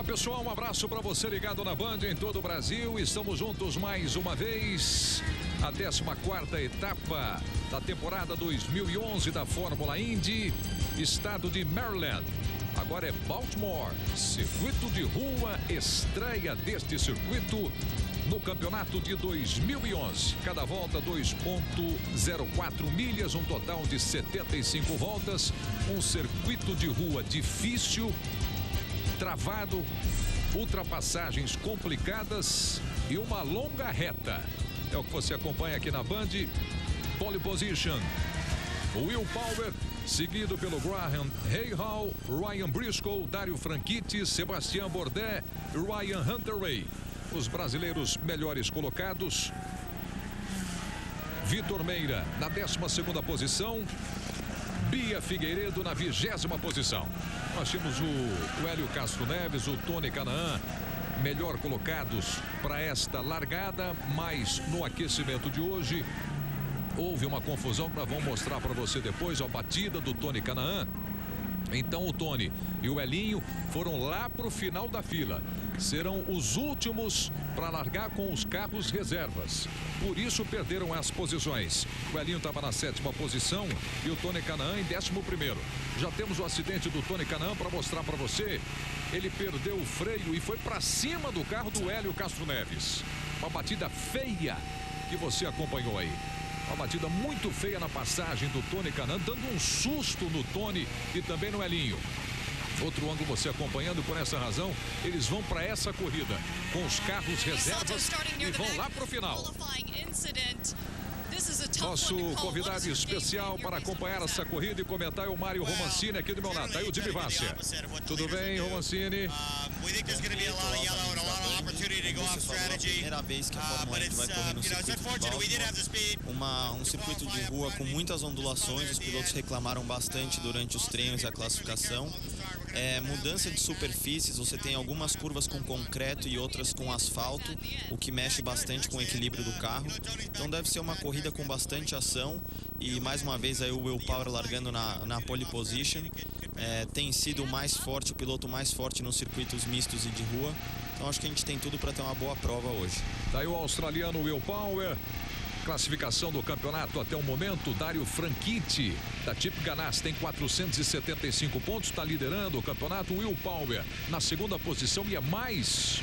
Olá pessoal, um abraço para você ligado na Band em todo o Brasil. Estamos juntos mais uma vez. A 14ª etapa da temporada 2011 da Fórmula Indy, estado de Maryland. Agora é Baltimore, circuito de rua, estreia deste circuito no campeonato de 2011. Cada volta 2,04 milhas, um total de 75 voltas. Um circuito de rua difícil, travado, ultrapassagens complicadas e uma longa reta. É o que você acompanha aqui na Band. Pole position, Will Power, seguido pelo Graham Rahal, Ryan Briscoe, Dario Franchitti, Sebastian Bourdais e Ryan Hunter-Reay. Os brasileiros melhores colocados. Vitor Meira na 12ª posição. Bia Figueiredo na 20ª posição. Nós temos o Hélio Castro Neves, o Tony Kanaan, melhor colocados para esta largada, mas no aquecimento de hoje houve uma confusão que nós vamos mostrar para você depois, a batida do Tony Kanaan. Então o Tony e o Elinho foram lá para o final da fila. Serão os últimos para largar com os carros reservas. Por isso perderam as posições. O Elinho estava na 7ª posição e o Tony Kanaan em 11º. Já temos o acidente do Tony Kanaan para mostrar para você. Ele perdeu o freio e foi para cima do carro do Hélio Castro Neves. Uma batida feia que você acompanhou aí. Uma batida muito feia na passagem do Tony Kanaan, dando um susto no Tony e também no Elinho. Outro ângulo você acompanhando, por essa razão, eles vão para essa corrida com os carros reservas e vão lá para o final. Nosso convidado especial para acompanhar essa corrida e comentar é o Mário Romancini aqui do meu lado. Aí o Jimmy Vassia. Tudo bem, Romancini? Primeira vez que a Fórmula Indy vai correr no circuito de Baltimore. Um circuito de rua com muitas ondulações. Os pilotos reclamaram bastante durante os treinos e a classificação. Mudança de superfícies, você tem algumas curvas com concreto e outras com asfalto, o que mexe bastante com o equilíbrio do carro. Então deve ser uma corrida com bastante ação. E mais uma vez aí o Will Power largando na pole position. Tem sido o mais forte, o piloto mais forte nos circuitos mistos e de rua. Então acho que a gente tem tudo para ter uma boa prova hoje. Daí o australiano Will Power. Classificação do campeonato até o momento, Dario Franchitti da Chip Ganassi tem 475 pontos, está liderando o campeonato. Will Power na 2ª posição e é mais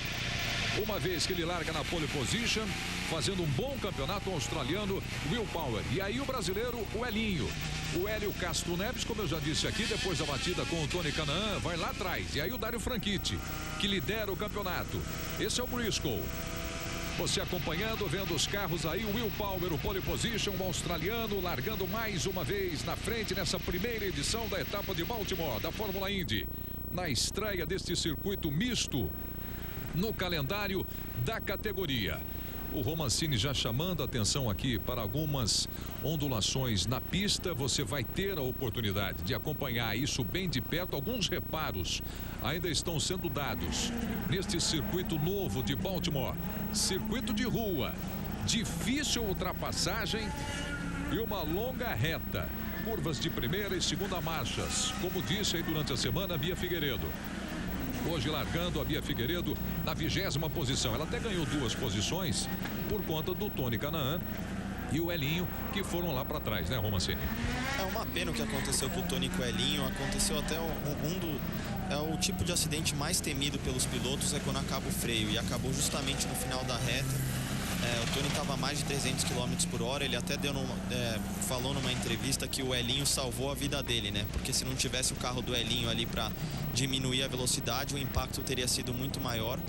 uma vez que ele larga na pole position, fazendo um bom campeonato australiano, Will Power. E aí o brasileiro, o Elinho. O Hélio Castro Neves, como eu já disse aqui, depois da batida com o Tony Kanaan, vai lá atrás. E aí o Dario Franchitti, que lidera o campeonato. Esse é o Briscoe. Você acompanhando, vendo os carros aí, o Will Power, o pole position, o australiano, largando mais uma vez na frente nessa primeira edição da etapa de Baltimore, da Fórmula Indy. Na estreia deste circuito misto no calendário da categoria. O Romancini já chamando a atenção aqui para algumas ondulações na pista. Você vai ter a oportunidade de acompanhar isso bem de perto. Alguns reparos ainda estão sendo dados neste circuito novo de Baltimore. Circuito de rua, difícil ultrapassagem e uma longa reta. Curvas de primeira e segunda marchas, como disse aí durante a semana a Bia Figueiredo. Hoje largando a Bia Figueiredo na 20ª posição. Ela até ganhou 2 posições por conta do Tony Kanaan e o Elinho, que foram lá para trás, né, Romancini? É uma pena o que aconteceu com o Tony e com o Elinho. Aconteceu até o tipo de acidente mais temido pelos pilotos é quando acaba o freio, e acabou justamente no final da reta. O Tony estava a mais de 300 km por hora. Ele até falou numa entrevista que o Elinho salvou a vida dele, né? Porque se não tivesse o carro do Elinho ali para diminuir a velocidade, o impacto teria sido muito maior.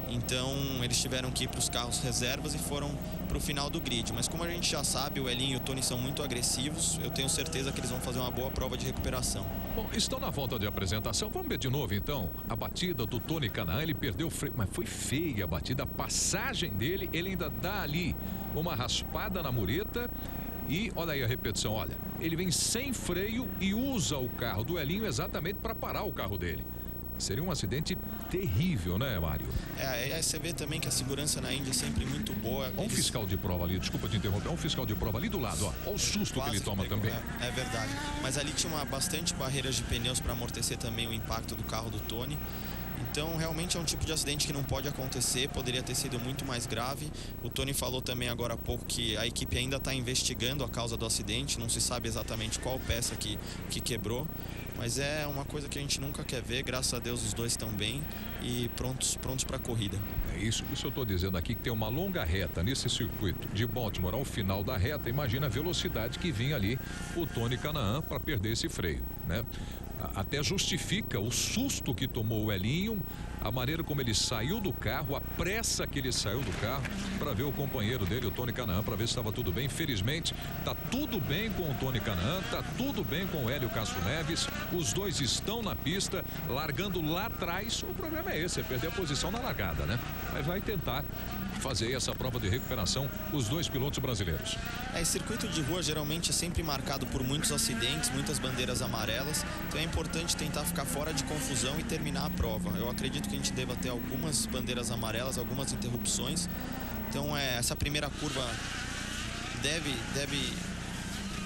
Então eles tiveram que ir para os carros reservas e foram para o final do grid. Mas como a gente já sabe, o Elinho e o Tony são muito agressivos. Eu tenho certeza que eles vão fazer uma boa prova de recuperação. Bom, estão na volta de apresentação. Vamos ver de novo então a batida do Tony Kanaan. Ele perdeu o freio, mas foi feia a batida. A passagem dele, ele ainda dá ali uma raspada na mureta. E olha aí a repetição, olha. Ele vem sem freio e usa o carro do Elinho exatamente para parar o carro dele. Seria um acidente terrível, né, Mário? Aí você vê também que a segurança na Índia é sempre muito boa. Olha um fiscal de prova ali, desculpa te interromper, um fiscal de prova ali do lado, ó. Olha o susto que ele toma também. É verdade. Mas ali tinha bastante barreiras de pneus para amortecer também o impacto do carro do Tony. Então, realmente é um tipo de acidente que não pode acontecer, poderia ter sido muito mais grave. O Tony falou também agora há pouco que a equipe ainda está investigando a causa do acidente, não se sabe exatamente qual peça que quebrou, mas é uma coisa que a gente nunca quer ver. Graças a Deus os dois estão bem e prontos para a corrida. É isso eu estou dizendo aqui, que tem uma longa reta nesse circuito de Baltimore. Ao final da reta, imagina a velocidade que vinha ali o Tony Kanaan para perder esse freio, né? Até justifica o susto que tomou o Elinho, a maneira como ele saiu do carro, a pressa que ele saiu do carro para ver o companheiro dele, o Tony Kanaan, para ver se estava tudo bem. Felizmente, tá tudo bem com o Tony Kanaan, tá tudo bem com o Hélio Castro Neves. Os dois estão na pista, largando lá atrás. O problema é esse, é perder a posição na largada, né? Mas vai tentar fazer essa prova de recuperação os dois pilotos brasileiros. Esse circuito de rua geralmente é sempre marcado por muitos acidentes, muitas bandeiras amarelas, então é importante tentar ficar fora de confusão e terminar a prova. Eu acredito que a gente deva ter algumas bandeiras amarelas, algumas interrupções, então essa primeira curva deve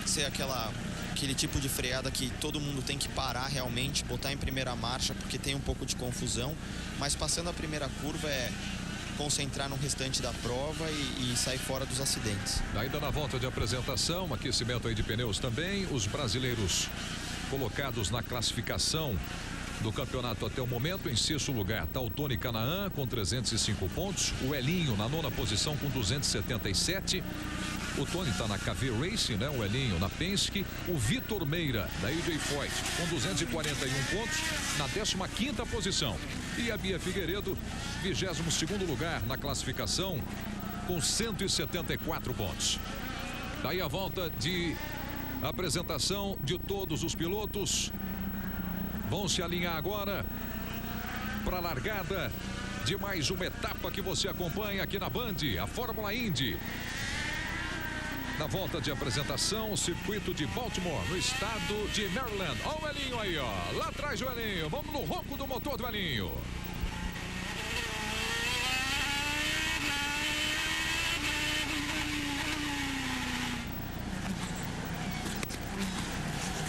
ser aquele tipo de freada que todo mundo tem que parar realmente, botar em primeira marcha, porque tem um pouco de confusão, mas passando a primeira curva concentrar no restante da prova e sair fora dos acidentes. Ainda na volta de apresentação, aquecimento aí de pneus também, os brasileiros colocados na classificação do campeonato até o momento. Em sexto lugar está o Tony Kanaan com 305 pontos, o Elinho na nona posição com 277. O Tony está na KV Racing, né? O Elinho na Penske. O Vitor Meira, da AJ Foyt, com 241 pontos, na 15ª posição. E a Bia Figueiredo, 22º lugar na classificação, com 174 pontos. Daí a volta de apresentação de todos os pilotos. Vão se alinhar agora para a largada de mais uma etapa que você acompanha aqui na Band, a Fórmula Indy. Na volta de apresentação, o circuito de Baltimore, no estado de Maryland. Olha o Elinho aí, ó. Lá atrás o Elinho. Vamos no ronco do motor do Elinho.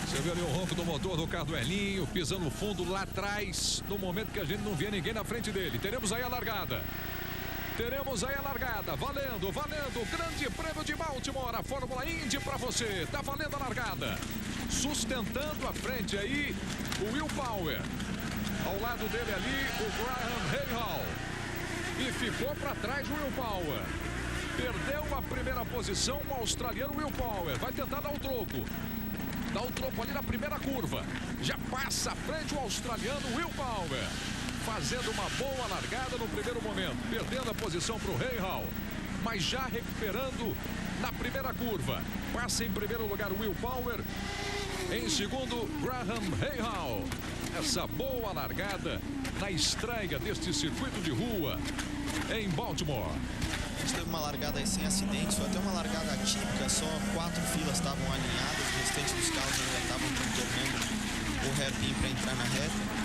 Você viu ali o ronco do motor do carro do Elinho, pisando fundo lá atrás, no momento que a gente não via ninguém na frente dele. Teremos aí a largada. Valendo, o Grande Prêmio de Baltimore, a Fórmula Indy para você. Tá valendo a largada. Sustentando a frente aí, o Will Power. Ao lado dele ali, o Graham Rahal. E ficou para trás o Will Power. Perdeu a primeira posição o australiano Will Power. Vai tentar dar o troco. Dá o troco ali na primeira curva. Já passa à frente o australiano Will Power. Fazendo uma boa largada no primeiro momento, perdendo a posição para o Rahal, mas já recuperando na primeira curva. Passa em primeiro lugar o Will Power, em segundo Graham Rahal. Essa boa largada na estreia deste circuito de rua em Baltimore. A gente teve uma largada aí sem acidentes, foi até uma largada atípica, só 4 filas estavam alinhadas, o restante dos carros ainda estavam contornando o hairpin para entrar na reta.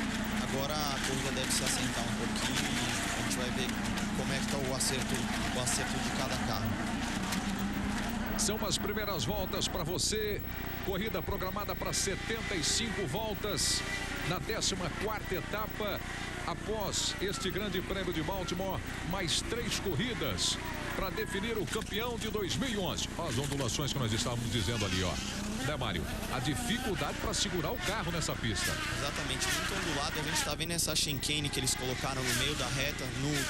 Agora a corrida deve se assentar um pouquinho e a gente vai ver como é que está o acerto de cada carro. São as primeiras voltas para você. Corrida programada para 75 voltas na 14ª etapa. Após este Grande Prêmio de Baltimore, mais 3 corridas para definir o campeão de 2011. As ondulações que nós estávamos dizendo ali, ó. Né, Mário? A dificuldade para segurar o carro nessa pista. Exatamente, muito ondulado. A gente está vendo essa chicane que eles colocaram no meio da reta.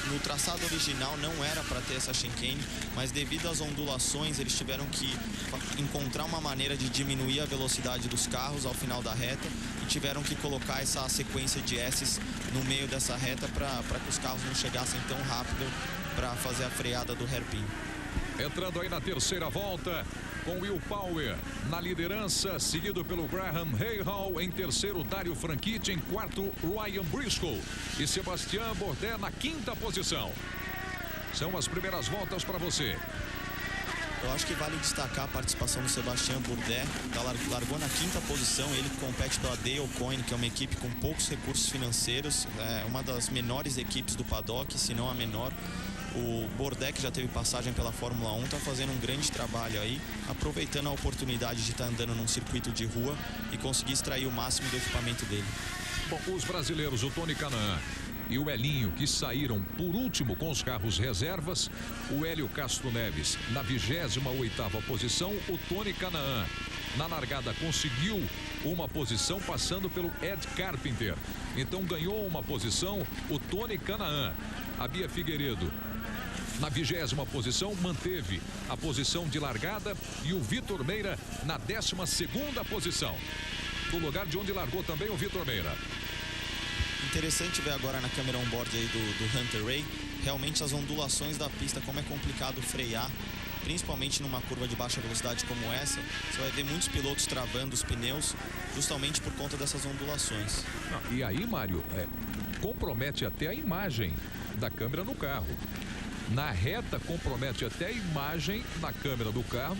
No traçado original não era para ter essa chicane, mas devido às ondulações eles tiveram que encontrar uma maneira de diminuir a velocidade dos carros ao final da reta e tiveram que colocar essa sequência de S's no meio dessa reta para que os carros não chegassem tão rápido para fazer a freada do hairpin. Entrando aí na terceira volta, com Will Power na liderança, seguido pelo Graham Rahal, em terceiro Dario Franchitti, em quarto Ryan Briscoe e Sebastian Bourdais na 5ª posição. São as primeiras voltas para você. Eu acho que vale destacar a participação do Sebastian Bourdais, que largou na 5ª posição. Ele que compete pela Dale Coyne, que é uma equipe com poucos recursos financeiros, é uma das menores equipes do paddock, se não a menor. O Bourdais, que já teve passagem pela Fórmula 1, está fazendo um grande trabalho aí, aproveitando a oportunidade de estar andando num circuito de rua e conseguir extrair o máximo do equipamento dele. Bom, os brasileiros, o Tony Kanaan e o Elinho, que saíram por último com os carros reservas. O Hélio Castro Neves na 28ª posição. O Tony Canaan na largada conseguiu uma posição passando pelo Ed Carpenter. Então ganhou uma posição o Tony Canaan. A Bia Figueiredo na 20ª posição manteve a posição de largada e o Vitor Meira na 12ª posição. No lugar de onde largou também o Vitor Meira. Interessante ver agora na câmera on-board aí do Hunter Ray, realmente as ondulações da pista, como é complicado frear, principalmente numa curva de baixa velocidade como essa. Você vai ver muitos pilotos travando os pneus justamente por conta dessas ondulações. E aí, Mário, compromete até a imagem da câmera no carro. Na reta compromete até a imagem na câmera do carro,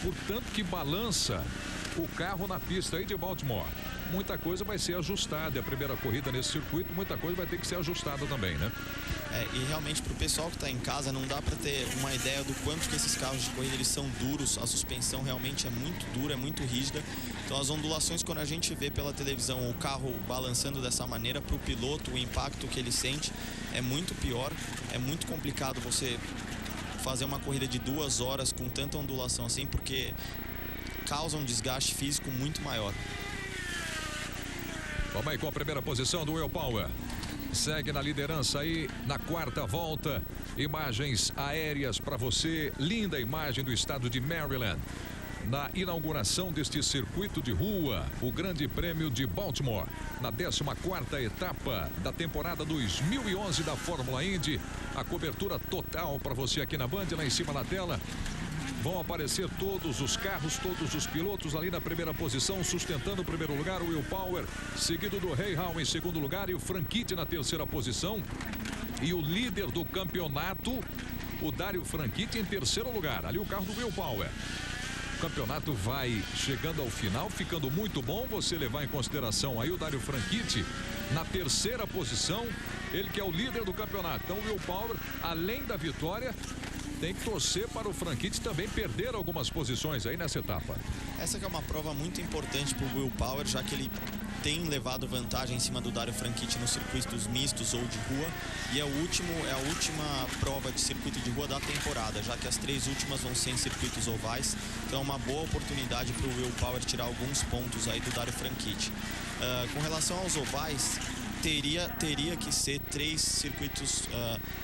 portanto que balança o carro na pista aí de Baltimore. Muita coisa vai ser ajustada. É a primeira corrida nesse circuito, muita coisa vai ter que ser ajustada também, né? E realmente para o pessoal que está em casa não dá para ter uma ideia do quanto que esses carros de corrida eles são duros. A suspensão realmente é muito dura, é muito rígida. Então as ondulações, quando a gente vê pela televisão o carro balançando dessa maneira, para o piloto o impacto que ele sente é muito pior. É muito complicado você fazer uma corrida de 2 horas com tanta ondulação assim, porque causa um desgaste físico muito maior. Vamos aí com a primeira posição do Will Power. Segue na liderança aí na 4ª volta. Imagens aéreas para você. Linda imagem do estado de Maryland. Na inauguração deste circuito de rua, o Grande Prêmio de Baltimore. Na 14ª etapa da temporada 2011 da Fórmula Indy. A cobertura total para você aqui na Band, lá em cima na tela. Vão aparecer todos os carros, todos os pilotos ali na primeira posição, sustentando o primeiro lugar, o Will Power, seguido do Rahal em segundo lugar e o Franchitti na 3ª posição. E o líder do campeonato, o Dario Franchitti, em 3º lugar. Ali o carro do Will Power. O campeonato vai chegando ao final, ficando muito bom. Você levar em consideração aí o Dario Franchitti na 3ª posição. Ele que é o líder do campeonato. Então o Will Power, além da vitória, tem que torcer para o Franchitti também perder algumas posições aí nessa etapa. Essa que é uma prova muito importante para o Will Power, já que ele tem levado vantagem em cima do Dario Franchitti nos circuitos mistos ou de rua. E é a última prova de circuito de rua da temporada, já que as 3 últimas vão ser em circuitos ovais. Então é uma boa oportunidade para o Will Power tirar alguns pontos aí do Dario Franchitti. Com relação aos ovais, teria que ser 3 circuitos,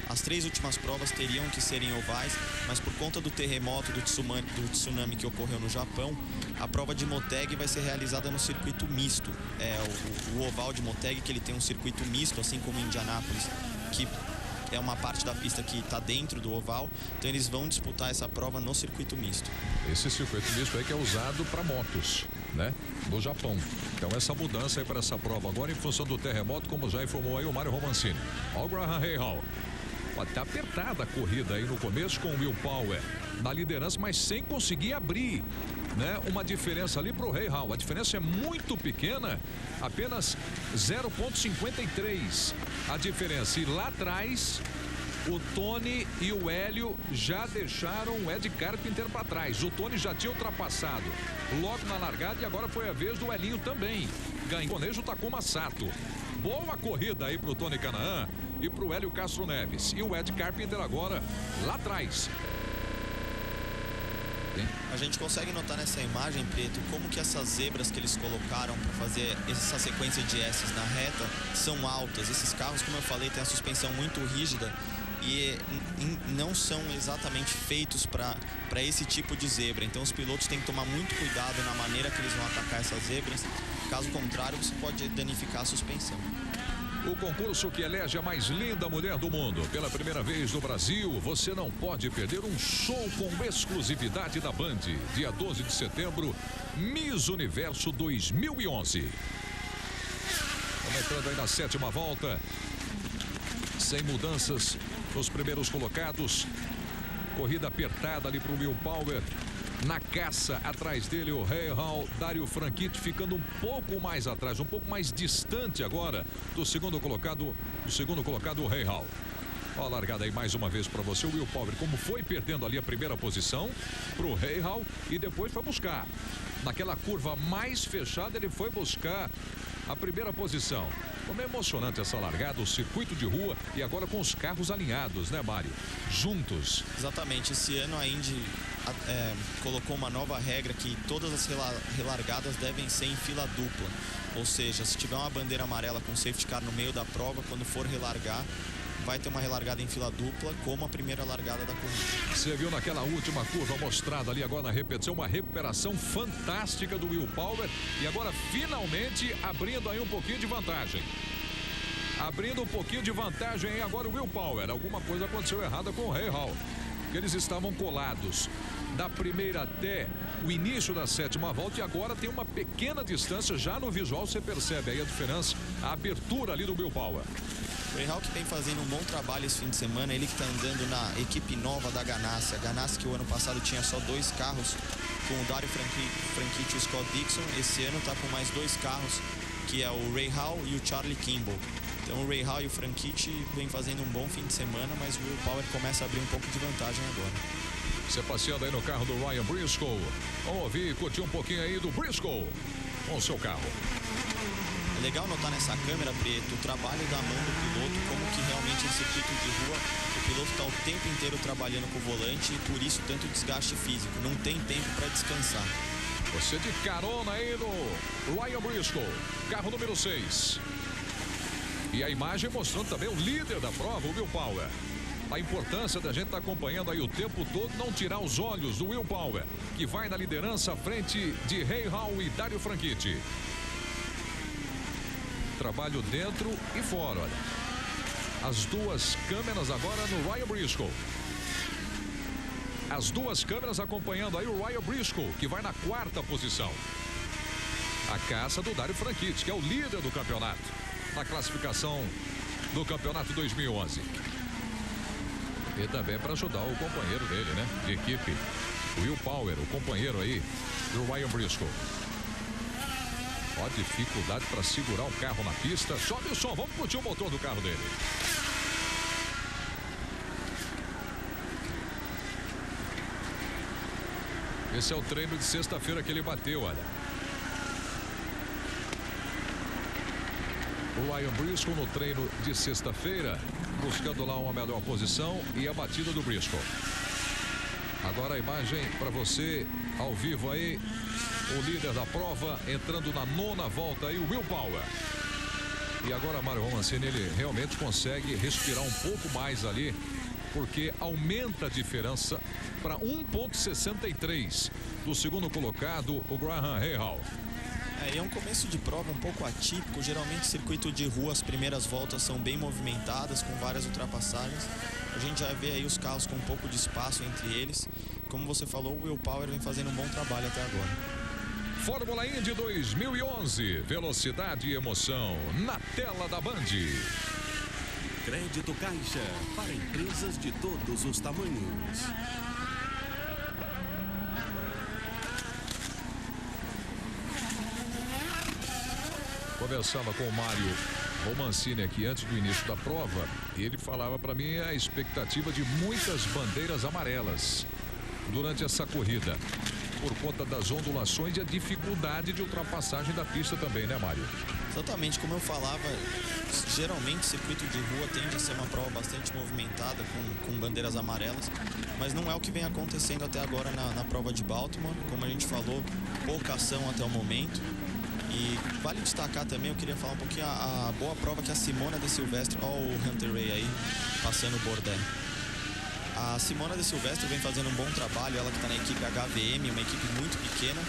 as 3 últimas provas teriam que ser em ovais, mas por conta do terremoto do tsunami que ocorreu no Japão, a prova de Motegi vai ser realizada no circuito misto. O oval de Motegi, que ele tem um circuito misto, assim como Indianápolis, que é uma parte da pista que está dentro do oval, então eles vão disputar essa prova no circuito misto. Esse circuito misto aí que é usado para motos, né? No Japão. Então essa mudança aí para essa prova agora em função do terremoto, como já informou aí o Mário Romancini. Olha o Graham Rahal. Tá apertada a corrida aí no começo com o Will Power na liderança, mas sem conseguir abrir, né? Uma diferença ali pro Rahal. A diferença é muito pequena, apenas 0,53 a diferença. E lá atrás o Tony e o Hélio já deixaram o Ed Carpenter para trás. O Tony já tinha ultrapassado logo na largada e agora foi a vez do Elinho também. Ganhou o Takuma Sato. Boa corrida aí pro Tony Canaan e pro Hélio Castro Neves. E o Ed Carpenter agora lá atrás. A gente consegue notar nessa imagem, Preto, como que essas zebras que eles colocaram para fazer essa sequência de S's na reta são altas. Esses carros, como eu falei, têm a suspensão muito rígida e não são exatamente feitos para esse tipo de zebra. Então os pilotos têm que tomar muito cuidado na maneira que eles vão atacar essas zebras. Caso contrário, você pode danificar a suspensão. O concurso que elege a mais linda mulher do mundo. Pela primeira vez no Brasil, você não pode perder um show com exclusividade da Band. Dia 12 de setembro, Miss Universo 2011. Vamos entrando aí na 7ª volta. Sem mudanças nos primeiros colocados. Corrida apertada ali para o Will Power. Na caça, atrás dele o Rahal, Dario Franchitti ficando um pouco mais atrás, um pouco mais distante agora do segundo colocado, o Rahal. Olha a largada aí mais uma vez para você, o Will Power, como foi perdendo ali a primeira posição pro Rahal e depois foi buscar. Naquela curva mais fechada ele foi buscar a primeira posição. Como é emocionante essa largada, o circuito de rua e agora com os carros alinhados, né, Mário? Juntos. Exatamente. Esse ano a Indy colocou uma nova regra que todas as relargadas devem ser em fila dupla. Ou seja, se tiver uma bandeira amarela com safety car no meio da prova, quando for relargar, vai ter uma relargada em fila dupla, como a primeira largada da corrida. Você viu naquela última curva mostrada ali agora na repetição, uma recuperação fantástica do Will Power e agora finalmente abrindo aí um pouquinho de vantagem. Abrindo um pouquinho de vantagem aí agora o Will Power. Alguma coisa aconteceu errada com o Rahal. Eles estavam colados da primeira até o início da sétima volta e agora tem uma pequena distância. Já no visual você percebe aí a diferença, a abertura ali do Will Power. O Rahal que vem fazendo um bom trabalho esse fim de semana, ele que está andando na equipe nova da Ganassi. A Ganassi que o ano passado tinha só 2 carros com o Dario Franchitti e o Scott Dixon. Esse ano está com mais 2 carros, que é o Rahal e o Charlie Kimball. Então o Rahal e o Franchitti vem fazendo um bom fim de semana, mas o Will Power começa a abrir um pouco de vantagem agora. Você passeando aí no carro do Ryan Briscoe. Vamos ouvir e curtir um pouquinho aí do Briscoe com o seu carro. É legal notar nessa câmera, Preto, o trabalho da mão do piloto, como que realmente em circuito de rua o piloto está o tempo inteiro trabalhando com o volante e por isso tanto desgaste físico, não tem tempo para descansar. Você de carona aí no Ryan Briscoe, carro número 6. E a imagem mostrando também o líder da prova, o Will Power. A importância da gente estar acompanhando aí o tempo todo, não tirar os olhos do Will Power, que vai na liderança à frente de Rahal e Dario Franchitti. Trabalho dentro e fora, olha. As duas câmeras agora no Ryan Briscoe. As duas câmeras acompanhando aí o Ryan Briscoe, que vai na 4ª posição. A caça do Dario Franchitti, que é o líder do campeonato, na classificação do campeonato 2011. E também para ajudar o companheiro dele, né? De equipe, o Will Power, o companheiro aí do Ryan Briscoe. Ó, dificuldade para segurar o carro na pista. Sobe o som, vamos curtir o motor do carro dele. Esse é o treino de sexta-feira que ele bateu, olha. O Ryan Briscoe no treino de sexta-feira, buscando lá uma melhor posição e a batida do Briscoe. Agora a imagem para você ao vivo aí, o líder da prova entrando na 9ª volta aí, o Will Power. E agora Mário Romancini, ele realmente consegue respirar um pouco mais ali, porque aumenta a diferença para 1,63 do segundo colocado, o Graham Rahal. É um começo de prova um pouco atípico. Geralmente circuito de rua, as primeiras voltas são bem movimentadas, com várias ultrapassagens. A gente já vê aí os carros com um pouco de espaço entre eles. Como você falou, o Will Power vem fazendo um bom trabalho até agora. Fórmula Indy 2011, velocidade e emoção na tela da Band. Crédito Caixa, para empresas de todos os tamanhos. Conversava com o Mário Romancini aqui antes do início da prova. Ele falava para mim a expectativa de muitas bandeiras amarelas durante essa corrida, por conta das ondulações e a dificuldade de ultrapassagem da pista também, né, Mário? Exatamente, como eu falava, geralmente circuito de rua tende a ser uma prova bastante movimentada, com bandeiras amarelas, mas não é o que vem acontecendo até agora na prova de Baltimore. Como a gente falou, pouca ação até o momento. E vale destacar também, eu queria falar um pouquinho a boa prova que a Simona De Silvestri, ó o Hunter Ray aí, passando o Bourdais. A Simona De Silvestri vem fazendo um bom trabalho, ela que está na equipe HVM, uma equipe muito pequena,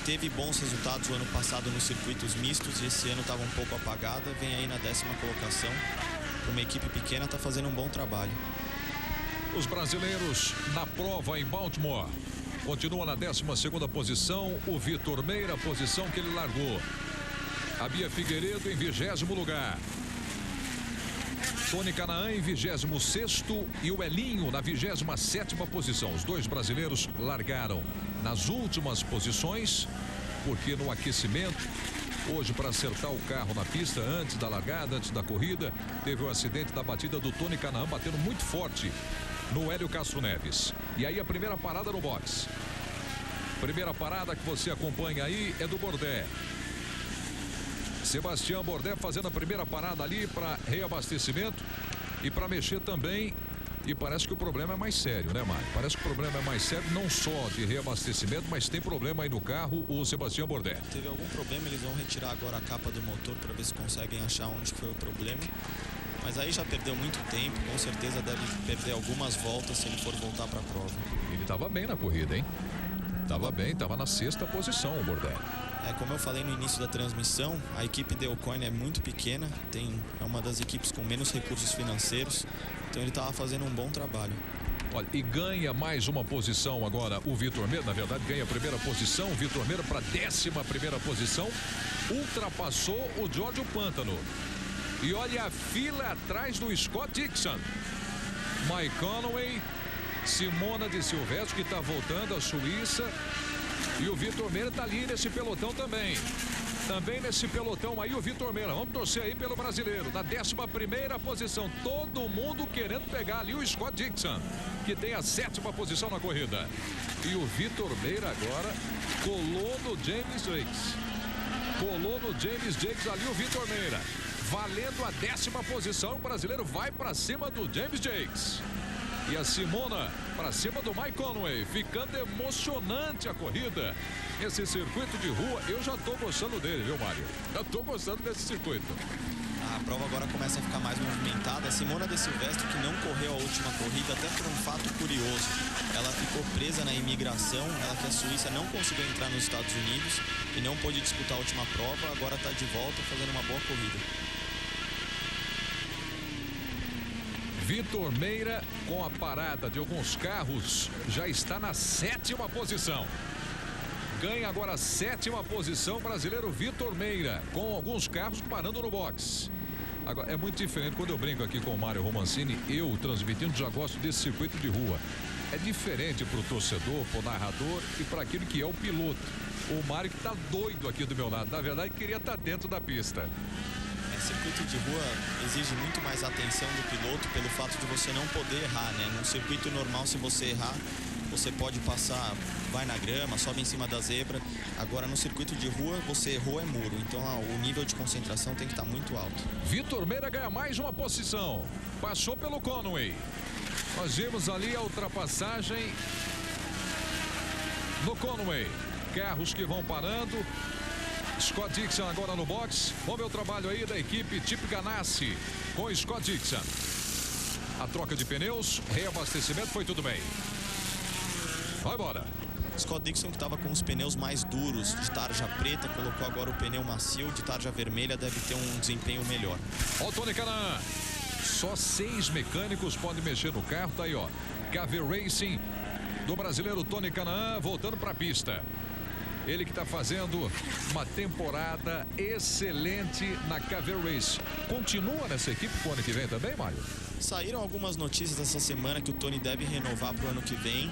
teve bons resultados o ano passado nos circuitos mistos e esse ano estava um pouco apagada, vem aí na 10ª colocação, uma equipe pequena está fazendo um bom trabalho. Os brasileiros na prova em Baltimore. Continua na 12ª posição, o Vitor Meira, posição que ele largou. A Bia Figueiredo em 20º lugar. Tony Canaan em 26º e o Elinho na 27ª posição. Os dois brasileiros largaram nas últimas posições, porque no aquecimento, hoje para acertar o carro na pista, antes da largada, antes da corrida, teve o acidente da batida do Tony Canaan, batendo muito forte no Hélio Castro Neves. E aí a primeira parada no box. Primeira parada que você acompanha aí é do Bourdais. Sebastião Bourdais fazendo a primeira parada ali para reabastecimento e para mexer também. E parece que o problema é mais sério, né, Mário? Parece que o problema é mais sério, não só de reabastecimento, mas tem problema aí no carro, o Sebastião Bourdais. Teve algum problema, eles vão retirar agora a capa do motor para ver se conseguem achar onde foi o problema. Mas aí já perdeu muito tempo, com certeza deve perder algumas voltas se ele for voltar para a prova. Ele estava bem na corrida, hein? Estava bem, estava na 6ª posição o Bourdais. Como eu falei no início da transmissão, a equipe de Ocon é muito pequena, é uma das equipes com menos recursos financeiros, então ele estava fazendo um bom trabalho. Olha, e ganha mais uma posição agora o Vitor Meira, na verdade ganha a primeira posição, o Vitor Meira para a 11ª posição, ultrapassou o Giorgio Pantano. E olha a fila atrás do Scott Dixon. Mike Conway, Simona de Silvestre, que está voltando à Suíça. E o Vitor Meira está ali nesse pelotão também. Também nesse pelotão aí o Vitor Meira. Vamos torcer aí pelo brasileiro. Na 11ª posição. Todo mundo querendo pegar ali o Scott Dixon, que tem a 7ª posição na corrida. E o Vitor Meira agora colou no James Jakes. Colou no James Jakes ali o Vitor Meira. Valendo a 10ª posição. O brasileiro vai para cima do James Jakes. E a Simona para cima do Mike Conway, ficando emocionante a corrida. Esse circuito de rua, eu já tô gostando dele, viu, Mário? Já tô gostando desse circuito. A prova agora começa a ficar mais movimentada. A Simona de Silvestre, que não correu a última corrida, até por um fato curioso. Ela ficou presa na imigração, ela que é suíça, não conseguiu entrar nos Estados Unidos e não pôde disputar a última prova, agora está de volta fazendo uma boa corrida. Vitor Meira, com a parada de alguns carros, já está na 7ª posição. Ganha agora a 7ª posição, brasileiro Vitor Meira, com alguns carros parando no box. Agora, é muito diferente quando eu brinco aqui com o Mário Romancini, eu transmitindo já gosto desse circuito de rua. É diferente para o torcedor, para o narrador e para aquele que é o piloto. O Mário que está doido aqui do meu lado, na verdade queria estar dentro da pista. Circuito de rua exige muito mais atenção do piloto pelo fato de você não poder errar, né? Num circuito normal, se você errar, você pode passar, vai na grama, sobe em cima da zebra. Agora no circuito de rua, você errou é muro, então o nível de concentração tem que estar muito alto. Vitor Meira ganha mais uma posição, passou pelo Conway. Nós vimos ali a ultrapassagem no Conway. Carros que vão parando. Scott Dixon agora no box. Vamos ver o trabalho aí da equipe Chip Ganassi com Scott Dixon. A troca de pneus, reabastecimento, foi tudo bem. Vai embora. Scott Dixon, que estava com os pneus mais duros, de tarja preta, colocou agora o pneu macio, de tarja vermelha, deve ter um desempenho melhor. Ó o Tony Kanaan. Só 6 mecânicos podem mexer no carro, tá aí, ó. KV Racing do brasileiro Tony Kanaan voltando para a pista. Ele que está fazendo uma temporada excelente na KV Race. Continua nessa equipe pro ano que vem também, Mário? Saíram algumas notícias essa semana que o Tony deve renovar para o ano que vem.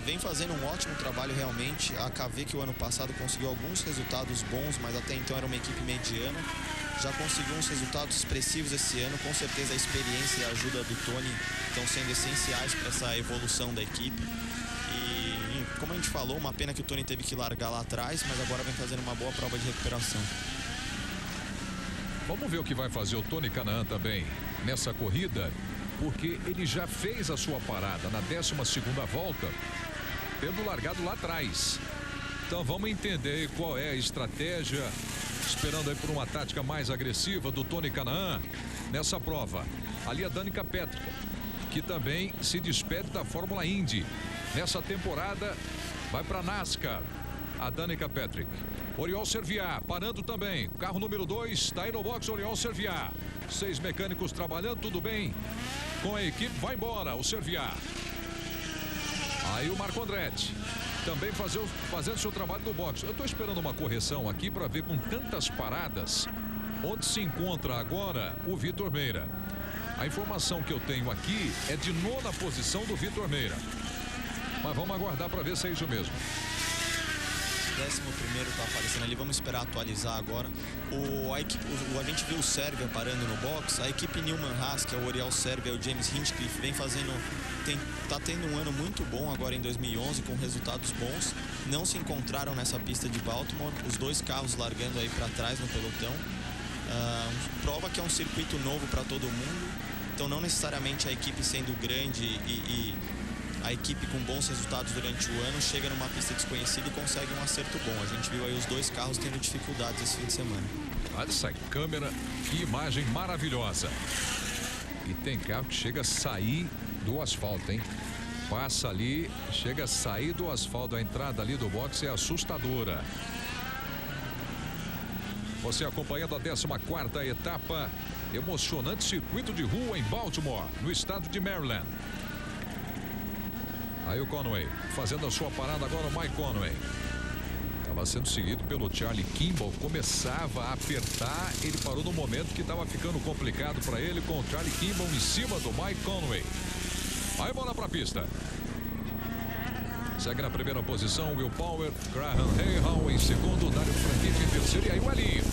Vem fazendo um ótimo trabalho realmente. A KV, que o ano passado conseguiu alguns resultados bons, mas até então era uma equipe mediana, já conseguiu uns resultados expressivos esse ano. Com certeza a experiência e a ajuda do Tony estão sendo essenciais para essa evolução da equipe. Como a gente falou, uma pena que o Tony teve que largar lá atrás, mas agora vem fazendo uma boa prova de recuperação. Vamos ver o que vai fazer o Tony Kanaan também nessa corrida, porque ele já fez a sua parada na 12ª volta, tendo largado lá atrás. Então vamos entender qual é a estratégia, esperando aí por uma tática mais agressiva do Tony Kanaan nessa prova. Ali a Danica Patrick, que também se despede da Fórmula Indy. Nessa temporada, vai para NASCAR, a Danica Patrick. Oriol Serviat, parando também. Carro número 2, está aí no box, Oriol Serviat. 6 mecânicos trabalhando, tudo bem com a equipe, vai embora o Serviat. Aí o Marco Andretti, também fazendo seu trabalho no box. Eu estou esperando uma correção aqui para ver com tantas paradas, onde se encontra agora o Vitor Meira. A informação que eu tenho aqui é de 9ª posição do Vitor Meira. Mas vamos aguardar para ver se é isso mesmo. 11º está aparecendo ali, vamos esperar atualizar agora. A gente viu o Sérvia parando no box, a equipe Newman Haas, que é o Oriol Sérvia, o James Hinchcliffe, tá tendo um ano muito bom agora em 2011, com resultados bons. Não se encontraram nessa pista de Baltimore, os dois carros largando aí para trás no pelotão. Prova que é um circuito novo para todo mundo, então não necessariamente a equipe sendo grande e a equipe com bons resultados durante o ano chega numa pista desconhecida e consegue um acerto bom. A gente viu aí os dois carros tendo dificuldades esse fim de semana. Olha essa câmera, que imagem maravilhosa. E tem carro que chega a sair do asfalto, hein? Passa ali, chega a sair do asfalto. A entrada ali do boxe é assustadora. Você acompanhando a 14ª etapa, emocionante circuito de rua em Baltimore, no estado de Maryland. Aí o Conway, fazendo a sua parada agora, o Mike Conway. Estava sendo seguido pelo Charlie Kimball, começava a apertar, ele parou no momento que estava ficando complicado para ele, com o Charlie Kimball em cima do Mike Conway. Aí bola para a pista. Segue na primeira posição, Will Power, Graham Rahal em segundo, Dario Franchitti em terceiro, e aí o Elinho.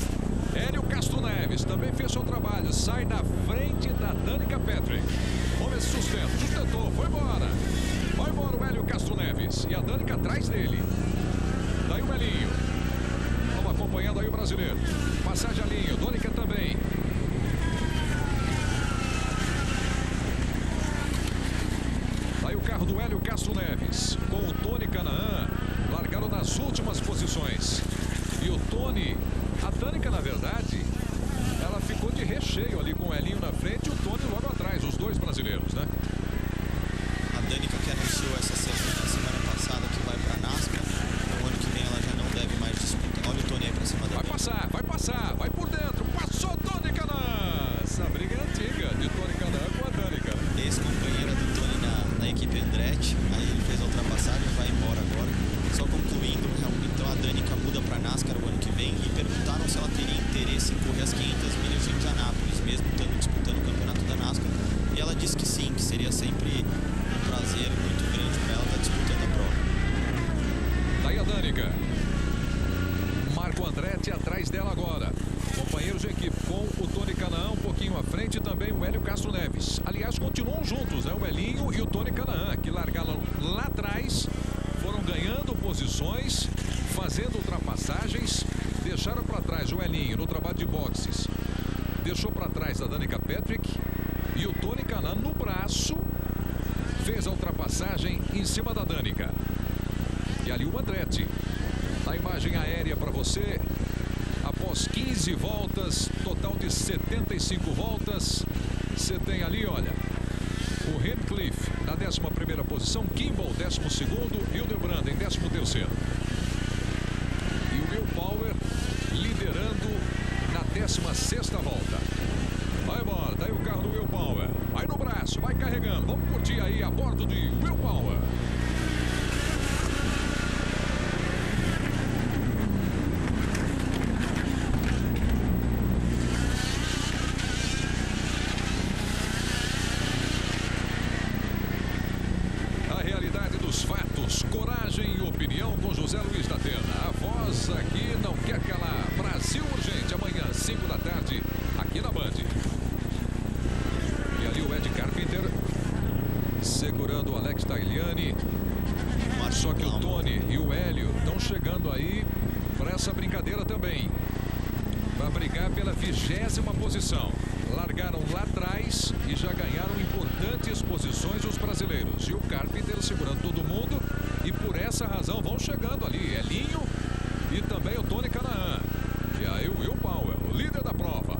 Hélio Castro Neves também fez seu trabalho, sai na frente da Danica Patrick. Vamos ver se sustenta, sustentou, foi embora. Vai embora o Hélio Castro Neves e a Danica atrás dele. Daí o Elinho. Vamos acompanhando aí o brasileiro. Passagem a linha, Danica também. Aí o carro do Hélio Castro Neves com o Tony Kanaan largaram nas últimas posições. E o Tony, a Danica na verdade, ela ficou de recheio ali com o Elinho na frente e o Tony logo atrás, os dois brasileiros, né? A Danica que anunciou essa semana passada que vai para a NASCAR, no ano que vem ela já não deve mais disputar. Olha o Tony aí para cima da Danica. Vai passar, vai por dentro, passou o Tony Kanaan. Essa briga é antiga de Tony Kanaan com a Danica. Ex-companheira do Tony na equipe Andretti, aí ele fez a ultrapassagem, vai embora agora. Só concluindo, então a Danica muda para a NASCAR o ano que vem e perguntaram se ela teria interesse em correr as 500 milhas de Indianápolis, mesmo disputando o campeonato da NASCAR. E ela disse que sim, que seria sempre um prazer muito grande para ela estar disputando a prova. Daí a Danica. Marco Andretti atrás dela agora. Companheiros de equipe com o Tony Kanaan um pouquinho à frente e também o Hélio Castro Neves. Aliás, continuam juntos, né? O Elinho e o Tony Kanaan, que largaram lá atrás, foram ganhando posições, fazendo ultrapassagens, deixaram para trás o Elinho no trabalho de boxes. Deixou para trás a Danica Patrick e o Tony Kanaan no braço fez a ultrapassagem em cima da Danica. E ali o Andretti. A imagem aérea para você. Após 15 voltas, total de 75 voltas, você tem ali, olha, o Hinchcliffe na 11ª posição, Kimball 12º e o Hildebrand em 13º. E o Will Power liderando na 16ª volta. Vai embora, daí o carro do Will Power. Vai no braço, vai carregando. Vamos curtir aí a bordo de Will Power. A realidade dos fatos, coragem e opinião com José Luiz da Atena. A voz aqui não quer calar. Brasil Urgente, amanhã, 5 da tarde, aqui na Band. E ali o Ed Carpenter segurando o Alex Tagliani. Só que o Tony e o Hélio estão chegando aí para essa brincadeira também. Para brigar pela 20ª posição. Largaram lá atrás e já ganharam importantes posições os brasileiros. E o Carpenter segurando todo mundo. E por essa razão vão chegando ali Elinho e também o Tony Kanaan. E aí o Will Power, o líder da prova.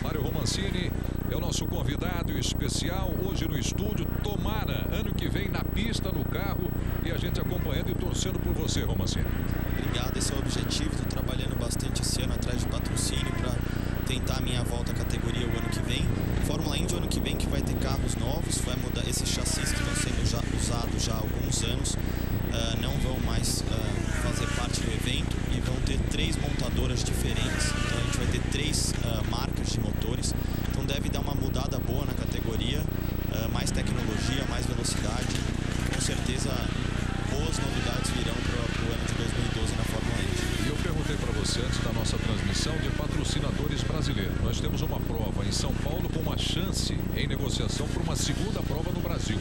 Mário Romancini é o nosso convidado especial hoje no estúdio. Tomara, ano que vem na pista, no carro, e a gente acompanhando e torcendo por você, Romancini. Obrigado, esse é o objetivo. Estou trabalhando bastante esse ano atrás de patrocínio para tentar a minha volta à categoria o ano que vem. Fórmula Indy o ano que vem, que vai ter carros novos, vai mudar esses chassis que estão sendo usados já há alguns anos, não vão mais fazer parte do evento e vão ter 3 montadoras diferentes. Então a gente vai ter 3 marcas de motores, então deve dar uma mudada boa na categoria, mais tecnologia, mais velocidade. Com certeza boas novidades virão para o ano de 2012 na Fórmula nós temos uma prova em São Paulo com uma chance em negociação para uma segunda prova no Brasil.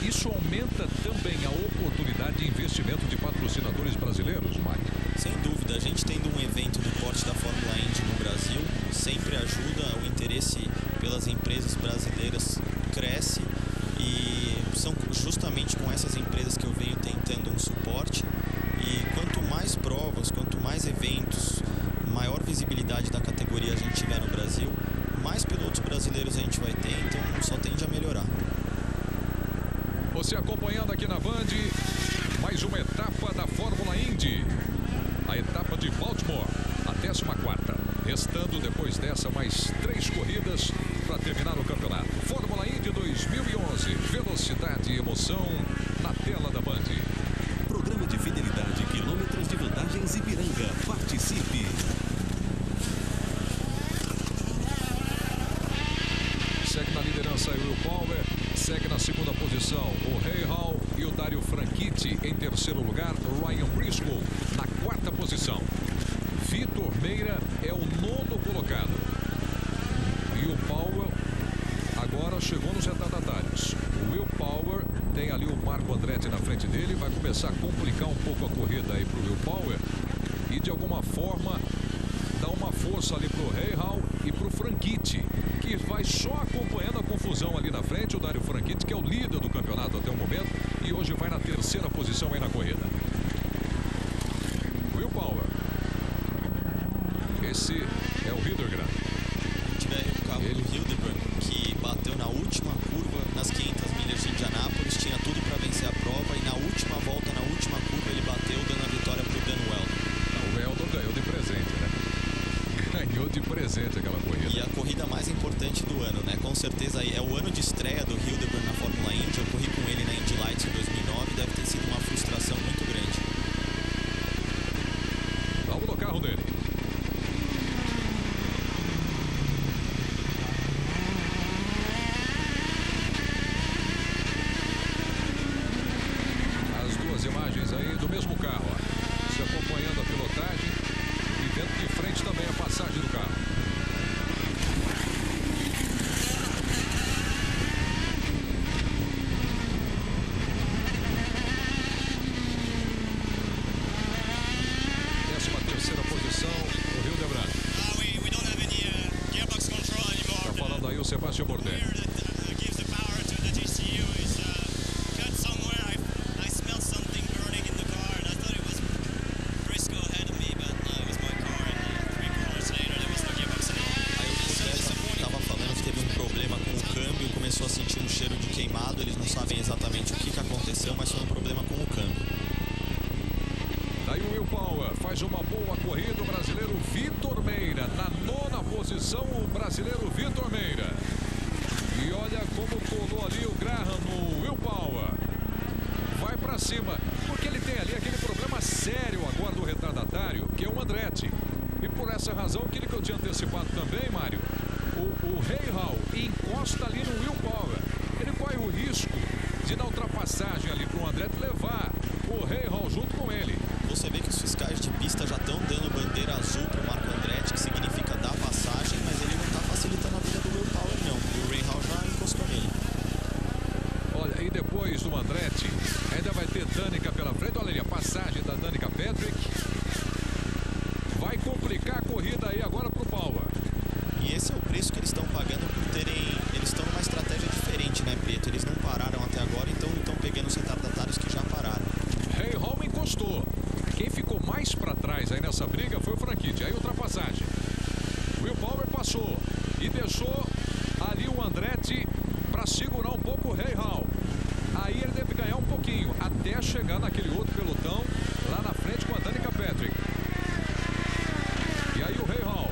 Isso aumenta também a oportunidade de investimento de patrocinadores brasileiros, Mário? Sem dúvida, a gente tendo um evento do porte da Fórmula Indy no Brasil sempre ajuda, o interesse pelas empresas brasileiras cresce e são justamente com essas empresas que eu venho tentando um suporte. E quanto mais provas, quanto mais eventos, maior visibilidade da categoria a gente tiver no Brasil, mais pilotos brasileiros a gente vai ter, então só tende a melhorar. Você acompanhando aqui na Band, mais uma etapa da Fórmula Indy. A etapa de Baltimore, a 14ª. Restando depois dessa mais 3 corridas para terminar o campeonato. Fórmula Indy 2011. Velocidade e emoção na tela da Band. Programa de fidelidade, quilômetros de vantagens Ipiranga. Participe. Segue na liderança o Will Power. Segue na segunda posição o Rahal e o Dario Franchitti. Em terceiro lugar, Ryan Briscoe na 4ª posição. Vitor Meira é o 9º colocado. E o Power agora chegou nos retardatários. O Will Power tem ali o Marco Andretti na frente dele. Vai começar a complicar um pouco a corrida aí para o Will Power. E de alguma forma dá uma força ali para o Rahal e para o Franchitti, que vai só acompanhando a confusão ali na frente. O Dario Franchitti, que é o líder do campeonato até o momento, e hoje vai na 3ª posição aí na corrida. Will Power. Esse é o Hildebrand. Tiver o carro do Hildebrand, que bateu na última curva, nas 500 milhas de Indianápolis, tinha tudo para vencer a prova, e na última volta, na última curva, ele bateu, dando a vitória para o Dan Weldon. O Weldon ganhou de presente, né? Ganhou de presente aquela corrida. E a corrida mais importante do ano, né? Com certeza aí é o ano de estreia do Hildebrand na Fórmula Indy. Eu corri com ele na Indy Lights em 2009, deve ter sido uma frustração muito grande. Vamos no carro dele. As duas imagens aí do mesmo carro, ó. Se acompanhando a pilotagem e vendo de frente também a passagem do carro. Sebastião Bourdais. Estava falando que teve um problema com o câmbio, começou a sentir um cheiro de queimado. Eles não sabem exatamente o que aconteceu, mas foi um problema com o câmbio. Daí o Will Power faz uma boa corrida. O brasileiro Vitor Meira na 9ª posição, o brasileiro Vitor Meira. E olha como colou ali o Graham no Will Power. Vai pra cima, porque ele tem ali aquele problema sério agora do retardatário, que é o Andretti. E por essa razão, aquilo que eu tinha antecipado também, Mário, o Rahal encosta ali no Will Power. Ele corre o risco de dar ultrapassagem ali pro Andretti levar o Rahal junto com ele. Você vê que os fiscais de pista já estão dando bandeira azul pro Marco Andretti, que significa dar passagem, mas ele não está facilitando a vida do Will Power, não. O Rahal já encostou nele. Olha, e depois do Andretti, ainda vai ter Danica pela frente. Olha ali, a passagem da Danica Patrick. Vai complicar a corrida aí agora pro Power. E esse é o preço que eles estão pagando por terem... Eles estão numa estratégia diferente, né, Preto? Eles não pararam até agora, então estão pegando os retardatários que já pararam. Rahal encostou. Quem ficou mais para trás aí nessa briga foi o Franchitti. Aí ultrapassagem. Will Power passou e deixou ali o Andretti para segurar um pouco o Rahal. Aí ele deve ganhar um pouquinho até chegar naquele outro pelotão lá na frente com a Danica Patrick. E aí o Rahal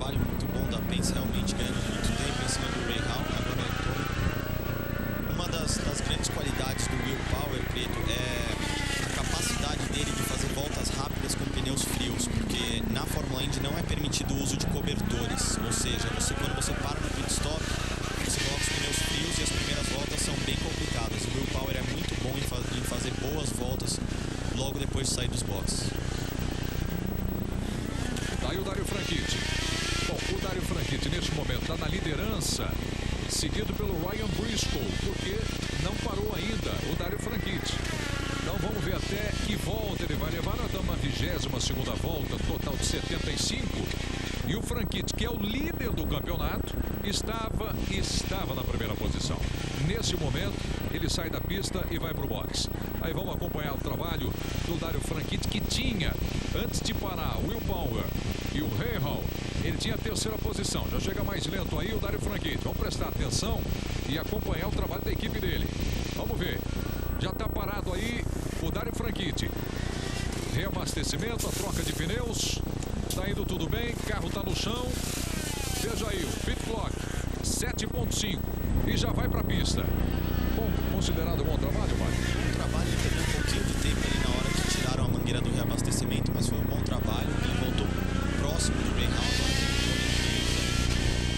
trabalho muito bom da Penske, realmente ganhando muito tempo em cima do Rahal. Agora uma das grandes qualidades do Will Power, Preto, é a capacidade dele de fazer voltas rápidas com pneus frios, porque na Fórmula Indy não é permitido o uso de cobertores, ou seja, quando você para no pit stop, você coloca os pneus frios e as primeiras voltas são bem complicadas. O Will Power é muito bom em fazer boas voltas logo depois de sair dos boxes. Aí o Dario Franchitti. Bom, o Dario Franchitti neste momento está na liderança, seguido pelo Ryan Briscoe, porque não parou ainda o Dario Franchitti. Então vamos ver até que volta ele vai levar. Nós estamos na 22ª volta, total de 75. E o Franchitti, que é o líder do campeonato, estava na primeira posição. Nesse momento, ele sai da pista e vai para o box. Aí vamos acompanhar o trabalho do Dario Franchitti, que tinha, antes de parar, o Will Power e o Rahal, ele tinha a terceira posição. Já chega mais lento aí o Dario Franchitti. Vamos prestar atenção e acompanhar o trabalho da equipe dele. Vamos ver. Já está parado aí o Dario Franchitti. Reabastecimento, a troca de pneus. Está indo tudo bem, carro está no chão. Veja aí, o pit clock 7.5 e já vai para a pista. Bom, considerado bom trabalho, Mário? Bom trabalho, ele teve um pouquinho de tempo ali na hora que tiraram a mangueira do reabastecimento, mas foi um bom trabalho. Ele voltou próximo do Rahal.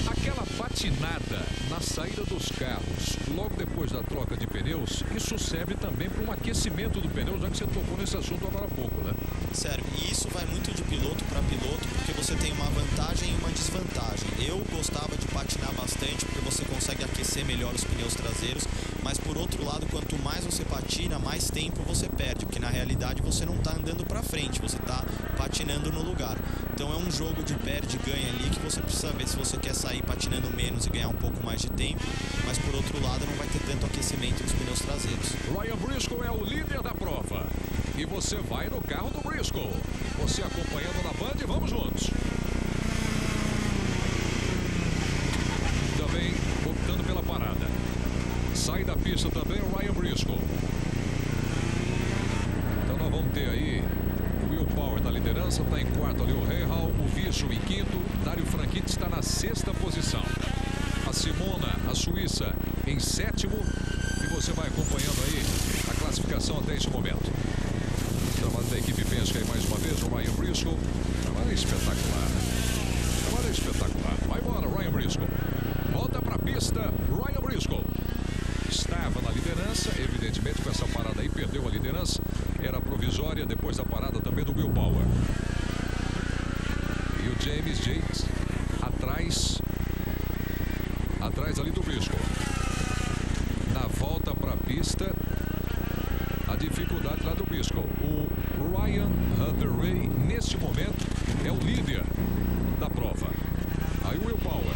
Aquela patinada na saída dos carros, logo depois da troca de pneus, isso serve também para um aquecimento do pneu, já que você tocou nesse assunto agora há pouco, né? Serve. E isso vai muito de piloto para piloto, porque você tem uma vantagem e uma desvantagem. Eu gostava de patinar bastante, porque você consegue aquecer melhor os pneus traseiros, mas por outro lado, quanto mais você patina, mais tempo você perde, porque na realidade você não está andando para frente, você está patinando no lugar. Então é um jogo de perde e ganha ali, que você precisa ver se você quer sair patinando menos e ganhar um pouco mais de tempo, mas por outro lado não vai ter tanto aquecimento nos pneus traseiros. Ryan Briscoe é o líder da prova. E você vai no carro do Briscoe. Você acompanhando na Band, vamos juntos. Também optando pela parada. Sai da pista também o Ryan Briscoe. Então nós vamos ter aí o Will Power na liderança, está em quarto ali o Rahal, o Virchow em quinto, Dario Franchitti está na sexta posição. A Simona, a Suíça, em sétimo. E você vai acompanhando aí a classificação até esse momento. Trabalho da equipe Penske aí mais uma vez, o Ryan Briscoe. Trabalho espetacular, né? Trabalho espetacular. Vai embora, Ryan Briscoe. Volta para a pista, Ryan Briscoe. Estava na liderança, evidentemente com essa parada aí, perdeu a liderança. Era provisória depois da parada também do Will Power. E o James Yates atrás ali do Briscoe. Na volta para a pista, a dificuldade lá do Briscoe. O Ryan Hunter-Reay, neste momento, é o líder da prova. Aí o Will Power.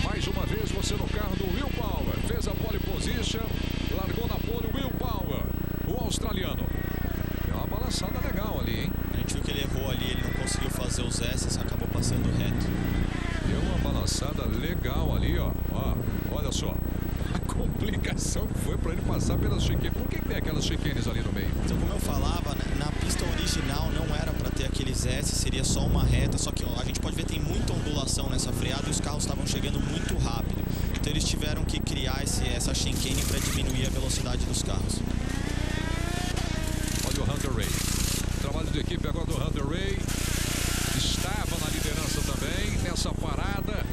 Mais uma vez você no carro do Will Power. Fez a pole position, largou na pole o Will Power, o australiano. É uma balançada legal ali, hein? A gente viu que ele errou ali, ele não conseguiu fazer os S's, acabou passando reto. Deu uma balançada legal ali, ó. Olha só. A complicação que foi para ele passar pelas chicanes. Por que tem aquelas chicanes ali no meio? Então, como eu falava, na pista original não era para ter aqueles S, seria só uma reta, só que a gente pode ver que tem muita ondulação nessa freada e os carros estavam chegando muito rápido. Então eles tiveram que criar essa chicane para diminuir a velocidade dos carros. Olha o Hunter-Reay. Trabalho de equipe agora do Hunter-Reay. Estava na liderança também nessa parada.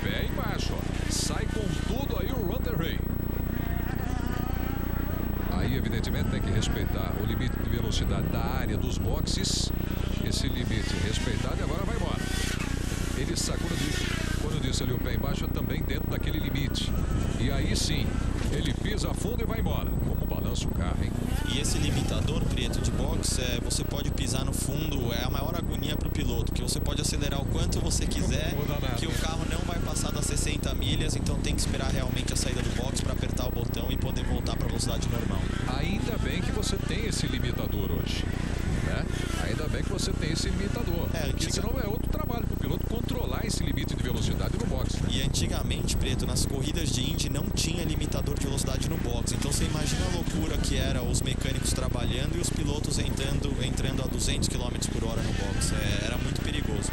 Pé embaixo, ó. Sai com tudo aí o Hunter-Reay. Aí, evidentemente, tem que respeitar o limite de velocidade da área dos boxes. Esse limite respeitado e agora vai embora. Ele sacou, quando eu disse ali o pé embaixo, é também dentro daquele limite. E aí sim, ele pisa a fundo e vai embora. Como balança o carro, hein? E esse limitador, Preto, de box, você pode pisar no fundo, é a maior agonia para o piloto, que você pode acelerar o quanto você quiser, que o carro não vai passar das 60 milhas, então tem que esperar realmente a saída do box para apertar o botão e poder voltar para a velocidade normal. Ainda bem que você tem esse limitador hoje, né? Ainda bem que você tem esse limitador. Senão é outro trabalho para o piloto controlar esse limite de velocidade no box. E antigamente, Preto, nas corridas de Indy não tinha limitador de velocidade no box. Então você imagina a loucura que era os mecânicos trabalhando e os pilotos entrando a 200 km por hora no box. Era muito perigoso.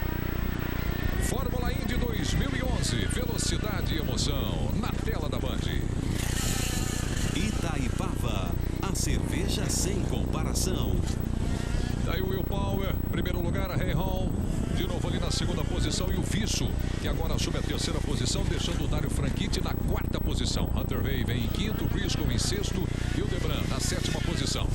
11, velocidade e emoção na tela da Band. Itaipava, a cerveja sem comparação. Daí o Will Power, primeiro lugar, a Ray Hall, de novo ali na segunda posição, e o Visso, que agora assume a terceira posição, deixando o Dário Franchitti na quarta posição. Hunter Hay vem em quinto, Briscoe em sexto e o Debran na sétima posição.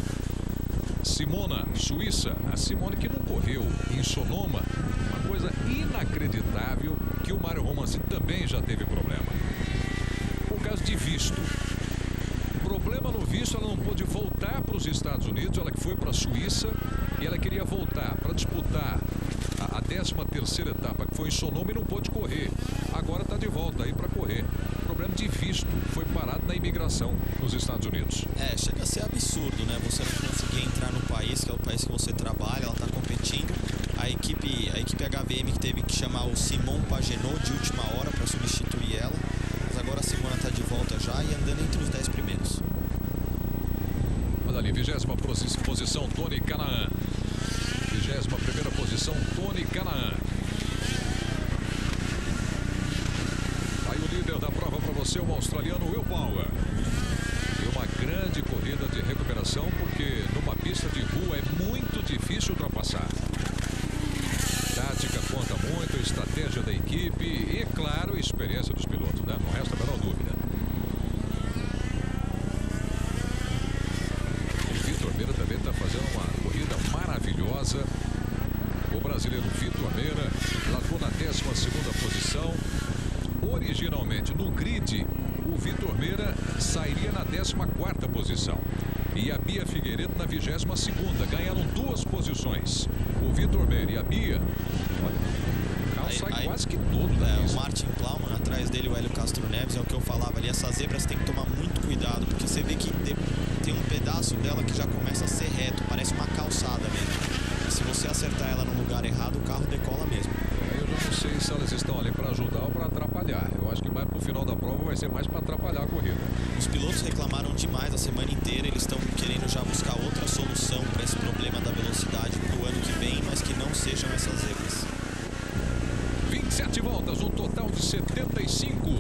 Simona, Suíça, a Simone que não correu em Sonoma, uma coisa inacreditável que o Mário Romanzi também já teve problema. Por causa de visto. Problema no visto, ela não pôde voltar para os Estados Unidos, ela que foi para a Suíça e ela queria voltar para disputar a 13ª etapa, que foi em Sonoma, e não pôde correr. Agora está de volta aí para correr. Problema de visto, foi parado na imigração nos Estados Unidos. Chega a ser absurdo, né? Você não conseguir entrar no país, que é o país que você trabalha, ela está competindo. A equipe HVM que teve que chamar o Simon Pagenaud de última hora para substituir ela. Mas agora a Simona está de volta já e andando entre os 10 primeiros. Olha ali, 20ª posição, Tony Kanaan. 21ª posição, Tony Kanaan. Aí o líder da prova para você, o australiano Will Power. E uma grande corrida de recuperação, porque numa pista de rua é muito difícil ultrapassar. Tática conta muito, a estratégia da equipe e, claro, a experiência dos pilotos, né? Não resta a menor dúvida. O Vitor Meira também está fazendo uma corrida maravilhosa. O brasileiro Vitor Meira largou na 12ª posição. Originalmente, no grid, o Vitor Meira sairia na 14ª posição. E a Bia Figueiredo na 22ª. Ganharam 2 posições. O Vitor Meira e a Bia, olha, o carro sai quase que todo da pista. O Martin Plauman, atrás dele o Hélio Castro Neves, é o que eu falava ali. Essas zebras tem que tomar muito cuidado, porque você vê que tem um pedaço dela que já começa a ser reto, parece uma calçada mesmo. E se você acertar ela no lugar errado, o carro decola mesmo. Eu já não sei se elas estão ali para ajudar ou para atrapalhar. Eu acho que mais pro final da prova vai ser mais para atrapalhar a corrida. Os pilotos reclamaram demais a semana inteira. Eles estão querendo já buscar outra solução para esse problema da velocidade pro ano que vem, mas que não sejam essas zebras. 27 voltas, um total de 75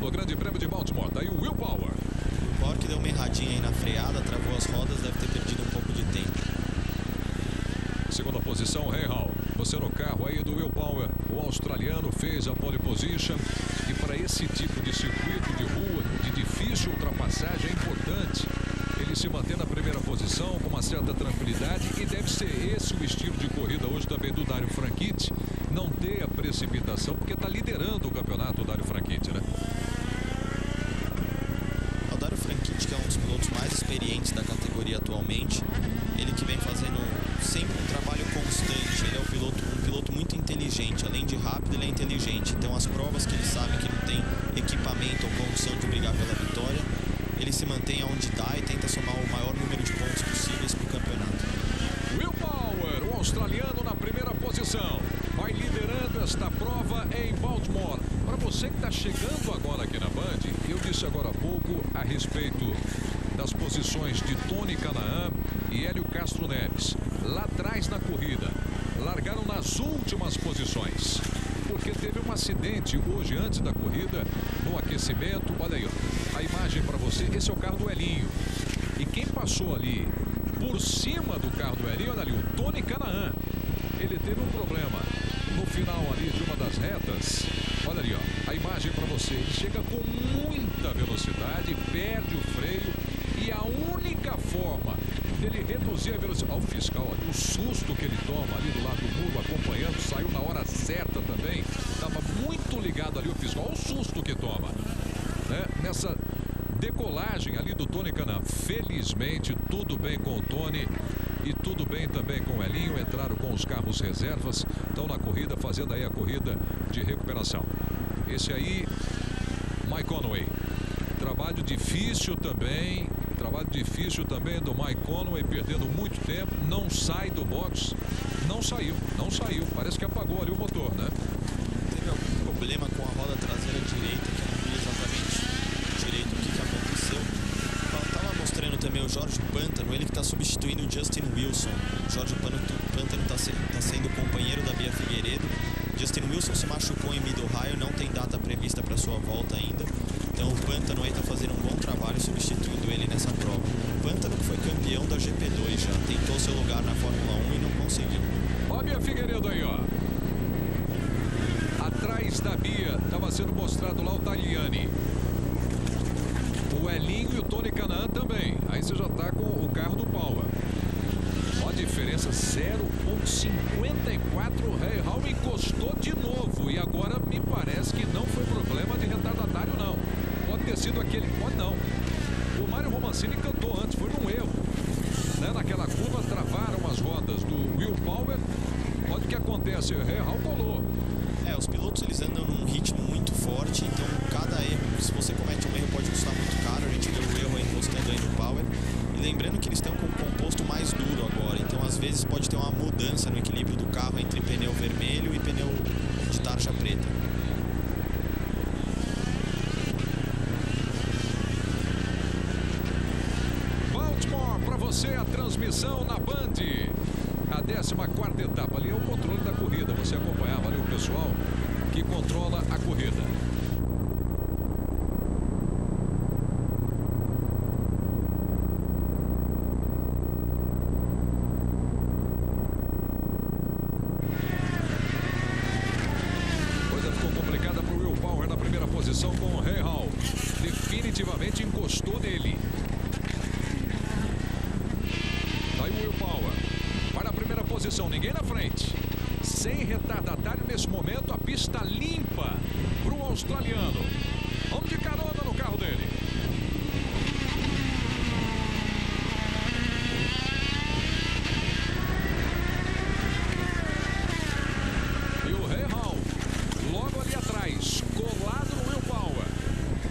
no Grande Prêmio de Baltimore. Daí o Will Power. O Power que deu uma erradinha aí na freada, travou as rodas, deve ter perdido um pouco de tempo. Segunda posição, Ray Hall. Você no carro aí do Will Power. O australiano fez a pole position. E para esse tipo de circuito de rua, de difícil ultrapassagem, é importante ele se manter na primeira posição com uma certa tranquilidade. E deve ser esse o estilo de corrida hoje também do Dário Franchitti. Não ter a precipitação, porque está liderando o campeonato o Dário Franchitti, né? O Dário Franchitti, que é um dos pilotos mais experientes da categoria atualmente, ele que vem fazendo sempre um trabalho constante. Ele é um piloto muito inteligente. Além de rápido, ele é inteligente. Então as provas que ele sabe que não tem equipamento ou condição de brigar pela vitória, ele se mantém aonde dá e tenta somar o maior número de pontos possíveis para o campeonato. Will Power, o australiano na primeira posição, vai liderando esta prova em Baltimore. Para você que está chegando agora aqui na Band, eu disse agora há pouco a respeito das posições de Tony Kanaan e Hélio Castro Neves. Lá atrás na corrida, largaram nas últimas posições, porque teve um acidente hoje antes da corrida, no aquecimento. Olha aí, ó, a imagem para você. Esse é o carro do Elinho. E quem passou ali por cima do carro do Elinho, olha ali, o Tony Kanaan. Ele teve um problema no final ali de uma das retas. Olha ali, ó, a imagem para você. Ele chega com muita velocidade, perde o freio e a única forma dele reduzir a velocidade. Olha o fiscal ali, o susto que ele toma ali do lado do muro, acompanhando, saiu na hora certa também. Estava muito ligado ali o fiscal. Olha o susto que toma, né? Nessa decolagem ali do Tony Kanaan. Felizmente, tudo bem com o Tony e tudo bem também com o Elinho. Entraram com os carros reservas, estão na corrida, fazendo aí a corrida de recuperação. Esse aí, Mike Conway. Trabalho difícil também do Mike Conway, perdendo muito tempo, não sai do box, não saiu, parece que apagou ali o motor, né? Teve algum problema com a roda traseira direita, que eu não vi exatamente direito o que aconteceu. Estava mostrando também o Jorge Pântano, ele que está substituindo o Justin Wilson. O Jorge Pântano está sendo companheiro da Bia Figueiredo. Justin Wilson se machucou em Mid-Ohio, não tem data data prevista para sua volta ainda. Então o Pantano aí está fazendo um bom trabalho substituindo ele nessa prova. O Pantano que foi campeão da GP2 já, tentou seu lugar na Fórmula 1 e não conseguiu. Ó a Bia Figueiredo aí, ó. Atrás da Bia estava sendo mostrado lá o Tagliani. O Elinho e o Tony Kanaan também. Aí você já está com o carro do Power. Ó a diferença, 0,54. O Rahal encostou de novo. E agora me parece que não foi problema de retardatário, não. Pode ter sido aquele... Pode não. O Mário Romancini cantou antes, foi num erro. Né? Naquela curva travaram as rodas do Will Power. Olha o que acontece, o Rahal colou. Os pilotos eles andam num ritmo muito forte, então cada erro, se você comete um erro, pode custar muito caro. A gente viu o erro aí encostando aí no Power. E lembrando que eles estão com um composto mais duro agora, então às vezes pode ter uma mudança no equilíbrio do carro entre pneu vermelho e pneu de tarja preta. Baltimore, para você a transmissão na Band. A 14ª etapa, ali é o controle da corrida. Você acompanhava ali o pessoal que controla a corrida. Coisa ficou complicada para o Will Power na primeira posição com o Rahal. Definitivamente encostou nele. Tá aí o Will Power. Para a primeira posição, ninguém na frente. Sem retardatário nesse momento, a pista limpa para o australiano. Vamos de carona no carro dele. E o Rahal logo ali atrás, colado no Will Power.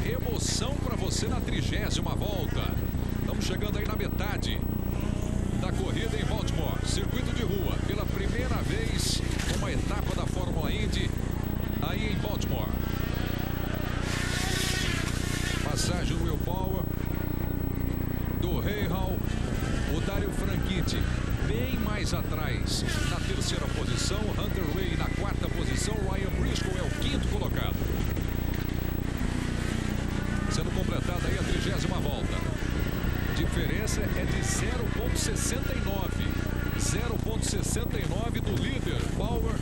Emoção para você na 30ª volta. Estamos chegando aí na metade da corrida em Baltimore, circuito de rua, pela primeira vez uma etapa da Fórmula Indy aí em Baltimore. Passagem do Will Power, do Rahal, o Dario Franchitti bem mais atrás na 3ª posição, Hunter Ray na 4ª posição, Ryan Briscoe é o 5º colocado. Sendo completada aí a 30ª volta. Diferença é de 0,69. 0,69 do líder Power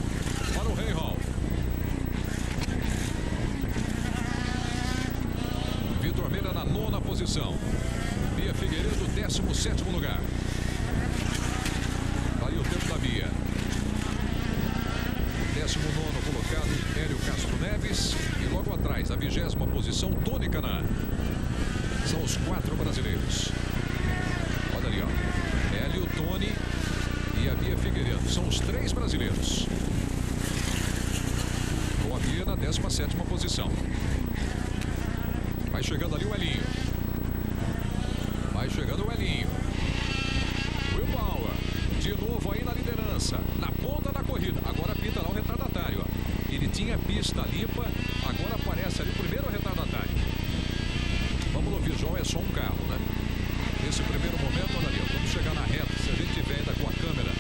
para o Rahal. Vitor Meira na 9ª posição. Bia Figueiredo, 17º lugar. Aí o tempo da Bia. 19º colocado, Hélio Castro Neves. E logo atrás, a 20ª posição, Tony Kanaan. São os 4 brasileiros. Olha ali, ó. Hélio, Tony e a Bia Figueiredo. São os 3 brasileiros. Com a Bia na 17ª posição. Vai chegando ali o Elinho. Vai chegando o Elinho. Will Power. De novo aí na liderança. Na ponta da corrida. Agora pinta lá o retardatário, ó. Ele tinha pista limpa. Agora aparece ali o primeiro retardatário. Vamos no visual, é só um carro, né? Nesse primeiro momento, olha ali, vamos chegar na reta. Se a gente tiver ainda com a câmera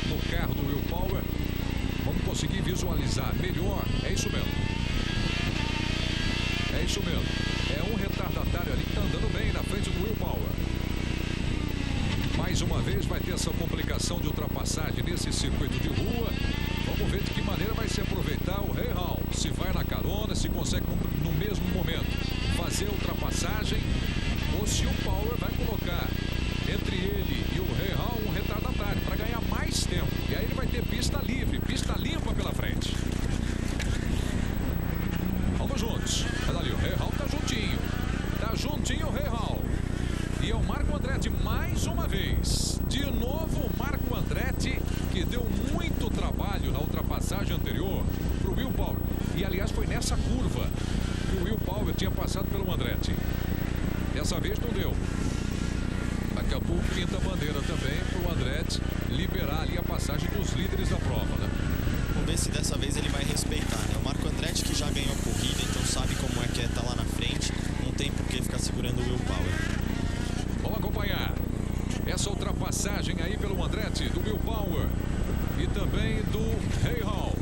no carro do Will Power, vamos conseguir visualizar melhor. É isso mesmo. É isso mesmo. É um retardatário ali que está andando bem na frente do Will Power. Mais uma vez vai ter essa complicação de ultrapassagem nesse circuito de rua. Vamos ver de que maneira vai se aproveitar o Rahal. Se vai na carona, se consegue no mesmo momento fazer a ultrapassagem, ou se o Power vai colocar entre ele e o Rahal um retardatário para ganhar mais tempo. E aí ele vai ter pista livre, pista limpa pela frente. Vamos juntos. Olha ali, o Rahal tá juntinho. Tá juntinho o Rahal. E é o Marco Andretti mais uma vez. De novo o Marco Andretti, que deu muito trabalho na ultrapassagem anterior para o Will Power. E aliás foi nessa curva que o Will Power tinha passado pelo Andretti. Dessa vez não deu. Daqui a pouco pinta a bandeira também para o Andretti liberar ali a passagem dos líderes da prova, né? Vamos ver se dessa vez ele vai respeitar, né? O Marco Andretti que já ganhou a corrida, então sabe como é que é estar lá na frente. Não tem por que ficar segurando o Will Power. Vamos acompanhar essa ultrapassagem aí pelo Andretti, do Will Power e também do Rahal.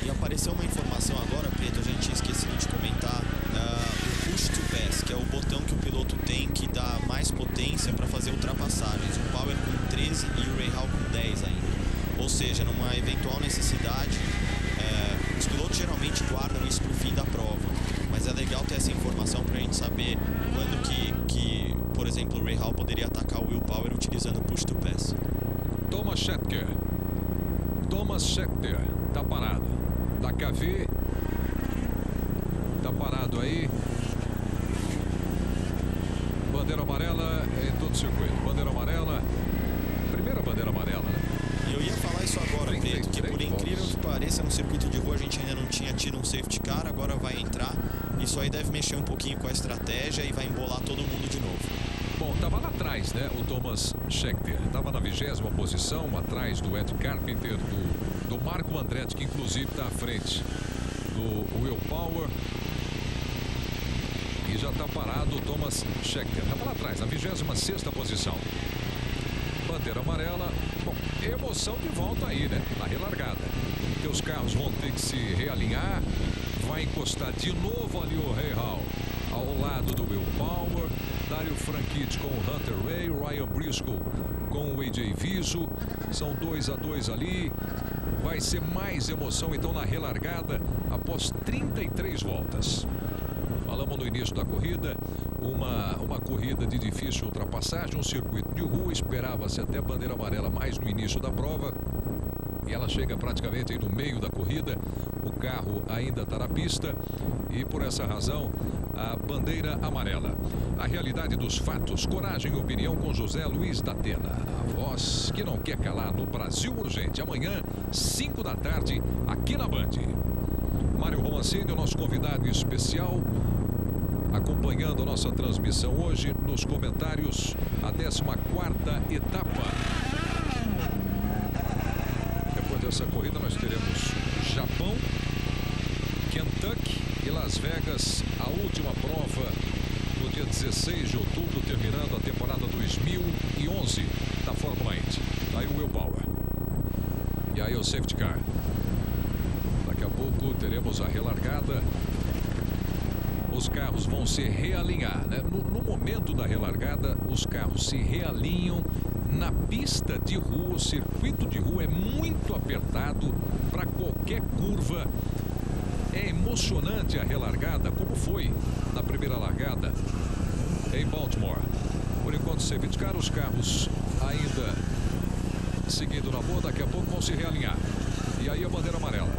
E E apareceu uma informação agora, Preto, a gente tinha esquecido de comentar, o push to pass, que é o botão que o piloto tem que dá mais potência para fazer ultrapassagens. O Power com 13 e o Rahal com 10 ainda. Ou seja, numa eventual necessidade, os pilotos geralmente guardam isso para o fim da prova. Mas é legal ter essa informação para a gente saber quando que, por exemplo, o Rahal poderia atacar o Will Power utilizando o push to pass. Thomas Scheckter tá parado. Da KV tá parado aí. Bandeira amarela em todo o circuito. Bandeira amarela. Primeira bandeira amarela, né? Eu ia falar isso agora, Preto, que por incrível que pareça, no circuito de rua a gente ainda não tinha tido um safety car, agora vai entrar. Isso aí deve mexer um pouquinho com a estratégia e vai embolar todo mundo de novo. Bom, estava lá atrás, né? O Thomas Scheckter. Estava na 20ª posição, atrás do Ed Carpenter, do Marco Andretti, que inclusive está à frente do Will Power. E já está parado o Thomas Scheckter. Estava lá atrás, na 26ª posição. Bandeira amarela. Bom, emoção de volta aí, né? Na relargada. Porque os carros vão ter que se realinhar. Vai encostar de novo ali o Rahal ao lado do Will Power. Dario Franchitti com o Hunter Ray, Ryan Briscoe com o AJ Viso. São 2-2 ali. Vai ser mais emoção então na relargada após 33 voltas. Falamos no início da corrida, uma corrida de difícil ultrapassagem, um circuito de rua, esperava-se até bandeira amarela mais no início da prova. E ela chega praticamente aí no meio da corrida, o carro ainda está na pista e por essa razão a bandeira amarela. A realidade dos fatos, coragem e opinião com José Luiz da Atena. A voz que não quer calar no Brasil Urgente. Amanhã, 5 da tarde, aqui na Band. Mário Romancini, o nosso convidado especial, acompanhando a nossa transmissão hoje nos comentários, a 14ª etapa. Depois dessa corrida nós teremos Japão, Kentucky e Las Vegas, a última prova no dia 16 de outubro, terminando a temporada 2011 da Fórmula Indy. Aí o Will Power. E aí o safety car. Daqui a pouco teremos a relargada. Os carros vão se realinhar, né? No momento da relargada, os carros se realinham na pista de rua. O circuito de rua é muito apertado para qualquer curva. É emocionante a relargada, como foi na primeira largada em Baltimore. Por enquanto, safety car, os carros ainda seguindo na boa, daqui a pouco vão se realinhar. E aí a bandeira amarela.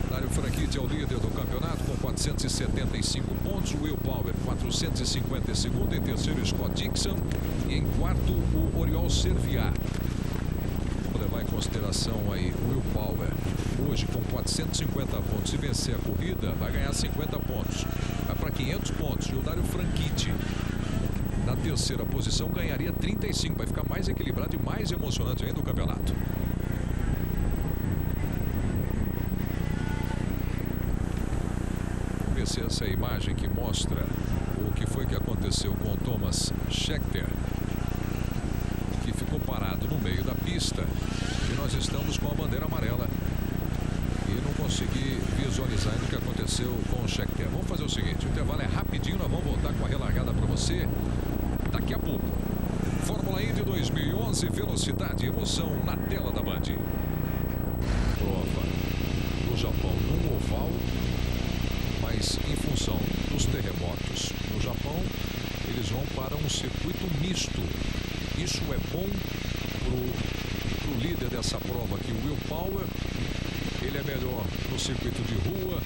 Dario Franchitti é o líder do campeonato com 475 pontos. Will Power 452. Em terceiro, Scott Dixon. E em quarto, o Oriol Serviat. Vou levar em consideração aí o Will Power. Hoje com 450 pontos. Se vencer a corrida, vai ganhar 50 pontos. Vai para 500 pontos. E o Dario Franchitti, na terceira posição, ganharia 35. Vai ficar mais equilibrado e mais emocionante ainda o campeonato. Essa imagem que mostra o que foi que aconteceu com o Thomas Scheckter, que ficou parado no meio da pista, e nós estamos com a bandeira amarela e não consegui visualizar ainda o que aconteceu com o Scheckter. Vamos fazer o seguinte, o intervalo é rapidinho, nós vamos voltar com a relargada para você daqui a pouco. Fórmula Indy 2011, velocidade e emoção na tela da Band. Prova do Japão num oval, mas em função dos terremotos no Japão, eles vão para um circuito misto. Isso é bom para o líder dessa prova aqui, o Will Power. Ele é melhor no circuito de rua,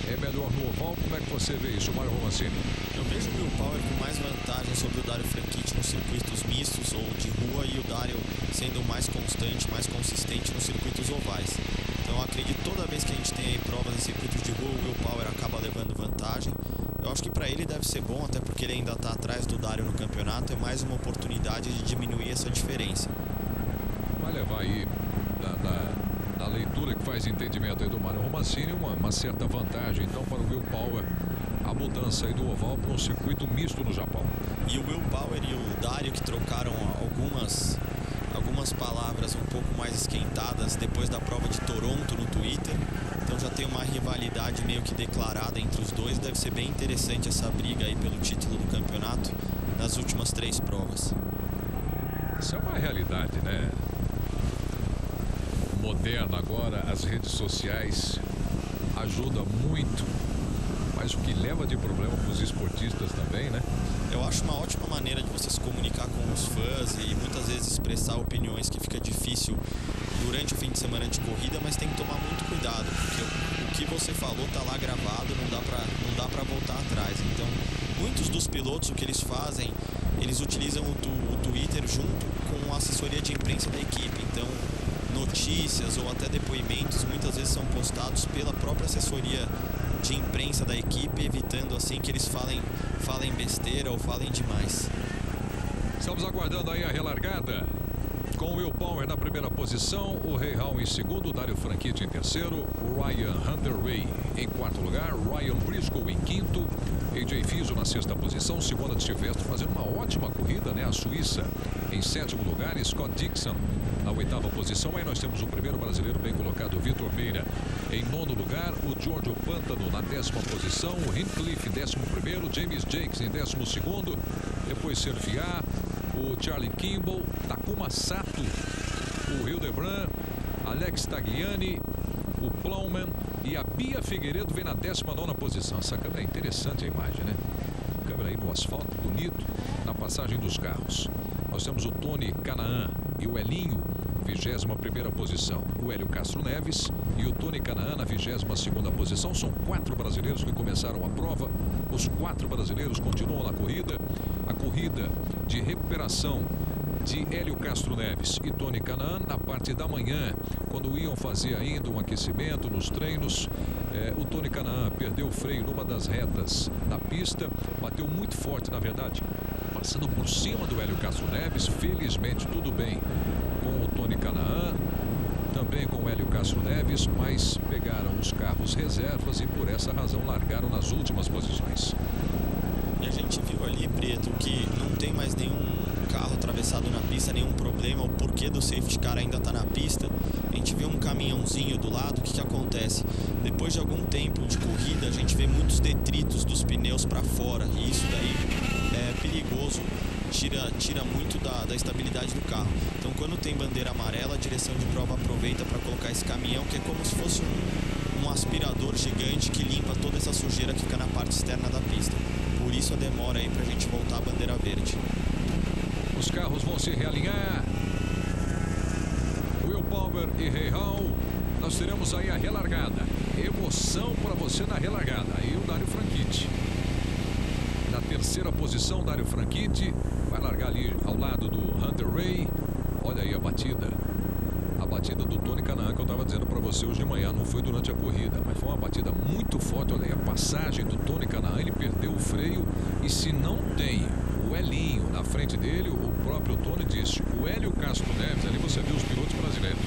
é melhor no oval. Como é que você vê isso, Mário Romancini? Eu vejo o Will Power com mais vantagem sobre o Dario Franchitti nos circuitos mistos ou de rua, e o Dario sendo mais constante, mais consistente nos circuitos ovais. Então eu acredito que toda vez que a gente tem aí provas em circuitos de rua, o Will Power acaba levando vantagem. Eu acho que para ele deve ser bom, até porque ele ainda está atrás do Dario no campeonato. É mais uma oportunidade de diminuir essa diferença. Vai levar aí na leitura que faz entendimento aí do Mário Romancini uma certa vantagem então para o Will Power, a mudança aí do oval para um circuito misto no Japão. E o Will Power e o Dario, que trocaram algumas algumas palavras um pouco mais esquentadas depois da prova de Toronto no Twitter. Então já tem uma rivalidade meio que declarada entre os dois. Deve ser bem interessante essa briga aí pelo título do campeonato nas últimas 3 provas. Isso é uma realidade, né? Moderna agora, as redes sociais ajudam muito, mas o que leva de problema para os esportistas também, né? Eu acho uma ótima maneira de você se comunicar com os fãs e muitas vezes expressar opiniões que fica difícil durante o fim de semana de corrida, mas tem que tomar muito cuidado, porque o que você falou tá lá gravado, não dá para voltar atrás. Então, muitos dos pilotos, o que eles fazem, eles utilizam o Twitter junto com a assessoria de imprensa da equipe. Então, notícias ou até depoimentos muitas vezes são postados pela própria assessoria de imprensa da equipe, evitando assim que eles falem besteira ou falem demais. Estamos aguardando aí a relargada, com o Will Power na primeira posição, o Rahal em segundo, Dario Franchitti em terceiro, Ryan Hunter-Reay em quarto lugar, Ryan Briscoe em quinto, AJ Fiso na sexta posição, Simona de Silvestre fazendo uma ótima corrida, né? A Suíça em sétimo lugar, Scott Dixon na oitava posição. Aí nós temos o primeiro brasileiro bem colocado, Vitor Meira, em nono lugar, o Giorgio Pantano na 10ª posição, o Hinchcliffe em 11º, James Jakes em 12º, depois Serviat, o Charlie Kimball, Takuma Sato, o Hildebrand, Alex Tagliani, o Plowman e a Bia Figueiredo vem na 19ª posição. Essa câmera é interessante, a imagem, né? Câmera aí no asfalto, bonito, na passagem dos carros. Nós temos o Tony Canaan e o Elinho, 21ª posição. O Hélio Castro Neves e o Tony Canaan na 22ª posição. São 4 brasileiros que começaram a prova. Os 4 brasileiros continuam na corrida. A corrida de recuperação de Hélio Castro Neves e Tony Canaan na parte da manhã, quando iam fazer ainda um aquecimento nos treinos. O Tony Canaan perdeu o freio numa das retas da pista, bateu muito forte, na verdade, passando por cima do Hélio Castro Neves. Felizmente tudo bem com o Tony Canaan, também com o Hélio Castro Neves, mas pegaram os carros reservas e por essa razão largaram nas últimas posições. E a gente viu ali, Prieto, que não tem mais nenhum carro atravessado na pista, nenhum problema. O porquê do safety car ainda está na pista. A gente vê um caminhãozinho do lado. O que acontece? Depois de algum tempo de corrida, a gente vê muitos detritos dos pneus para fora, e isso daí é perigoso, tira muito da estabilidade do carro. Então, quando tem bandeira amarela, a direção de prova aproveita para colocar esse caminhão, que é como se fosse um aspirador gigante que limpa toda essa sujeira que fica na parte externa da pista. Por isso a demora aí para a gente voltar à bandeira verde. Os carros vão se realinhar. Will Power e Rahal. Nós teremos aí a relargada. Emoção para você na relargada. Aí o Dario Franchitti. Na 3ª posição, Dario Franchitti. Vai largar ali ao lado do Hunter-Reay. Olha aí a batida. A batida do Tony Canaan, que eu estava dizendo para você hoje de manhã. Não foi durante a corrida, mas foi uma batida muito forte. Olha aí a passagem do Tony Canaan. Ele perdeu o freio. E se não tem o Elinho na frente dele, o próprio Tony disse, o Hélio Castro Neves, ali você viu os pilotos brasileiros,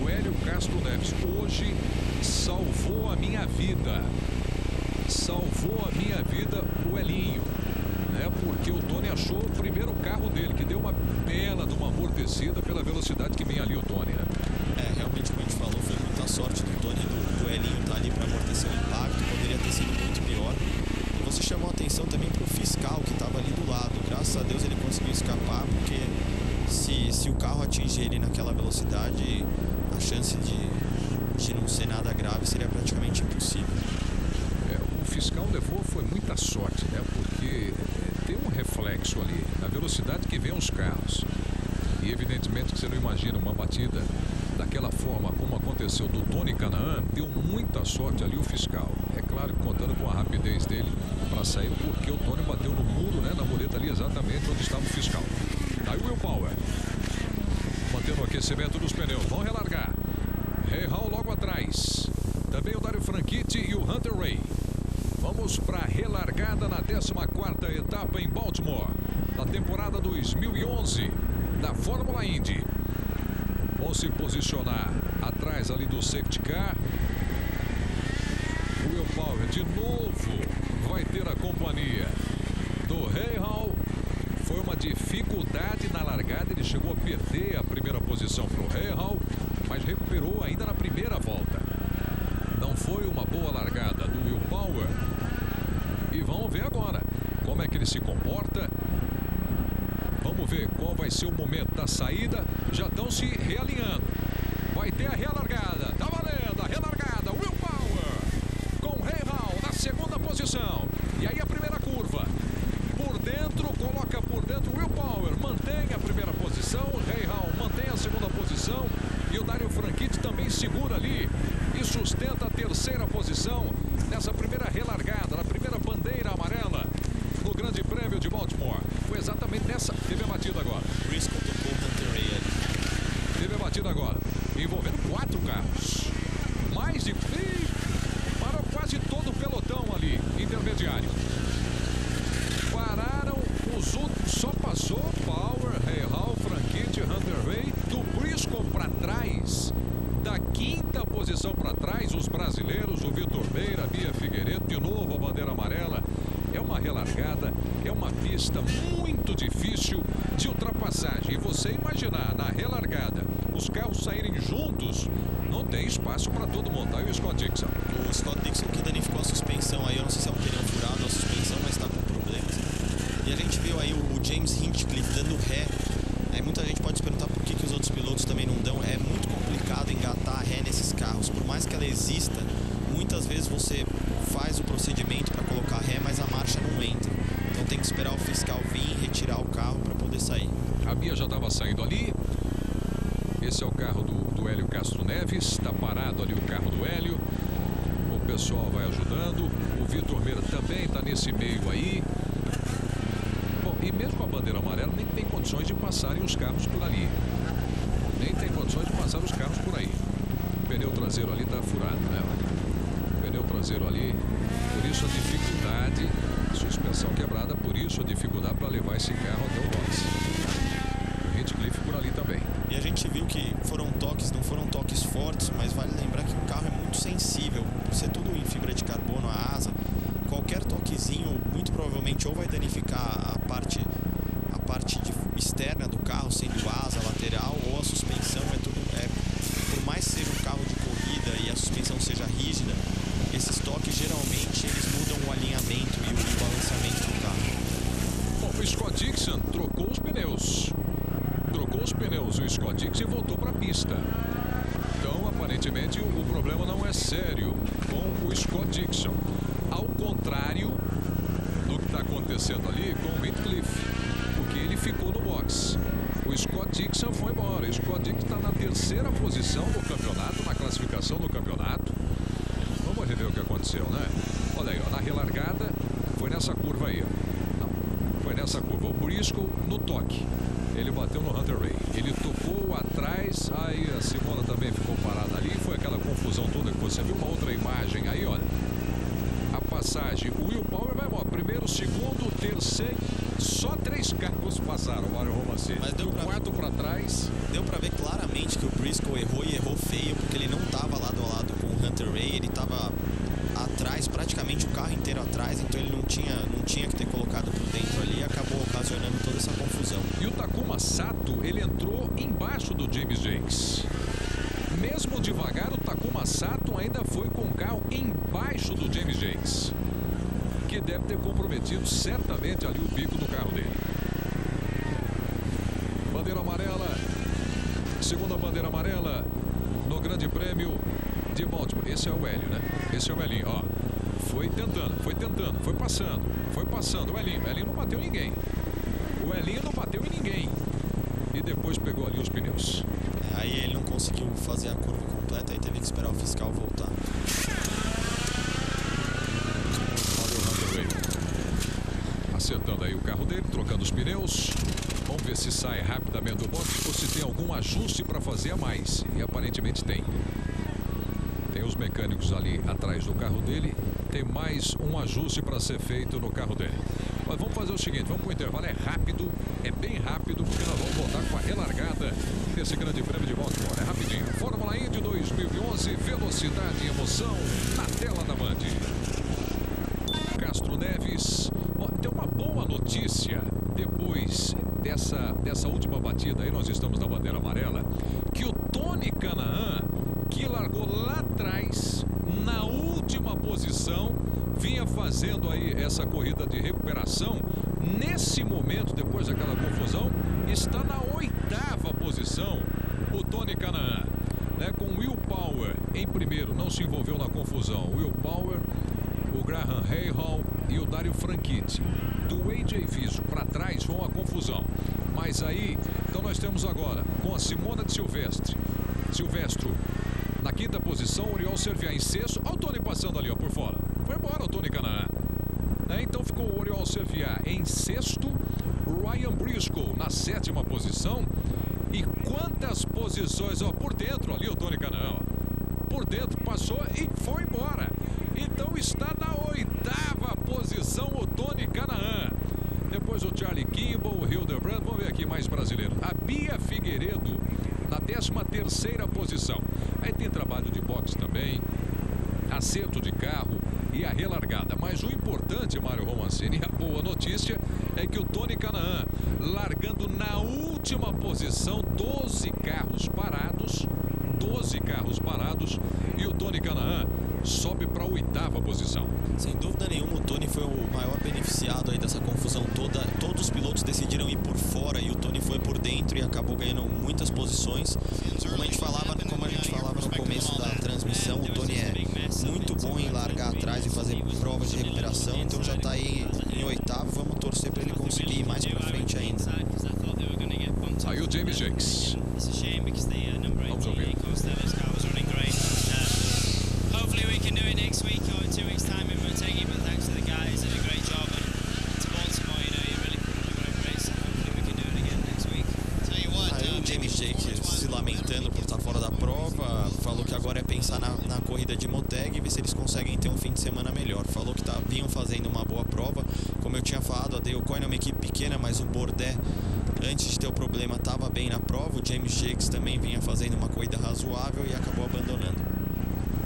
o Hélio Castro Neves hoje salvou a minha vida, o Elinho, né? Porque o Tony achou o primeiro carro dele, que deu uma bela de uma amortecida pela velocidade que vem ali o Tony, né? Realmente, como a gente falou, foi muita sorte do Tony, do Elinho tá ali para amortecer o impacto. Poderia ter sido muito pior. E você chamou a atenção também para o fiscal que estava ali do lado. Graças a Deus ele conseguiu escapar, porque se o carro atingir ele naquela velocidade, a chance de não ser nada grave seria praticamente impossível. O fiscal levou foi muita sorte, né? Porque tem um reflexo ali na velocidade que vem os carros. E evidentemente que você não imagina uma batida daquela forma como aconteceu do Tony Canaan. Deu muita sorte ali o fiscal. É claro que contando com a rapidez dele para sair, porque o Tony bateu no muro, né? Na mureta ali exatamente onde estava o fiscal. Aí o Will Power mantendo o aquecimento dos pneus. Vão relargar. Rahal logo atrás. Também o Dario Franchitti e o Hunter-Reay. Vamos para a relargada na 14ª etapa em Baltimore, da temporada 2011 da Fórmula Indy. Vão se posicionar atrás ali do safety car. O Will Power de novo vai ter a companhia do Rahal. Foi uma dificuldade na largada, ele chegou a perder a primeira posição para o Rahal, mas recuperou ainda na primeira volta. Não foi uma boa largada do Will Power. E vamos ver agora como é que ele se comporta. Vamos ver qual vai ser o momento da saída. Já estão se realinhando. Vai ter a relargada. Tá valendo a relargada. Will Power com Rahal na segunda posição. E aí a primeira curva. Por dentro, coloca por dentro Will Power. Mantém a primeira posição. Rahal mantém a segunda posição. E o Dario Franchitti também segura ali. E sustenta a terceira posição nessa primeira relargada, na primeira bandeira amarela no Grande Prêmio de Baltimore. Foi exatamente nessa. Teve a batida agora. Briscoe tocou o Hunter Ray ali. Teve a batida agora, envolvendo 4 carros. Mais de... Parou quase todo o pelotão ali, intermediário. Pararam os últimos, só passou Power, Rahal, Franchitti, Hunter Ray, do Briscoe para trás. Da quinta posição para trás, os brasileiros, o Vitor Meira, a Bia Figueiredo, de novo a bandeira amarela. É uma relargada, é uma pista muito difícil de ultrapassagem. E você imaginar, na relargada, os carros saírem juntos, não tem espaço para todo mundo. Aí o Scott Dixon. O Scott Dixon que danificou a suspensão aí, eu não sei se é um pneu furado ou a suspensão, mas está com problemas. E a gente viu aí o James Hinchcliffe dando ré. Aí muita gente pode se perguntar por que os outros pilotos também não dão. É muito complicado engatar a ré nesses carros. Por mais que ela exista, muitas vezes você faz o procedimento para colocar ré, mas a marcha não entra. Então tem que esperar o fiscal vir e retirar o carro para poder sair. A Bia já estava saindo ali. Esse é o carro do Hélio Castro Neves. Está parado ali o carro do Hélio. O pessoal vai ajudando. O Vitor Meira também está nesse meio aí. Bom, e mesmo a bandeira amarela nem tem condições de passarem os carros por ali. Nem tem condições de passar os carros por aí. O pneu traseiro ali está furado, né? O pneu traseiro ali. Por isso a dificuldade, suspensão quebrada, por isso a dificuldade para levar esse carro até o box. O Hinchcliffe por ali também. E a gente viu que foram toques, não foram toques fortes, mas vale lembrar que o carro é muito sensível. Por ser tudo em fibra de carbono, a asa, qualquer toquezinho muito provavelmente ou vai danificar a parte externa do carro, sendo asa, lateral, ou a suspensão. Por mais que seja um carro de corrida e a suspensão seja rígida, esses toques geralmente eles mudam o alinhamento e o balanceamento do carro. Bom, o Scott Dixon trocou os pneus. O Scott Dixon voltou para a pista. Então, aparentemente, o problema não é sério com o Scott Dixon. Ao contrário do que está acontecendo ali com o Hinchcliffe, porque ele ficou no box. O Scott Dixon foi embora. O Scott Dixon está na terceira posição do campeonato, na classificação do campeonato. Vamos rever o que aconteceu, né? Olha aí, ó, na relargada, foi nessa curva aí, ó. Não, foi nessa curva. O Briscoe no toque. Ele bateu no Hunter Ray. Ele tocou atrás, aí a Simona também ficou parada ali. Foi aquela confusão toda que você viu. Uma outra imagem aí, olha. A passagem. O Will Power vai embora. Primeiro, segundo, terceiro. Só 3 carros passaram, Mário Romacini. Mas deu 4 para trás. Deu para ver claramente que o Briscoe errou e errou feio, porque ele não estava lado a lado com o Hunter Ray. Ele estava atrás, praticamente o carro inteiro atrás, então ele não tinha que ter colocado por dentro ali e acabou ocasionando toda essa confusão. E o Takuma Sato, ele entrou embaixo do James Jenks. Mesmo devagar, o Takuma Sato ainda foi com o carro embaixo do James Jenks, que deve ter comprometido certamente ali o bico do carro dele. Bandeira amarela, segunda bandeira amarela no Grande Prêmio de Baltimore. Esse é o Hélio, né? Esse é o Elinho, ó. Foi tentando, foi passando. O Elinho não bateu em ninguém. O Elinho não bateu em ninguém. E depois pegou ali os pneus. Aí ele não conseguiu fazer a curva completa e teve que esperar o fiscal voltar. Olha o Hunter Ray acertando aí o carro dele, trocando os pneus. Vamos ver se sai rapidamente do box ou se tem algum ajuste para fazer a mais. E aparentemente tem. Tem os mecânicos ali atrás do carro dele. Tem mais um ajuste para ser feito no carro dele. Mas vamos fazer o seguinte, vamos para o intervalo. É rápido, é bem rápido, porque nós vamos voltar com a relargada desse Grande Prêmio de Baltimore. É rapidinho. Fórmula Indy 2011, velocidade e emoção na tela da Band. Castro Neves. Ó, tem uma boa notícia depois dessa última batida aí, nós estamos na bandeira amarela, que o Tony Kanaan, que largou lá atrás, na última posição, vinha fazendo aí essa corrida de recuperação. Nesse momento, depois daquela confusão, está na 8ª posição o Tony Kanaan, né, com Will Power em primeiro, não se envolveu na confusão. Will Power, o Graham Rahal e o Dario Franchitti. Do AJ Viso para trás vão a confusão. Mas aí, então nós temos agora com a Simona de Silvestro na 5ª posição, Oriol Serviá em 6º. Olha o Tony passando ali, ó, por fora. Foi embora o Tony Kanaan. Então ficou o Oriol Serviá em 6º, Ryan Briscoe na 7ª posição. E quantas posições, ó, por dentro ali o Tony Kanaan, ó, por dentro passou e foi embora. Então está na 8ª posição o Tony Kanaan. Depois o Charlie Kimball, o Hildebrand, vamos ver aqui mais brasileiro. A Bia Figueiredo na 13ª posição. Aí tem trabalho de boxe também, acerto de carro e a relargada. Mas o importante, Mário Romancini, a boa notícia é que o Tony Kanaan, largando na última posição, 12 carros parados, e o Tony Kanaan sobe para a 8ª posição. Sem dúvida nenhuma, o Tony foi o maior beneficiado aí dessa confusão toda. Todos os pilotos decidiram ir por fora e o Tony foi por dentro e acabou ganhando muitas posições. Como a gente falava no começo da transmissão, o Tony é muito bom em largar atrás e fazer provas de recuperação, então já está aí em 8º. Vamos torcer para ele conseguir ir mais para frente ainda. Aí o James Jakes. Vamos ouvir. Se lamentando por estar fora da prova, falou que agora é pensar na corrida de Moteg e ver se eles conseguem ter um fim de semana melhor. Falou que vinham fazendo uma boa prova, como eu tinha falado, a Dale Coyne é uma equipe pequena, mas o Bordet, antes de ter o problema, estava bem na prova. O James Jakes também vinha fazendo uma corrida razoável e acabou abandonando.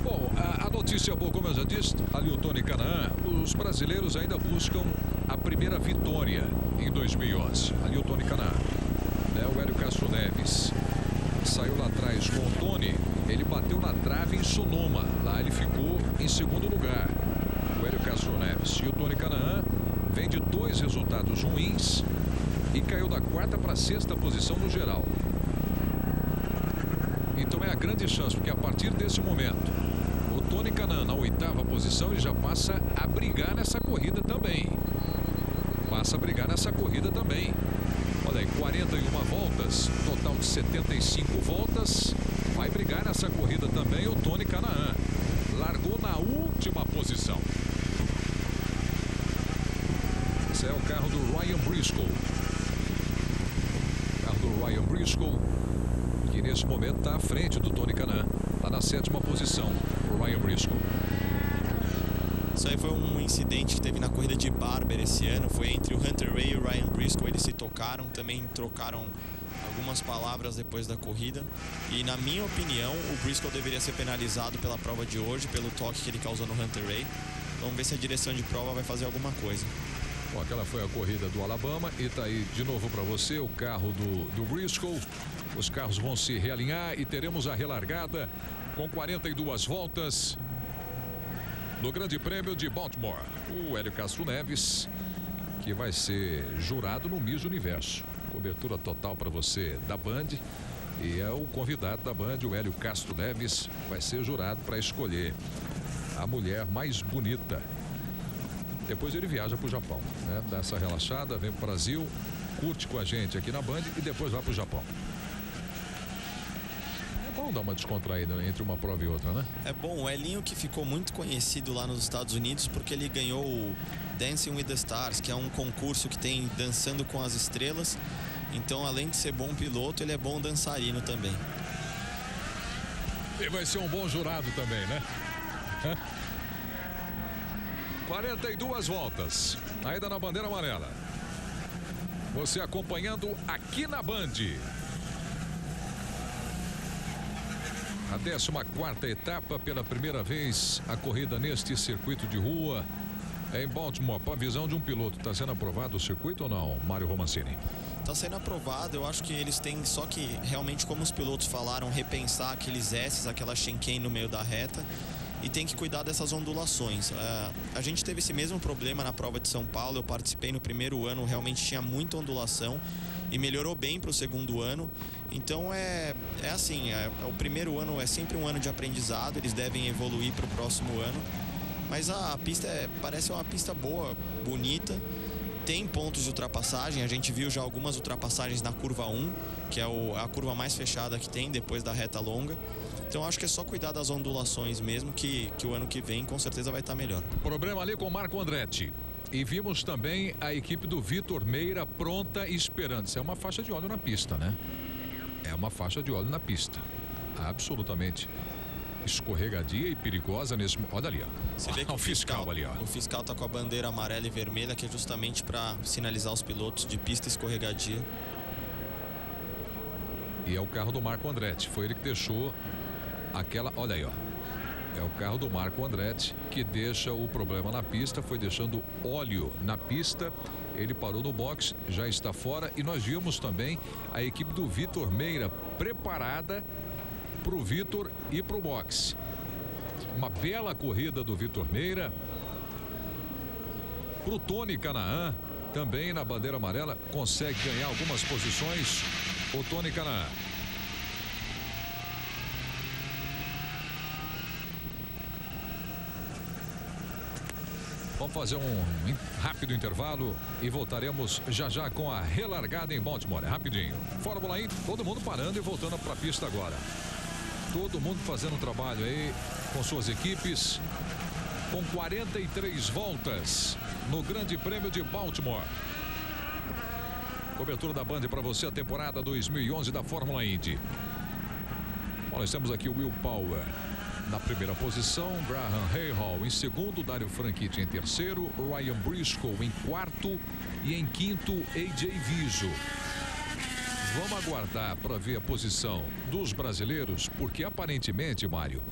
Bom, a notícia boa, como eu já disse, ali o Tony Kanaan, os brasileiros ainda buscam a primeira vitória em 2011. Ali o Tony Kanaan. O Hélio Castro Neves saiu lá atrás com o Tony, ele bateu na trave em Sonoma, lá ele ficou em 2º lugar, o Hélio Castro Neves. E o Tony Kanaan vem de 2 resultados ruins e caiu da 4ª para a 6ª posição no geral. Então é a grande chance, porque a partir desse momento o Tony Kanaan na 8ª posição, ele já passa a brigar nessa corrida também. Olha aí, 41 voltas, total de 75 voltas. Vai brigar nessa corrida também o Tony Kanaan. Largou na última posição. Esse é o carro do Ryan Briscoe. Que nesse momento está à frente do Tony Kanaan. Está na 7ª posição, o Ryan Briscoe. Isso aí foi um incidente que teve na corrida de Barber esse ano. Foi entre o Hunter Ray e o Ryan Briscoe. Eles se tocaram, também trocaram algumas palavras depois da corrida. E na minha opinião, o Briscoe deveria ser penalizado pela prova de hoje, pelo toque que ele causou no Hunter Ray. Vamos ver se a direção de prova vai fazer alguma coisa. Bom, aquela foi a corrida do Alabama e tá aí de novo para você o carro do Briscoe. Os carros vão se realinhar e teremos a relargada com 42 voltas no Grande Prêmio de Baltimore. O Hélio Castro Neves, que vai ser jurado no Miss Universo. Cobertura total para você da Band. E é o convidado da Band, o Hélio Castro Neves, vai ser jurado para escolher a mulher mais bonita. Depois ele viaja para o Japão, né? Dá essa relaxada, vem para o Brasil, curte com a gente aqui na Band e depois vai para o Japão. É bom dar uma descontraída entre uma prova e outra, né? É bom. O Elinho, que ficou muito conhecido lá nos Estados Unidos porque ele ganhou o Dancing with the Stars, que é um concurso que tem Dançando com as Estrelas. Então, além de ser bom piloto, ele é bom dançarino também. E vai ser um bom jurado também, né? 42 voltas, ainda na bandeira amarela. Você acompanhando aqui na Band. A 14ª etapa, pela primeira vez, a corrida neste circuito de rua em Baltimore. Com a visão de um piloto, está sendo aprovado o circuito ou não, Mário Romancini? Tá sendo aprovado, eu acho que eles têm só que realmente, como os pilotos falaram, repensar aqueles S's, aquela chicane no meio da reta, e tem que cuidar dessas ondulações. A gente teve esse mesmo problema na prova de São Paulo, eu participei no primeiro ano, realmente tinha muita ondulação e melhorou bem para o segundo ano. Então é assim, o primeiro ano é sempre um ano de aprendizado, eles devem evoluir para o próximo ano, mas a pista parece uma pista boa, bonita. Tem pontos de ultrapassagem, a gente viu já algumas ultrapassagens na curva 1, que é a curva mais fechada que tem depois da reta longa. Então acho que é só cuidar das ondulações mesmo, que o ano que vem com certeza vai estar melhor. Problema ali com o Marco Andretti. E vimos também a equipe do Vitor Meira pronta e esperando. Isso é uma faixa de óleo na pista, né? É uma faixa de óleo na pista. Absolutamente escorregadia e perigosa nesse... Olha ali, ó. Você vê que o fiscal ali, ó. O fiscal tá com a bandeira amarela e vermelha, que é justamente para sinalizar os pilotos de pista escorregadia. E é o carro do Marco Andretti. Foi ele que deixou aquela... Olha aí, ó. É o carro do Marco Andretti que deixa o problema na pista. Foi deixando óleo na pista. Ele parou no box, já está fora. E nós vimos também a equipe do Vitor Meira preparada para o Vitor e para o boxe. Uma bela corrida do Vitor Meira. Para o Tony Kanaan, também na bandeira amarela, consegue ganhar algumas posições. O Tony Kanaan. Vamos fazer um rápido intervalo e voltaremos já com a relargada em Baltimore. Rapidinho. Fórmula 1, todo mundo parando e voltando para a pista agora. Todo mundo fazendo trabalho aí com suas equipes. Com 43 voltas no Grande Prêmio de Baltimore. Cobertura da Band para você, a temporada 2011 da Fórmula Indy. Bom, nós temos aqui o Will Power na primeira posição, Graham Rahal em segundo, Dario Franchitti em terceiro, Ryan Briscoe em quarto e em quinto, AJ Viso. Vamos aguardar para ver a posição dos brasileiros, porque aparentemente, Mário,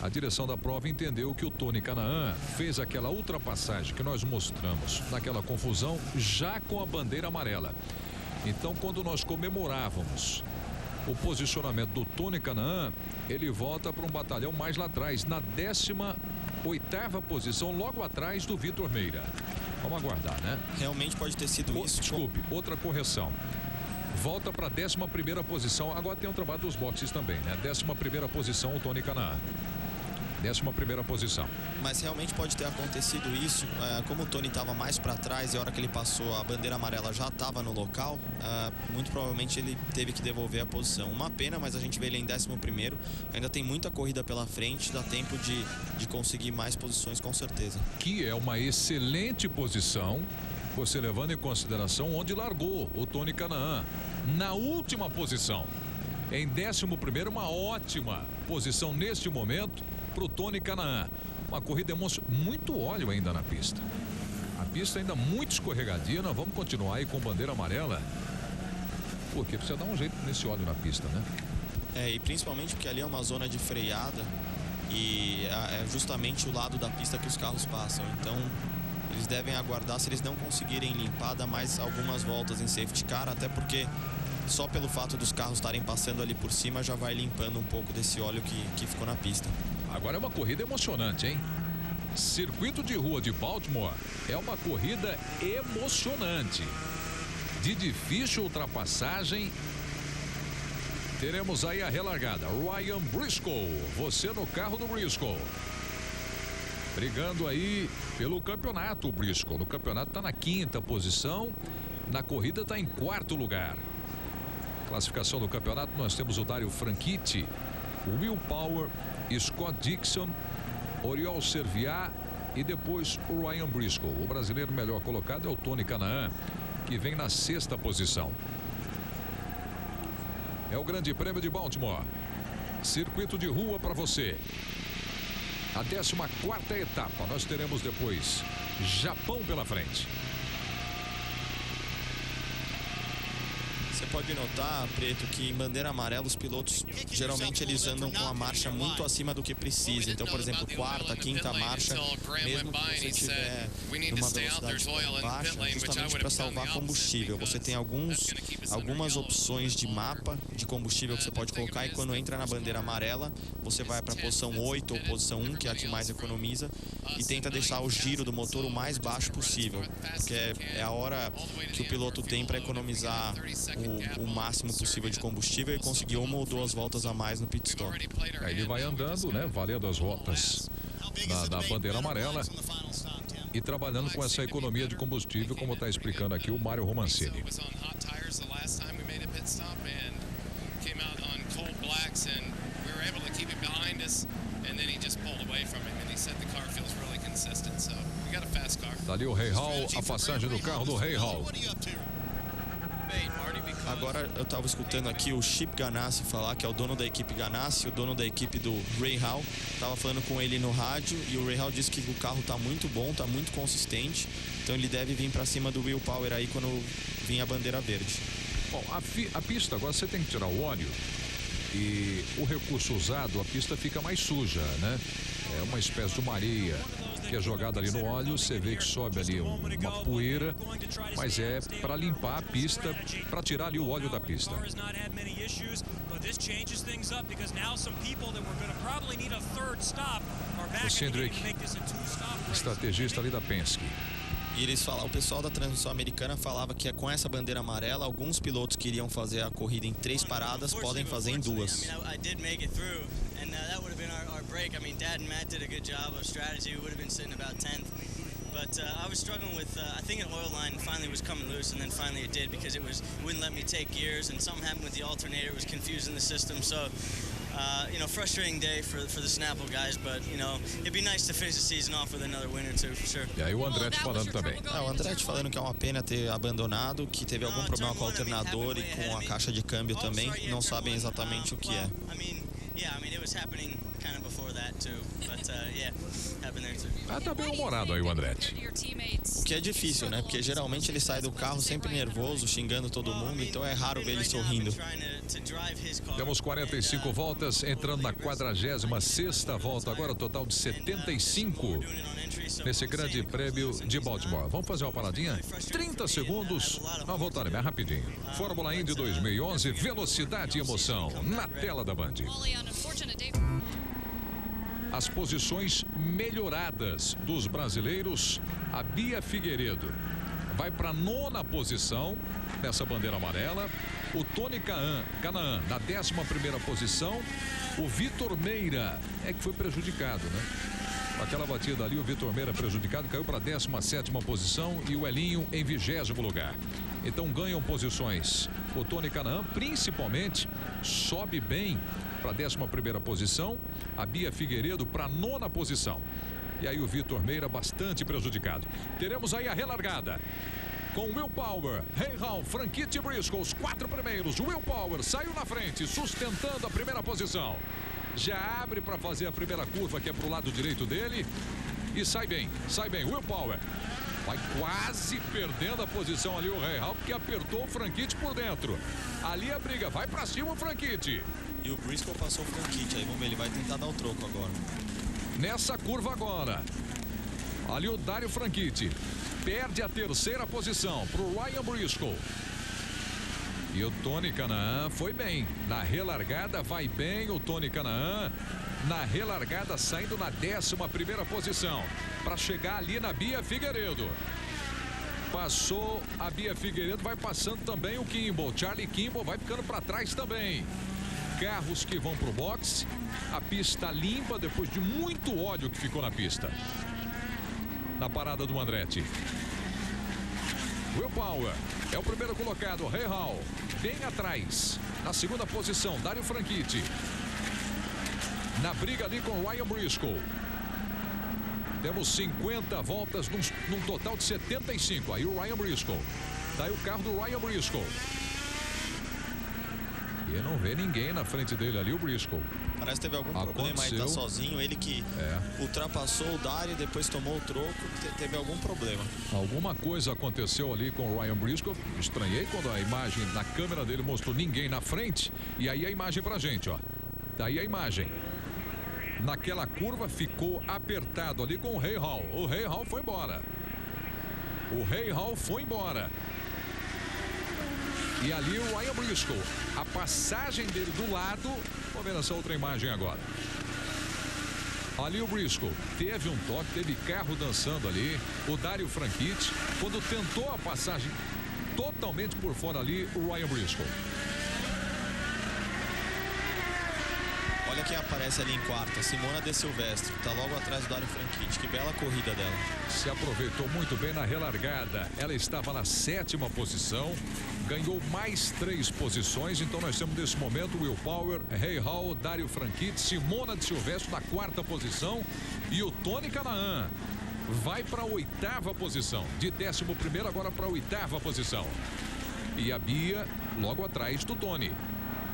a direção da prova entendeu que o Tony Kanaan fez aquela ultrapassagem que nós mostramos naquela confusão já com a bandeira amarela. Então, quando nós comemorávamos o posicionamento do Tony Kanaan, ele volta para um batalhão mais lá atrás, na 18ª posição, logo atrás do Vitor Meira. Vamos aguardar, né? Realmente pode ter sido isso. Desculpe, outra correção. Volta para a 11ª posição. Agora tem o trabalho dos boxes também, né? 11ª posição, o Tony Kanaan. 11ª posição. Mas realmente pode ter acontecido isso, como o Tony estava mais para trás e a hora que ele passou a bandeira amarela já estava no local, muito provavelmente ele teve que devolver a posição. Uma pena, mas a gente vê ele em 11º, ainda tem muita corrida pela frente, dá tempo de conseguir mais posições com certeza. Que é uma excelente posição, você levando em consideração onde largou o Tony Kanaan, na última posição. Em 11º, uma ótima posição neste momento para o Tony Kanaan. Uma corrida muito óleo ainda na pista. A pista ainda muito escorregadia. Nós vamos continuar aí com bandeira amarela, porque precisa dar um jeito nesse óleo na pista, né? E principalmente porque ali é uma zona de freada e é justamente o lado da pista que os carros passam. Então eles devem aguardar, se eles não conseguirem limpar, dar mais algumas voltas em safety car, até porque só pelo fato dos carros estarem passando ali por cima já vai limpando um pouco desse óleo que ficou na pista. Agora é uma corrida emocionante, hein? Circuito de rua de Baltimore é uma corrida emocionante. De difícil ultrapassagem. Teremos aí a relargada. Ryan Briscoe, você no carro do Briscoe. Brigando aí pelo campeonato, o Briscoe. No campeonato está na 5ª posição. Na corrida está em 4º lugar. Classificação do campeonato, nós temos o Dario Franchitti, o Will Power, Scott Dixon, Oriol Serviat e depois o Ryan Briscoe. O brasileiro melhor colocado é o Tony Kanaan, que vem na 6ª posição. É o Grande Prêmio de Baltimore. Circuito de rua para você. A 14ª etapa. Nós teremos depois Japão pela frente. Você pode notar, Preto, que em bandeira amarela os pilotos geralmente eles andam com a marcha muito acima do que precisa. Então, por exemplo, quarta, quinta marcha, mesmo que você estiver numa velocidade baixa, justamente para salvar combustível. Você tem algumas opções de mapa de combustível que você pode colocar, e quando entra na bandeira amarela, você vai para a posição 8 ou posição 1, que é a que mais economiza, e tenta deixar o giro do motor o mais baixo possível, porque é a hora que o piloto tem para economizar o máximo possível de combustível e conseguir uma ou duas voltas a mais no pit stop. Aí ele vai andando, né, valendo as voltas na bandeira amarela e trabalhando com essa economia de combustível, como está explicando aqui o Mário Romancini. Tá ali o Rahal, a passagem do carro do Rahal. Agora eu estava escutando aqui o Chip Ganassi falar, que é o dono da equipe Ganassi, o dono da equipe do Rahal. Estava falando com ele no rádio e o Rahal disse que o carro está muito bom, está muito consistente. Então ele deve vir para cima do Will Power aí quando vir a bandeira verde. Bom, a pista agora você tem que tirar o óleo e o recurso usado, a pista fica mais suja, né? É uma espécie de uma areia que é jogada ali no óleo, você vê que sobe ali uma poeira, mas é para limpar a pista, para tirar ali o óleo da pista. O Cindric, estrategista ali da Penske. E o pessoal da transmissão americana falava que com essa bandeira amarela, alguns pilotos que iriam fazer a corrida em 3 paradas podem fazer em 2. That would have been our break. I mean, Dad and Matt did a good job of strategy. We would have been sitting about 10th. But I was struggling with, I think an oil line finally was coming loose, and then finally it did because it wouldn't let me take gears, and something happened with the alternator. It was confusing the system. So, frustrating day for the Snapple guys, but, it'd be nice to finish the season off with another win or two, for sure. E aí o Andretti falando também. O Andretti falando que é uma pena ter abandonado, que teve algum problema com o alternador e com a caixa de câmbio também. Não sabem exatamente o que é. Yeah, I mean, it was happening kind of before that too, but happened there too. Tá bem humorado aí o Andretti. O que é difícil, né? Porque geralmente ele sai do carro sempre nervoso, xingando todo mundo, então é raro ver ele sorrindo. Temos 45 voltas, entrando na 46ª volta, agora total de 75 nesse grande prêmio de Baltimore. Vamos fazer uma paradinha? 30 segundos, nós voltaremos, é rapidinho. Fórmula Indy 2011, velocidade e emoção, na tela da Band. As posições melhoradas dos brasileiros. A Bia Figueiredo vai para a 9ª posição nessa bandeira amarela. O Tony Kanaan na 11ª posição. O Vitor Meira que foi prejudicado, né? Com aquela batida ali, o Vitor Meira prejudicado, caiu para a 17ª posição, e o Elinho em 20º lugar. Então ganham posições. O Tony Kanaan, principalmente, sobe bem para a 11ª posição. A Bia Figueiredo para a 9ª posição. E aí o Vitor Meira bastante prejudicado. Teremos aí a relargada com Will Power, Rahal, Franchitti e Briscoe, os 4 primeiros. Will Power saiu na frente, sustentando a primeira posição. Já abre para fazer a primeira curva, que é para o lado direito dele. E sai bem. Will Power vai quase perdendo a posição ali o Rahal, porque apertou o Franchitti por dentro. Ali a briga, vai para cima o Franchitti. E o Briscoe passou o Franchitti, aí vamos ver, ele vai tentar dar o troco agora. Nessa curva agora, ali o Dario Franchitti perde a 3ª posição para o Ryan Briscoe. E o Tony Kanaan foi bem. Na relargada vai bem o Tony Kanaan. Na relargada saindo na 11ª posição. Para chegar ali na Bia Figueiredo. Passou a Bia Figueiredo, vai passando também o Kimball. Charlie Kimball vai ficando para trás também. Carros que vão para o boxe. A pista limpa depois de muito óleo que ficou na pista. Na parada do Andretti. Will Power é o primeiro colocado. Rahal bem atrás. Na 2ª posição, Dario Franchitti. Na briga ali com o Ryan Briscoe. Temos 50 voltas num total de 75. Aí o Ryan Briscoe. Daí o carro do Ryan Briscoe. E não vê ninguém na frente dele ali, o Briscoe. Parece que teve algum problema aí, tá sozinho. Ele que ultrapassou o Dario, depois tomou o troco, teve algum problema. Alguma coisa aconteceu ali com o Ryan Briscoe. Estranhei quando a imagem na câmera dele mostrou ninguém na frente. E aí a imagem pra gente, ó. Daí a imagem. Naquela curva ficou apertado ali com o Rahal. O Rahal foi embora. O Rahal foi embora. E ali o Ryan Briscoe. A passagem dele do lado. Vamos ver essa outra imagem agora. Ali o Briscoe teve um toque, teve carro dançando ali. O Dario Franchitti, quando tentou a passagem totalmente por fora ali, o Ryan Briscoe. Olha quem aparece ali em quarta, Simona De Silvestro, tá logo atrás do Dario Franchitti. Que bela corrida dela. Se aproveitou muito bem na relargada. Ela estava na 7ª posição, ganhou mais 3 posições. Então nós temos nesse momento Will Power, Rahal, Dario Franchitti, Simona De Silvestro na 4ª posição e o Tony Kanaan vai para a 8ª posição. De 11º agora para a 8ª posição. E a Bia logo atrás do Tony.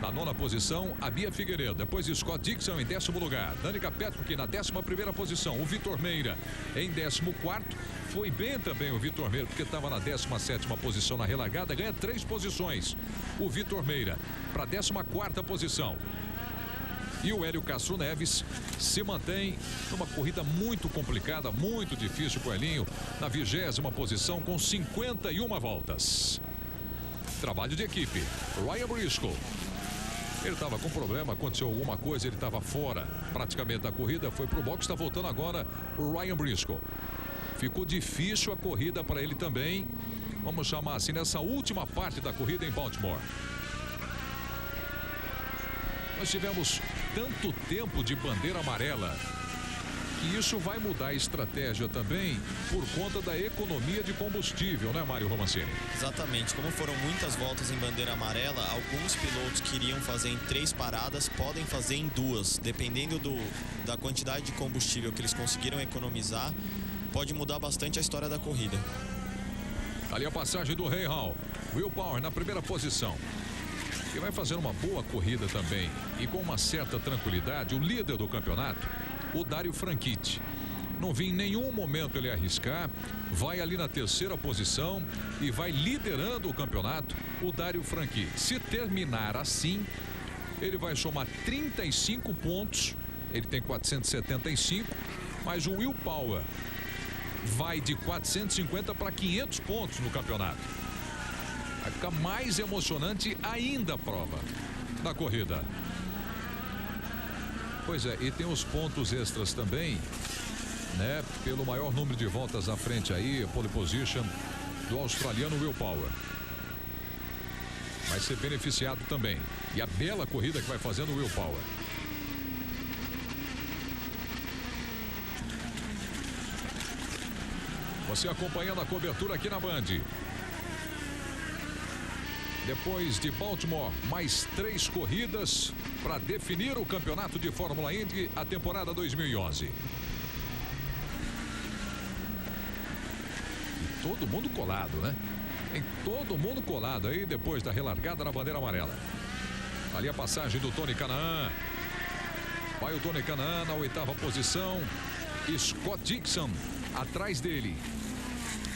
Na 9ª posição, a Bia Figueiredo. Depois Scott Dixon em 10º lugar. Danica Petrovic na 11ª posição. O Vitor Meira em 14º. Foi bem também o Vitor Meira, porque estava na 17ª posição na relargada. Ganha 3 posições. O Vitor Meira para a 14ª posição. E o Hélio Castro Neves se mantém numa corrida muito complicada, muito difícil com o Elinho. Na 20ª posição com 51 voltas. Trabalho de equipe. Ryan Briscoe. Ele estava com problema, aconteceu alguma coisa, ele estava fora praticamente da corrida, foi pro box, está voltando agora o Ryan Briscoe. Ficou difícil a corrida para ele também, vamos chamar assim, nessa última parte da corrida em Baltimore. Nós tivemos tanto tempo de bandeira amarela que isso vai mudar a estratégia também por conta da economia de combustível, né, Mário Romancini? Exatamente, como foram muitas voltas em bandeira amarela, alguns pilotos que iriam fazer em 3 paradas podem fazer em 2, dependendo da quantidade de combustível que eles conseguiram economizar, pode mudar bastante a história da corrida. Ali a passagem do Rahal, Will Power na 1ª posição. E vai fazer uma boa corrida também e com uma certa tranquilidade, o líder do campeonato, o Dario Franchitti. Não vi em nenhum momento ele arriscar, vai ali na 3ª posição e vai liderando o campeonato, o Dario Franchitti. Se terminar assim, ele vai somar 35 pontos, ele tem 475, mas o Will Power vai de 450 para 500 pontos no campeonato. Vai ficar mais emocionante ainda a prova da corrida. Pois é, e tem os pontos extras também, né? Pelo maior número de voltas à frente aí, pole position do australiano Will Power. Vai ser beneficiado também. E a bela corrida que vai fazendo o Will Power. Você acompanhando a cobertura aqui na Band. Depois de Baltimore, mais 3 corridas para definir o campeonato de Fórmula Indy, a temporada 2011. E todo mundo colado, né? Tem todo mundo colado aí depois da relargada na bandeira amarela. Ali a passagem do Tony Kanaan. Vai o Tony Kanaan na 8ª posição. Scott Dixon atrás dele.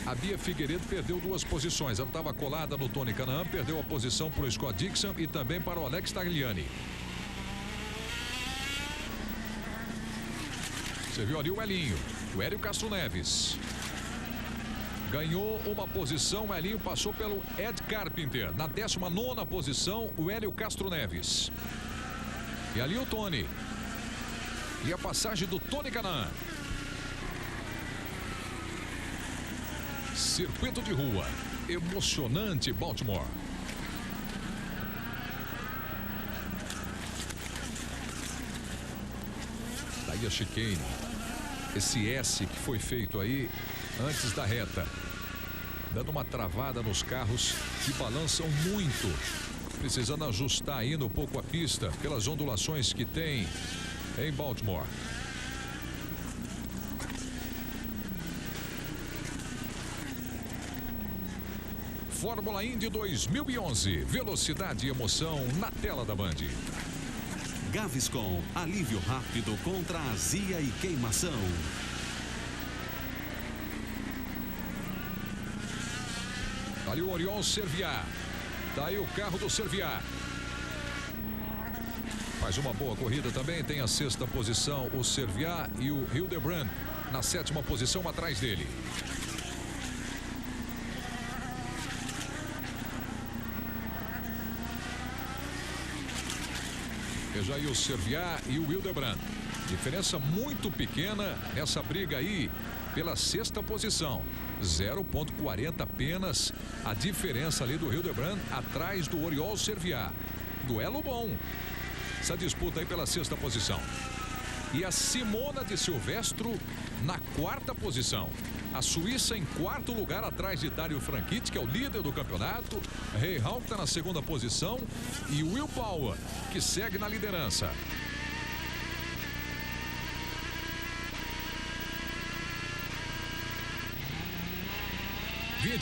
A Bia Figueiredo perdeu 2 posições. Ela estava colada no Tony Kanaan, perdeu a posição para o Scott Dixon e também para o Alex Tagliani. Você viu ali o Elinho, o Hélio Castro Neves. Ganhou uma posição, o Elinho passou pelo Ed Carpenter. Na 19ª posição, o Hélio Castro Neves. E ali o Tony. E a passagem do Tony Kanaan. Circuito de rua, emocionante Baltimore. Daí a chicane, esse S que foi feito aí antes da reta, dando uma travada nos carros que balançam muito, precisando ajustar ainda um pouco a pista pelas ondulações que tem em Baltimore. Fórmula Indy 2011, velocidade e emoção na tela da Band. Gaviscon, alívio rápido contra azia e queimação. Ali o Oriol Serviá. Tá aí o carro do Serviá. Faz uma boa corrida também. Tem a 6ª posição o Serviá e o Hildebrand na 7ª posição atrás dele. Veja aí o Serviá e o Hildebrand. Diferença muito pequena nessa briga aí pela 6ª posição. 0,40 apenas a diferença ali do Hildebrand atrás do Oriol Serviá. Duelo bom. Essa disputa aí pela 6ª posição. E a Simona de Silvestro na 4ª posição. A Suíça em 4º lugar atrás de Dario Franchitti, que é o líder do campeonato. Rahal, que está na 2ª posição. E Will Power, que segue na liderança.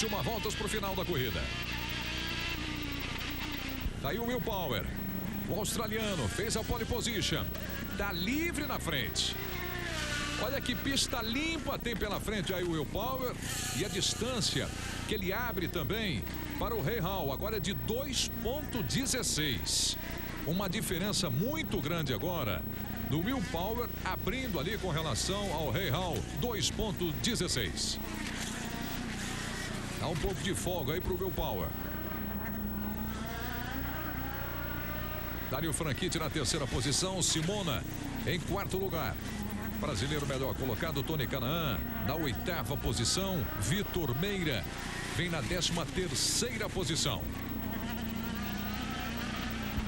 Uma voltas para o final da corrida. Tá aí o Will Power. O australiano fez a pole position. Tá livre na frente. Olha que pista limpa tem pela frente aí o Will Power. E a distância que ele abre também para o Rahal agora é de 2,16. Uma diferença muito grande agora do Will Power abrindo ali com relação ao Rahal. 2,16. Dá um pouco de folga aí pro Will Power. Dario Franchitti na 3ª posição. Simona em 4º lugar. Brasileiro melhor colocado, Tony Kanaan na 8ª posição. Vitor Meira vem na 13ª posição.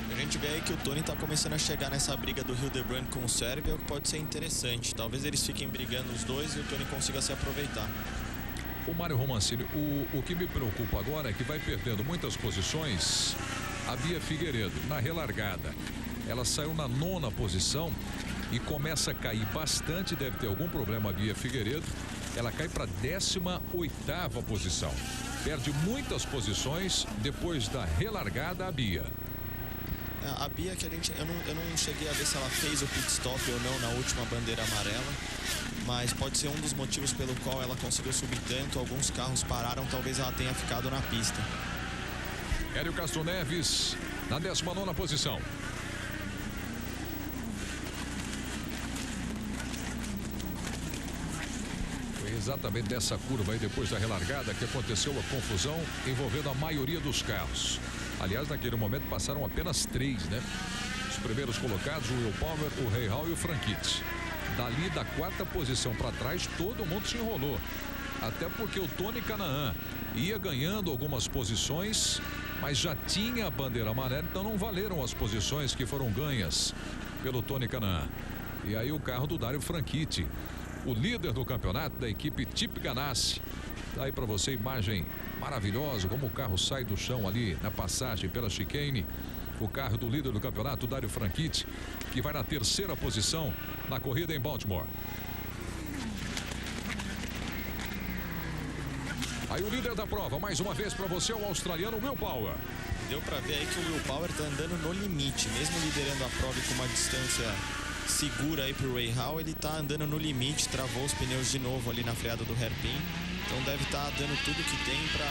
A gente vê aí que o Tony está começando a chegar nessa briga do Hildebrand com o Serbia, o que pode ser interessante. Talvez eles fiquem brigando os dois e o Tony consiga se aproveitar. O Mário Romancini, o que me preocupa agora é que vai perdendo muitas posições a Bia Figueiredo na relargada. Ela saiu na 9ª posição e começa a cair bastante. Deve ter algum problema a Bia Figueiredo. Ela cai para 18ª posição. Perde muitas posições depois da relargada a Bia. A Bia, que eu não cheguei a ver se ela fez o pit stop ou não na última bandeira amarela, mas pode ser um dos motivos pelo qual ela conseguiu subir tanto. Alguns carros pararam, talvez ela tenha ficado na pista. Hélio Castro Neves na 19ª posição. Foi exatamente dessa curva aí depois da relargada que aconteceu a confusão envolvendo a maioria dos carros. Aliás, naquele momento passaram apenas 3, né? Os primeiros colocados, o Will Power, o Rahal e o Franchitti. Dali da 4ª posição para trás, todo mundo se enrolou. Até porque o Tony Kanaan ia ganhando algumas posições, mas já tinha a bandeira amarela, então não valeram as posições que foram ganhas pelo Tony Kanaan. E aí o carro do Dario Franchitti, o líder do campeonato da equipe Chip Ganassi. Tá aí para você imagem maravilhosa, como o carro sai do chão ali na passagem pela chicane. O carro do líder do campeonato, Dario Franchitti, que vai na 3ª posição na corrida em Baltimore. Aí o líder da prova, mais uma vez para você, o australiano Will Power. Deu para ver aí que o Will Power tá andando no limite, mesmo liderando a prova e com uma distância segura aí pro Rahal, ele tá andando no limite, travou os pneus de novo ali na freada do hairpin. Então deve estar dando tudo que tem para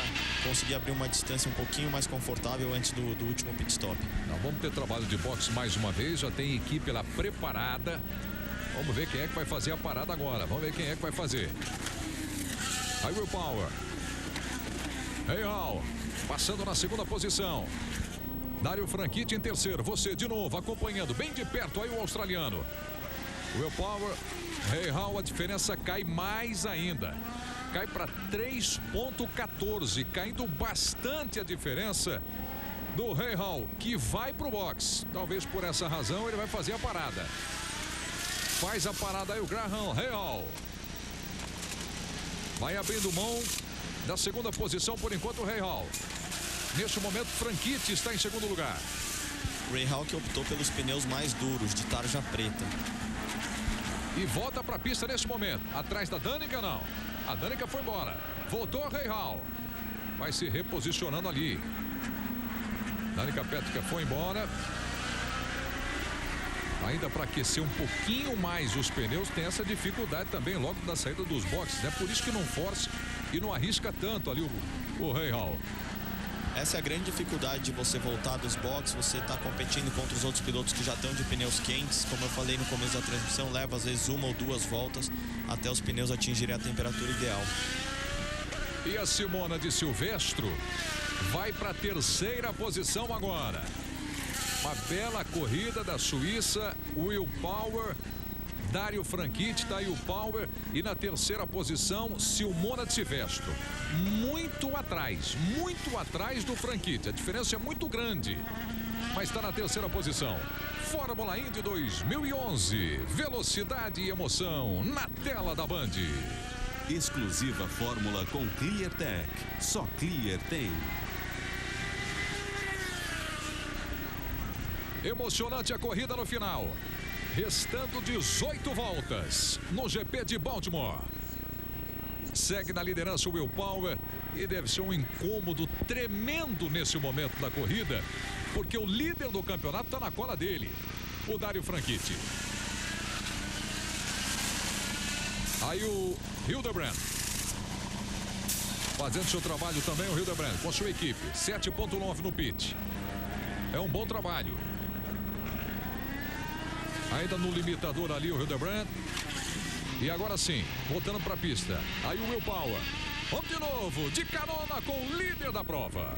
conseguir abrir uma distância um pouquinho mais confortável antes do último pit stop. Não, vamos ter trabalho de boxe mais uma vez, já tem equipe lá preparada. Vamos ver quem é que vai fazer a parada agora. Vamos ver quem é que vai fazer. Aí Will Power. Rahal passando na 2ª posição. Dario Franchitti em 3º. Você de novo acompanhando bem de perto aí o australiano. Will Power, Rahal, a diferença cai mais ainda. Cai para 3,14, caindo bastante a diferença do Rahal, que vai para o box. Talvez por essa razão ele vai fazer a parada. Faz a parada aí o Graham Rahal. Vai abrindo mão da 2ª posição por enquanto o Rahal. Neste momento Franchitti está em 2º lugar. Rahal que optou pelos pneus mais duros, de tarja preta. E volta para a pista nesse momento. Atrás da Danica não. A Danica foi embora. Voltou a Rahal. Vai se reposicionando ali. Danica Petrica foi embora. ainda para aquecer um pouquinho mais os pneus, tem essa dificuldade também logo da saída dos boxes, né? Por isso que não força e não arrisca tanto ali o Rahal. Essa é a grande dificuldade de você voltar dos boxes, você está competindo contra os outros pilotos que já estão de pneus quentes. Como eu falei no começo da transmissão, leva às vezes 1 ou 2 voltas até os pneus atingirem a temperatura ideal. E a Simona de Silvestro vai para a 3ª posição agora. Uma bela corrida da Suíça, Will Power, Dario Franchitti, tá aí o Power, e na 3ª posição, Simona de Silvestro. Muito atrás do Franchitti. A diferença é muito grande, mas está na 3ª posição. Fórmula Indy 2011, velocidade e emoção na tela da Band. Exclusiva fórmula com ClearTech. Só Clear tem. Emocionante a corrida no final. Restando 18 voltas no GP de Baltimore. Segue na liderança o Will Power e deve ser um incômodo tremendo nesse momento da corrida, porque o líder do campeonato está na cola dele, o Dario Franchitti. Aí o Hildebrand fazendo seu trabalho também, o Hildebrand com a sua equipe, 7.9 no pit. É um bom trabalho. Ainda no limitador ali o Hildebrand. E agora sim, voltando para a pista. Aí o Will Power. Vamos de novo, de carona com o líder da prova.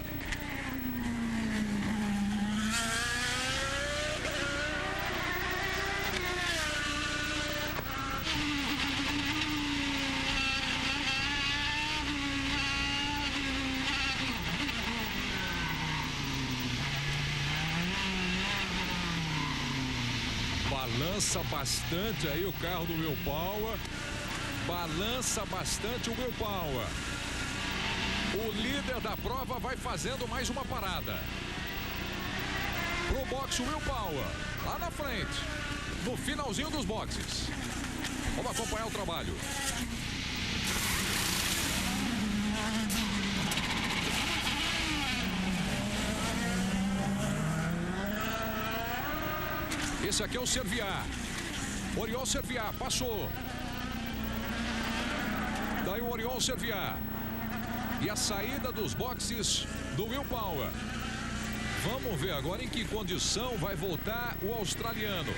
Balança bastante aí o carro do Will Power. Balança bastante o Will Power. O líder da prova vai fazendo mais uma parada. Pro box o Will Power. Lá na frente. No finalzinho dos boxes. Vamos acompanhar o trabalho. Esse aqui é o Serviat. Oriol Serviat, passou. Daí o Oriol Serviat. E a saída dos boxes do Will Power. Vamos ver agora em que condição vai voltar o australiano.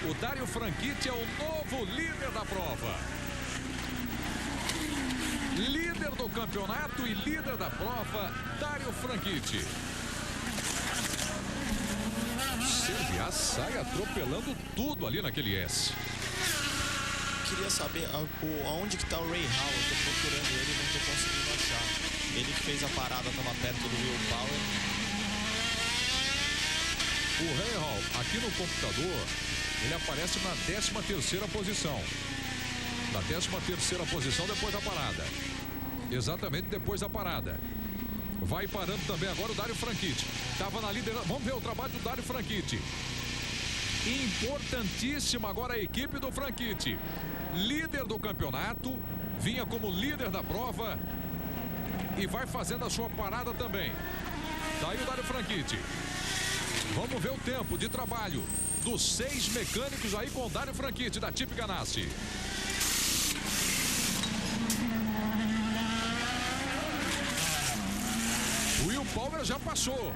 O Dario Franchitti é o novo líder da prova. Líder do campeonato e líder da prova, Dario Franchitti. Serviat sai atropelando tudo ali naquele S. Queria saber aonde que tá o Rahal. Eu tô procurando ele, não tô conseguindo achar. Ele que fez a parada, tava perto do Will Power. O Rahal, aqui no computador, ele aparece na 13ª posição. Na 13ª posição depois da parada. Exatamente depois da parada. Vai parando também agora o Dario Franchitti. Estava na liderança. Vamos ver o trabalho do Dario Franchitti. Importantíssima agora a equipe do Franchitti. Líder do campeonato. Vinha como líder da prova. E vai fazendo a sua parada também. Tá aí o Dario Franchitti. Vamos ver o tempo de trabalho dos 6 mecânicos aí com o Dario Franchitti da Chip Ganassi. O Will Power já passou.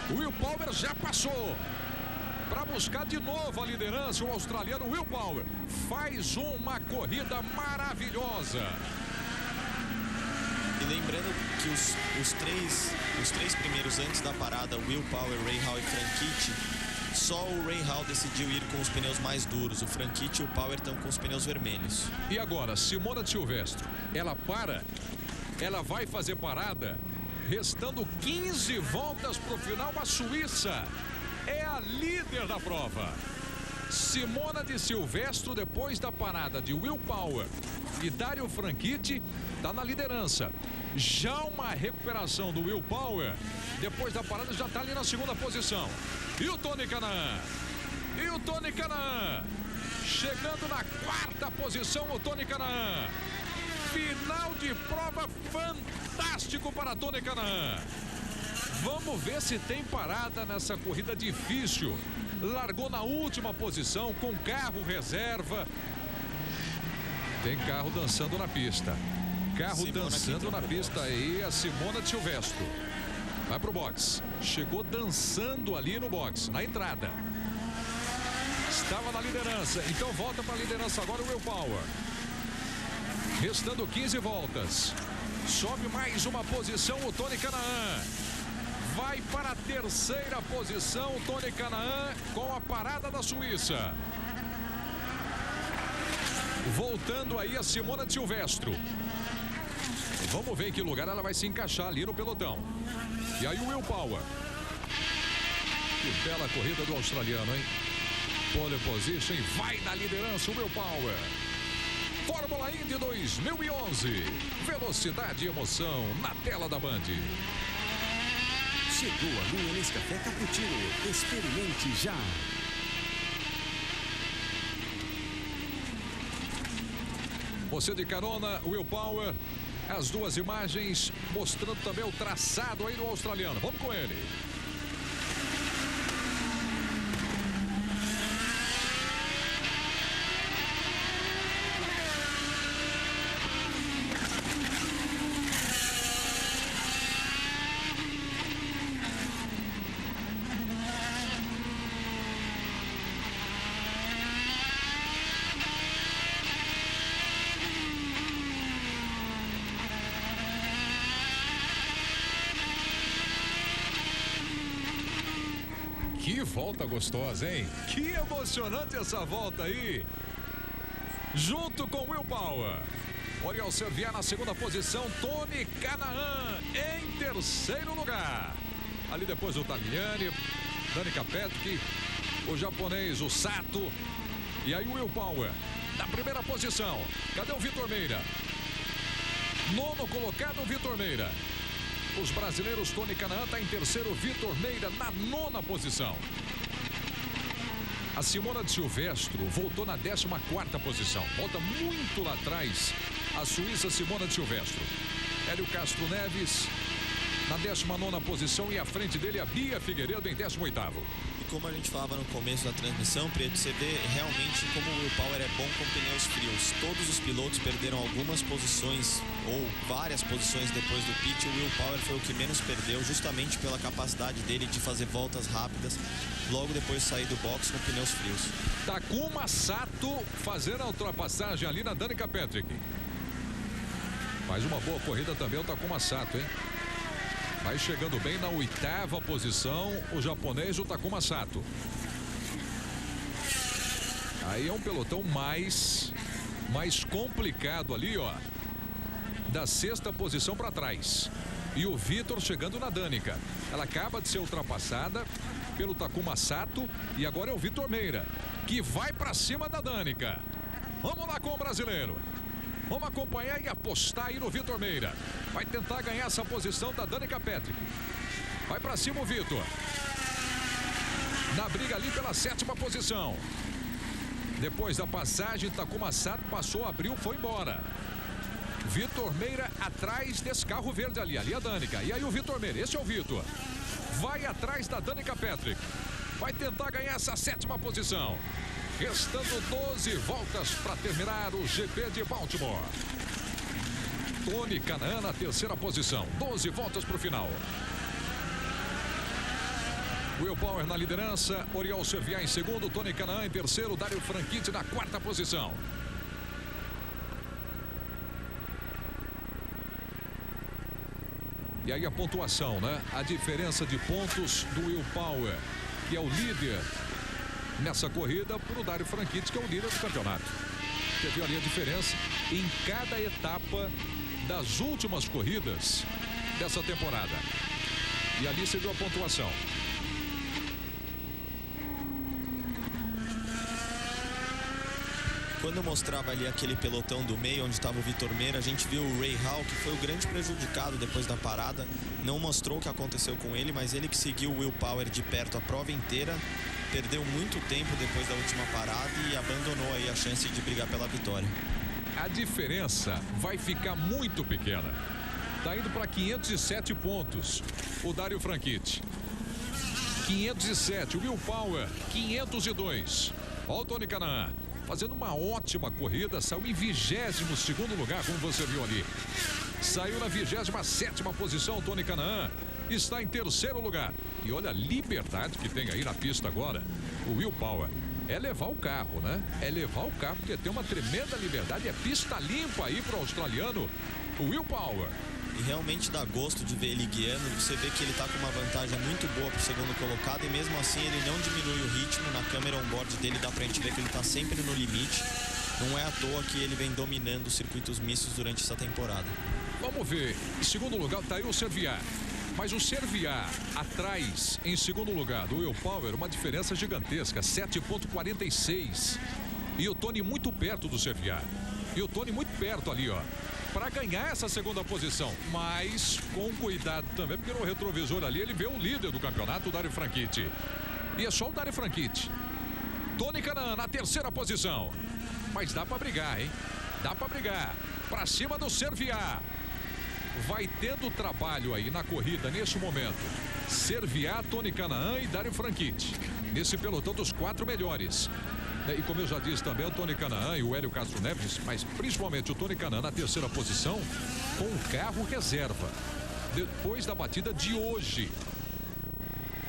O Will Power já passou. Para buscar de novo a liderança, o australiano Will Power faz uma corrida maravilhosa. E lembrando que os três primeiros antes da parada, Will Power, Rahal e Franchitti, só o Rahal decidiu ir com os pneus mais duros. O Franchitti e o Power estão com os pneus vermelhos. E agora, Simona de Silvestro, ela para, ela vai fazer parada. Restando 15 voltas para o final, a Suíça é a líder da prova. Simona de Silvestro, depois da parada de Will Power e Dario Franchitti, está na liderança. Já uma recuperação do Will Power, depois da parada já está ali na 2ª posição. E o Tony Kanaan. E o Tony Kanaan. Chegando na 4ª posição, o Tony Kanaan. Final de prova fantástico para Tony Kanaan. Vamos ver se tem parada nessa corrida difícil largou na última posição com carro reserva. Tem carro dançando na pista. Carro dançando na pista aí, a Simona de Silvestro. Vai pro box. Chegou dançando ali no box, na entrada. Estava na liderança, então volta para a liderança agora o Will Power. Restando 15 voltas. Sobe mais uma posição o Tony Kanaan. Vai para a terceira posição o Tony Kanaan com a parada da Suíça. Voltando aí a Simona de Silvestro. Vamos ver em que lugar ela vai se encaixar ali no pelotão. E aí o Will Power. Que bela corrida do australiano, hein? Pole position, vai na liderança o Will Power. Fórmula Indy 2011. Velocidade e emoção na tela da Band. Chegou a linha Nescafé Cappuccino. Experimente já. Você de carona, Will Power. As duas imagens mostrando também o traçado aí do australiano. Vamos com ele. Que volta gostosa, hein? Que emocionante essa volta aí. Junto com Will Power. Oriol Serviá na segunda posição. Tony Kanaan em terceiro lugar. Ali depois o Tagliani, Danica Patrick, o japonês, o Sato. E aí o Will Power na primeira posição. Cadê o Vitor Meira? Nono colocado, o Vitor Meira. Os brasileiros, Tony Kanaan está em terceiro, Vitor Meira na nona posição. A Simona de Silvestro voltou na 14ª posição. Volta muito lá atrás a suíça Simona de Silvestro. Hélio Castro Neves na 19ª posição e à frente dele a Bia Figueiredo em 18º. E como a gente falava no começo da transmissão, Preto, você vê realmente como o Will Power é bom com pneus frios. Todos os pilotos perderam algumas posições ou várias posições depois do pit. O Will Power foi o que menos perdeu, justamente pela capacidade dele de fazer voltas rápidas logo depois de sair do box com pneus frios. Takuma Sato fazendo a ultrapassagem ali na Danica Patrick. Faz uma boa corrida também o Takuma Sato, hein? Vai chegando bem na 8ª posição o japonês, o Takuma Sato. Aí é um pelotão mais complicado ali, ó. Da 6ª posição para trás. E o Vitor chegando na Danica. Ela acaba de ser ultrapassada pelo Takuma Sato e agora é o Vitor Meira, que vai para cima da Danica. Vamos lá com o brasileiro. Vamos acompanhar e apostar aí no Vitor Meira. Vai tentar ganhar essa posição da Danica Patrick. Vai pra cima o Vitor. Na briga ali pela 7ª posição. Depois da passagem, Takuma Sato passou, abriu, foi embora. Vitor Meira atrás desse carro verde ali. Ali a Danica. E aí o Vitor Meira, esse é o Vitor. Vai atrás da Danica Patrick. Vai tentar ganhar essa 7ª posição. Restando 12 voltas para terminar o GP de Baltimore. Tony Kanaan na 3ª posição. 12 voltas para o final. Will Power na liderança. Oriol Serviá em segundo. Tony Kanaan em terceiro. Dario Franchitti na 4ª posição. E aí a pontuação, né? A diferença de pontos do Will Power, que é o líder nessa corrida, para o Dario Franchitti, que é o líder do campeonato. Você viu ali a diferença em cada etapa das últimas corridas dessa temporada. E ali você viu a pontuação. Quando eu mostrava ali aquele pelotão do meio, onde estava o Vitor Meira, a gente viu o Ray Hall, que foi o grande prejudicado depois da parada. Não mostrou o que aconteceu com ele, mas ele que seguiu o Will Power de perto a prova inteira. Perdeu muito tempo depois da última parada e abandonou aí a chance de brigar pela vitória. A diferença vai ficar muito pequena. Tá indo para 507 pontos o Dario Franchitti. 507. Will Power, 502. Olha o Tony Kanaan fazendo uma ótima corrida. Saiu em 22º lugar, como você viu ali. Saiu na 27ª posição. Tony Kanaan está em 3º lugar. E olha a liberdade que tem aí na pista agora. O Will Power. É levar o carro, né? É levar o carro, porque tem uma tremenda liberdade. É pista limpa aí para o australiano, o Will Power. E realmente dá gosto de ver ele guiando. Você vê que ele está com uma vantagem muito boa para o segundo colocado. E mesmo assim ele não diminui o ritmo. Na câmera on-board dele dá para a gente ver que ele está sempre no limite. Não é à toa que ele vem dominando os circuitos mistos durante essa temporada. Vamos ver. Em segundo lugar está aí o Serviat. Mas o Serviat atrás, em segundo lugar, do Will Power, uma diferença gigantesca, 7,46. E o Tony muito perto do Serviat. E o Tony muito perto ali, ó, para ganhar essa segunda posição. Mas com cuidado também, porque no retrovisor ali ele vê o líder do campeonato, o Dario Franchitti. E é só o Dario Franchitti. Tony Kanaan na 3ª posição. Mas dá para brigar, hein? Dá para brigar. Para cima do Serviat. Vai tendo trabalho aí na corrida nesse momento. Serviat, Tony Kanaan e Dario Franchitti. Nesse pelotão dos 4 melhores. E como eu já disse também, o Tony Kanaan e o Hélio Castro Neves, mas principalmente o Tony Kanaan na 3ª posição, com o carro reserva. Depois da batida de hoje.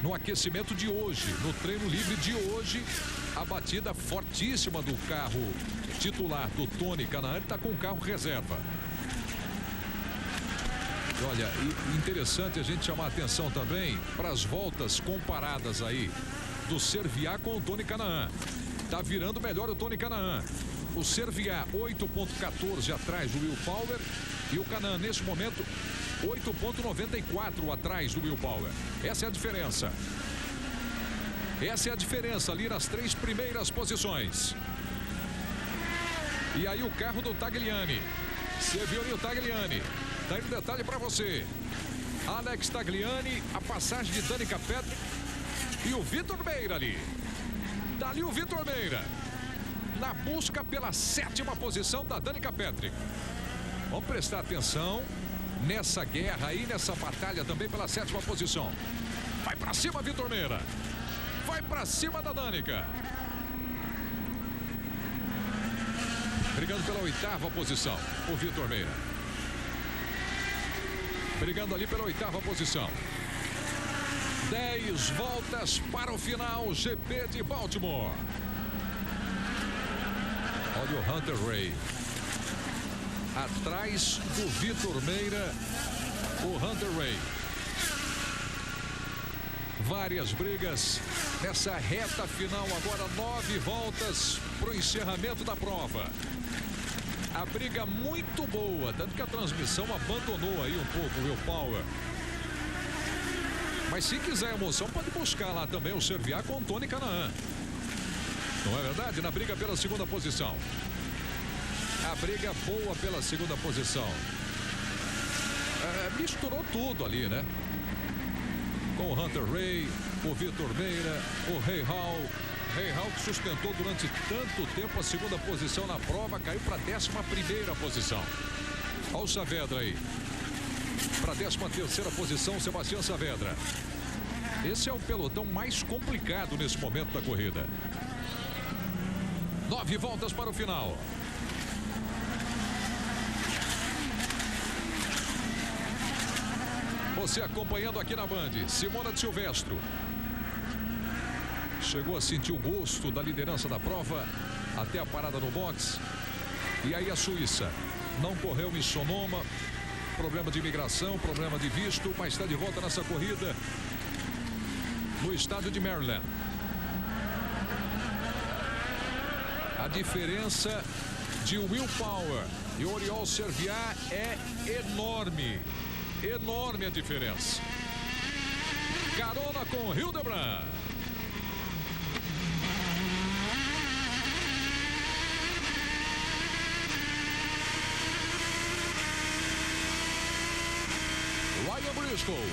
No aquecimento de hoje, no treino livre de hoje, a batida fortíssima do carro titular do Tony Kanaan, ele está com o carro reserva. Olha, interessante a gente chamar a atenção também para as voltas comparadas aí do Serviat com o Tony Kanaan. Tá virando melhor o Tony Kanaan. O Serviat 8,14 atrás do Will Power e o Kanaan nesse momento 8,94 atrás do Will Power. Essa é a diferença. Essa é a diferença ali nas 3 primeiras posições. E aí o carro do Tagliani. Você viu ali o Tagliani. Tá aí um detalhe para você. Alex Tagliani, a passagem de Danica Patrick e o Vitor Meira ali. Dali o Vitor Meira. Na busca pela 7ª posição da Danica Patrick. Vamos prestar atenção nessa guerra aí, nessa batalha também pela 7ª posição. Vai para cima, Vitor Meira. Vai para cima da Danica. Brigando pela 8ª posição, o Vitor Meira. Brigando ali pela 8ª posição. 10 voltas para o final, GP de Baltimore. Olha o Hunter Ray. Atrás do Vitor Meira, o Hunter Ray. Várias brigas nessa reta final. Agora 9 voltas para o encerramento da prova. A briga muito boa, tanto que a transmissão abandonou aí um pouco o Will Power. Mas se quiser emoção, pode buscar lá também o Serviat com o Tony Kanaan. Não é verdade? Na briga pela 2ª posição. A briga boa pela 2ª posição. Misturou tudo ali, né? Com o Hunter Ray, o Vitor Meira, o Ray Hall. Ray Hall que sustentou durante tanto tempo a 2ª posição na prova, caiu para a 11ª posição. Olha o Saavedra aí. Para a 13ª posição, Sebastião Saavedra. Esse é o pelotão mais complicado nesse momento da corrida. 9 voltas para o final. Você acompanhando aqui na Band, Simona de Silvestro. Chegou a sentir o gosto da liderança da prova até a parada no box. E aí a Suíça não correu em Sonoma. Problema de imigração, problema de visto, mas está de volta nessa corrida no estado de Maryland. A diferença de Will Power e Oriol Serviat é enorme. Enorme a diferença. Carona com Hildebrand. Ryan Briscoe.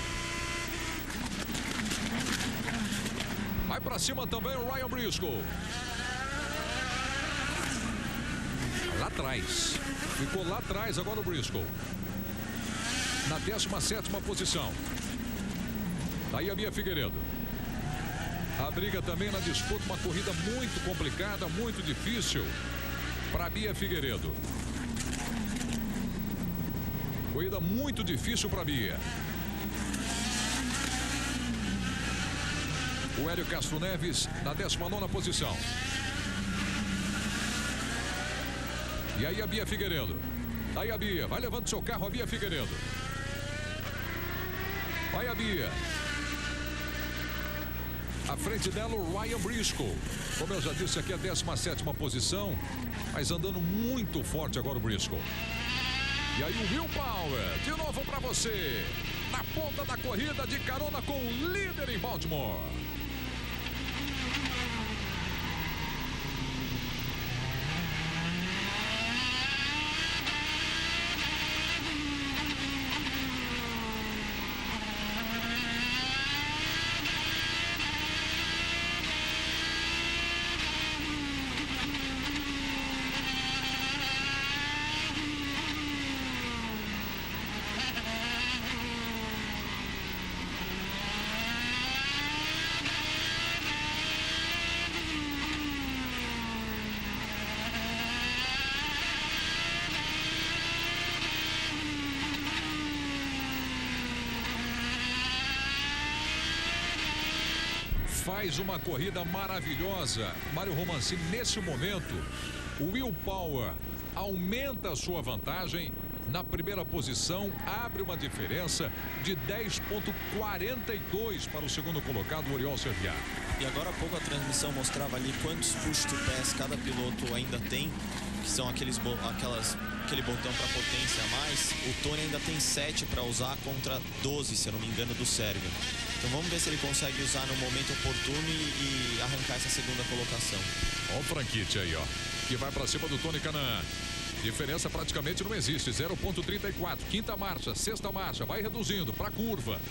Vai pra cima também o Ryan Briscoe. Lá atrás. Ficou lá atrás agora o Briscoe. Na 17ª posição. Daí a Bia Figueiredo. A briga também na disputa, uma corrida muito complicada, muito difícil para Bia Figueiredo. Corrida muito difícil para Bia. O Hélio Castro Neves na 19ª posição. E aí a Bia Figueiredo. Aí a Bia, vai levando seu carro a Bia Figueiredo. Vai a Bia. À frente dela o Ryan Briscoe. Como eu já disse aqui, a 17ª posição, mas andando muito forte agora o Briscoe. E aí o Will Power, de novo para você. Na ponta da corrida, de carona com o líder em Baltimore. Faz uma corrida maravilhosa. Mário Romancini, nesse momento, o Will Power aumenta a sua vantagem. Na primeira posição, abre uma diferença de 10,42 para o segundo colocado, o Oriol Serviá. E agora há pouco a transmissão mostrava ali quantos push to pass cada piloto ainda tem, que são aquele botão para potência a mais. O Tony ainda tem 7 para usar contra 12, se eu não me engano, do Sérvio. Então vamos ver se ele consegue usar no momento oportuno e arrancar essa segunda colocação. Olha o Franchitti aí, ó, que vai para cima do Tony Kanaan. Diferença praticamente não existe, 0,34. Quinta marcha, sexta marcha, vai reduzindo para a curva.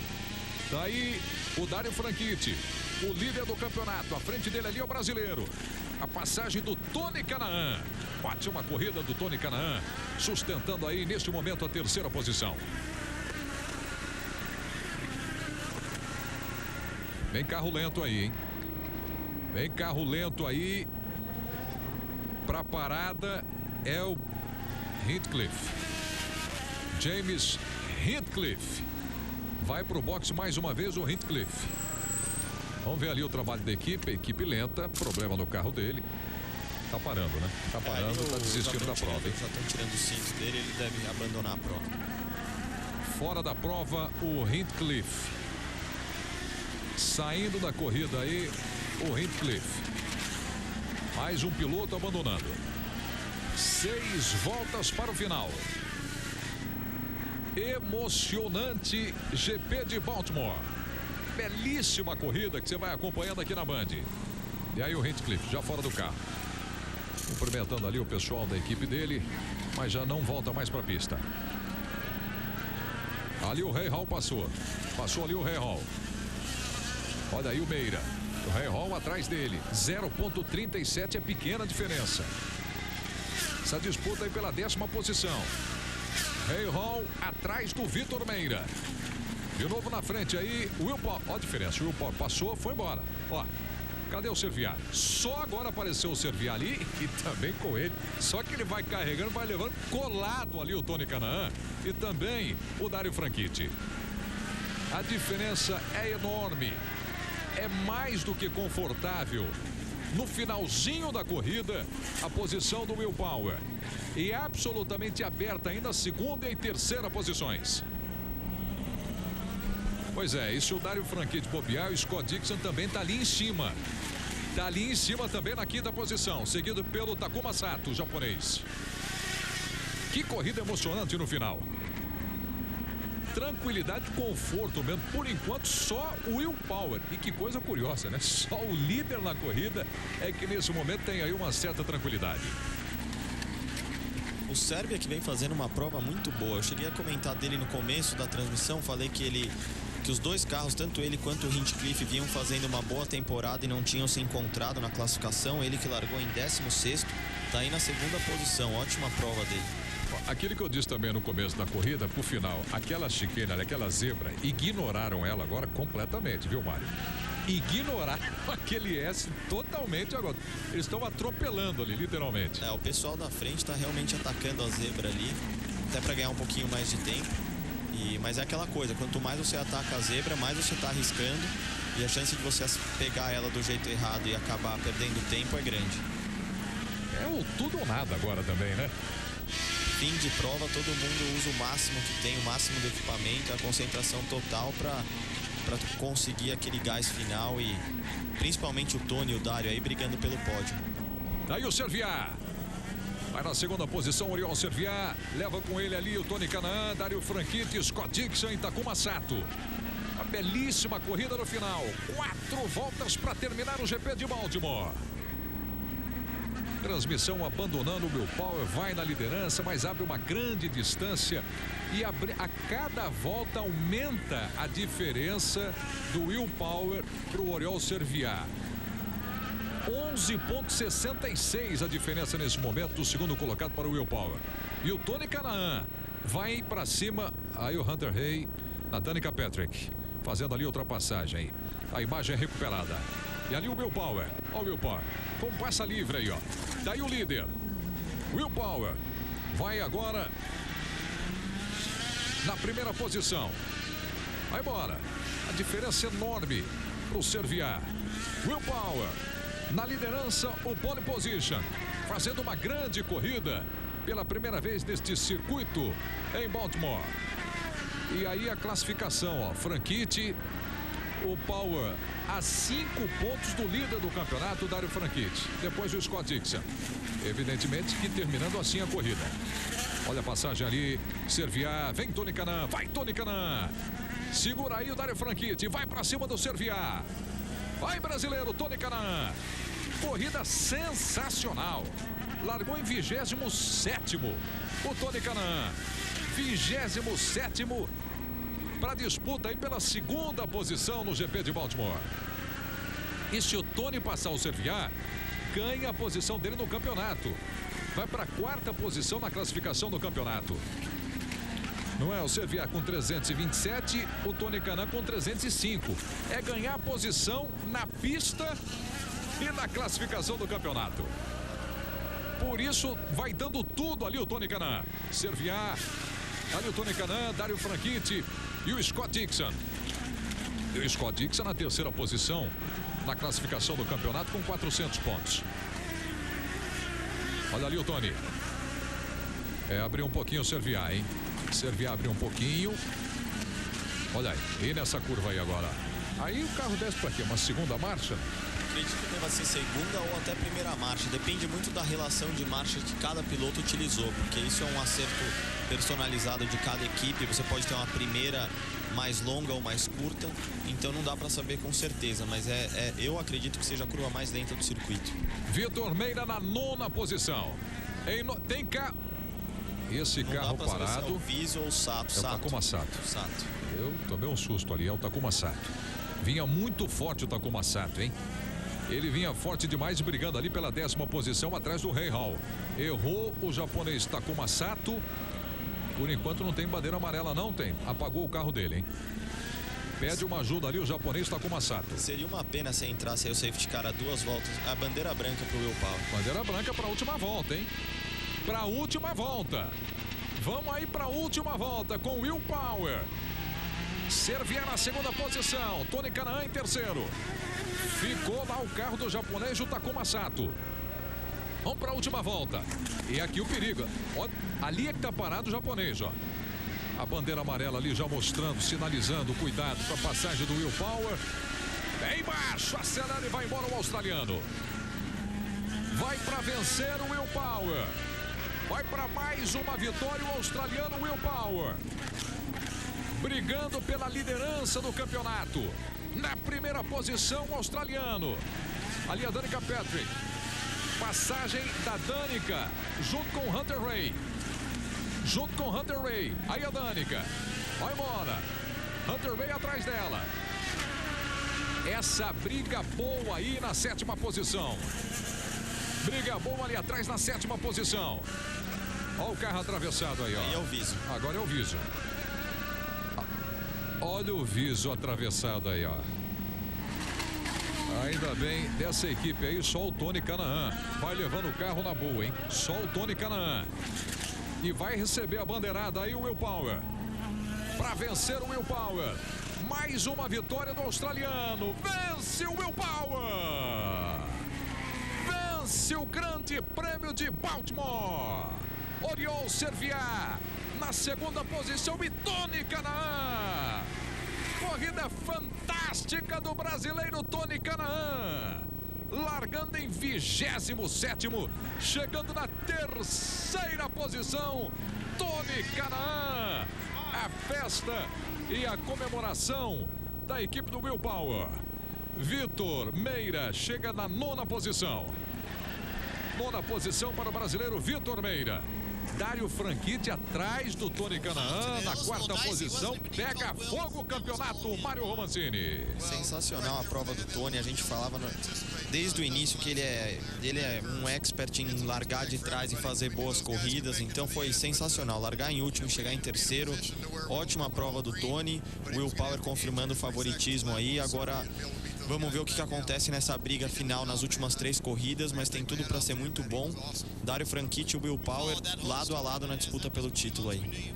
Daí o Dario Franchitti, o líder do campeonato. À frente dele ali é o brasileiro. A passagem do Tony Kanaan. Ótima corrida do Tony Kanaan, sustentando aí neste momento a terceira posição. Vem carro lento aí, hein? Vem carro lento aí. Pra parada é o Hinchcliffe. James Hinchcliffe. Vai pro boxe mais uma vez o Hinchcliffe. Vamos ver ali o trabalho da equipe. Equipe lenta, problema no carro dele. Tá parando, né? Tá parando, tá desistindo da prova, hein? Já estão tirando o cinto dele, ele deve abandonar a prova. Fora da prova, o Hinchcliffe. Saindo da corrida aí, o Hinchcliffe. Mais um piloto abandonando. 6 voltas para o final. Emocionante GP de Baltimore. Belíssima corrida que você vai acompanhando aqui na Band. E aí o Hinchcliffe já fora do carro. Cumprimentando ali o pessoal da equipe dele, mas já não volta mais para a pista. Ali o Rahal passou. Passou ali o Rahal. Olha aí o Meira. O Rahal atrás dele. 0,37 é pequena diferença. Essa disputa aí pela 10ª posição. Rahal atrás do Vitor Meira. De novo na frente aí, o Will Power. Olha a diferença. O Will Power passou, foi embora. Ó, cadê o Serviá? Só agora apareceu o Serviá ali e também com ele. Só que ele vai carregando, vai levando colado ali o Tony Kanaan e também o Dario Franchitti. A diferença é enorme. É mais do que confortável. No finalzinho da corrida, a posição do Will Power. E absolutamente aberta ainda a segunda e terceira posições. Pois é, e se o Dario Franchitti bobear, o Scott Dixon também tá ali em cima. Tá ali em cima também na 5ª posição, seguido pelo Takuma Sato, o japonês. Que corrida emocionante no final. Tranquilidade e conforto mesmo. Por enquanto, só o Will Power. E que coisa curiosa, né? Só o líder na corrida é que nesse momento tem aí uma certa tranquilidade. O Sérvia que vem fazendo uma prova muito boa. Eu cheguei a comentar dele no começo da transmissão. Falei que os dois carros, tanto ele quanto o Hinchcliffe, vinham fazendo uma boa temporada e não tinham se encontrado na classificação. Ele que largou em 16º, tá aí na 2ª posição. Ótima prova dele. Aquilo que eu disse também no começo da corrida, por final, aquela chicane, aquela zebra, ignoraram ela agora completamente, viu, Mário? ignorar aquele S totalmente agora. Eles estão atropelando ali, literalmente. O pessoal da frente está realmente atacando a zebra ali, até para ganhar um pouquinho mais de tempo. Mas é aquela coisa, quanto mais você ataca a zebra, mais você está arriscando, e a chance de você pegar ela do jeito errado e acabar perdendo tempo é grande. É o tudo ou nada agora também, né? Fim de prova, todo mundo usa o máximo que tem, o máximo do equipamento, a concentração total para conseguir aquele gás final, e principalmente o Tony e o Dário aí brigando pelo pódio. Aí o Serviá vai na segunda posição, Oriol Serviá, leva com ele ali o Tony Kanaan, Dário Franchitti, Scott Dixon e Takuma Sato. Uma belíssima corrida no final, 4 voltas para terminar o GP de Baltimore. Transmissão abandonando o Will Power, vai na liderança, mas abre uma grande distância, e a cada volta aumenta a diferença do Will Power para o Oriol Serviá. 11,66 a diferença nesse momento do segundo colocado para o Will Power. E o Tony Kanaan vai para cima, aí o Hunter Hay na Danica Patrick, fazendo ali ultrapassagem. A imagem é recuperada. E ali o Will Power, ó o Will Power, com passa livre aí, ó. Daí o líder, Will Power, vai agora na primeira posição. Vai embora. A diferença é enorme para o Serviá. Will Power na liderança, o pole position, fazendo uma grande corrida pela primeira vez neste circuito em Baltimore. E aí a classificação, ó, Franchitti, o Power a 5 pontos do líder do campeonato, Dário Franchitti. Depois o Scott Dixon. Evidentemente que terminando assim a corrida. Olha a passagem ali, Serviá, vem Tony Kanaan, vai Tony Kanaan. Segura aí o Dário Franchitti, vai pra cima do Serviá. Vai brasileiro, Tony Kanaan. Corrida sensacional. Largou em 27º o Tony Kanaan. 27º para disputa aí pela segunda posição no GP de Baltimore. E se o Tony passar o Serviá, ganha a posição dele no campeonato. Vai para a 4ª posição na classificação do campeonato. Não é? O Serviá com 327, o Tony Kanaan com 305. É ganhar a posição na pista e na classificação do campeonato. Por isso, vai dando tudo ali o Tony Kanaan. Serviá, ali o Tony Kanaan, Dário Franchitti e o Scott Dixon. E o Scott Dixon na 3ª posição na classificação do campeonato com 400 pontos. Olha ali o Tony. Abriu um pouquinho o Serviá, hein? Serviá abriu um pouquinho. Olha aí, e nessa curva aí agora. Aí o carro desce para quê? Uma segunda marcha? Acredito que deva ser segunda ou até primeira marcha. Depende muito da relação de marcha que cada piloto utilizou, porque isso é um acerto personalizado de cada equipe. Você pode ter uma primeira mais longa ou mais curta, então não dá para saber com certeza, mas eu acredito que seja a curva mais lenta do circuito. Vitor Meira na 9ª posição. Tem carro. Esse carro parado. Se é o Viso ou o Sato. É o Takuma Sato. Eu tomei um susto ali, é o Takuma Sato. Vinha muito forte o Takuma Sato, hein? Ele vinha forte demais, brigando ali pela 10ª posição atrás do Rei Hall. Errou o japonês Takuma Sato. Por enquanto não tem bandeira amarela, não tem. Apagou o carro dele, hein? Pede uma ajuda ali o japonês Takuma Sato. Seria uma pena se entrasse aí o safety car a 2 voltas. A bandeira branca pro Will Power. Bandeira branca para a última volta, hein? Para a última volta. Vamos aí para a última volta com Will Power. Serviá na 2ª posição. Tony Kanaan em 3º. Ficou lá o carro do japonês, o Takuma Sato. Vamos para a última volta. E aqui o perigo. Ó, ali é que tá parado o japonês, ó. A bandeira amarela ali já mostrando, sinalizando, cuidado para a passagem do Will Power. É embaixo, acelera e vai embora o australiano. Vai para vencer o Will Power. Vai para mais uma vitória o australiano Will Power. Brigando pela liderança do campeonato. Na primeira posição o australiano. Ali a Danica Patrick. Passagem da Danica junto com o Hunter Hay. Junto com Hunter Hay. Aí a Danica. Vai embora. Hunter Hay atrás dela. Essa briga boa aí na 7ª posição. Briga boa ali atrás na 7ª posição. Olha o carro atravessado aí, ó. Aí é o Viso. Agora é o Viso. Olha o Viso atravessado aí, ó. Ainda bem, dessa equipe aí, só o Tony Kanaan. Vai levando o carro na boa, hein? Só o Tony Kanaan. E vai receber a bandeirada aí o Will Power. Para vencer o Will Power. Mais uma vitória do australiano. Vence o Will Power. Vence o Grande Prêmio de Baltimore. Oriol Serviat na segunda posição e Tony Kanaan. Corrida fantástica do brasileiro Tony Kanaan. Largando em 27º, chegando na 3ª posição, Tony Kanaan. A festa e a comemoração da equipe do Will Power. Vitor Meira chega na 9ª posição. 9ª posição para o brasileiro Vitor Meira. Dário Franchitti atrás do Tony Kanaan na 4ª posição. Pega fogo o campeonato, Mário Romancini. Sensacional a prova do Tony. A gente falava desde o início que ele é um expert em largar de trás e fazer boas corridas. Então foi sensacional. Largar em último e chegar em 3º. Ótima prova do Tony. Will Power confirmando o favoritismo aí. Agora vamos ver o que acontece nessa briga final nas últimas 3 corridas, mas tem tudo para ser muito bom. Dário Franchitti e Will Power lado a lado na disputa pelo título aí.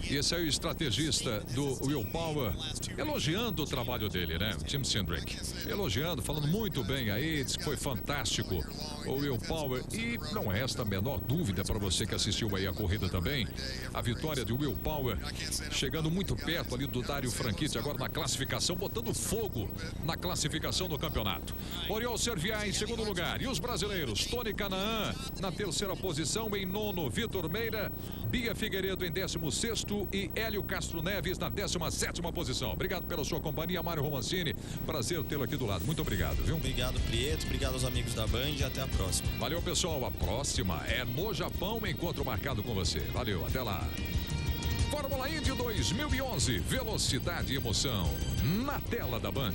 Esse é o estrategista do Will Power, elogiando o trabalho dele, né? Tim Cindric. Elogiando, falando muito bem aí, diz que foi fantástico o Will Power. E não resta a menor dúvida para você que assistiu aí a corrida também. A vitória de Will Power, chegando muito perto ali do Dário Franchitti, agora na classificação, botando fogo na classificação do campeonato. Oriol Serviat em segundo lugar. E os brasileiros, Tony Kanaan na 3ª posição, em 9º, Vitor Meira, Bia Figueiredo em 16º e Hélio Castro Neves na 17ª posição. Obrigado pela sua companhia, Mário Romancini. Prazer tê-lo aqui do lado. Muito obrigado, viu? Obrigado, Prieto. Obrigado aos amigos da Band e até a próxima. Valeu, pessoal. A próxima é no Japão. Encontro marcado com você. Valeu, até lá. Fórmula Indy 2011. Velocidade e emoção na tela da Band.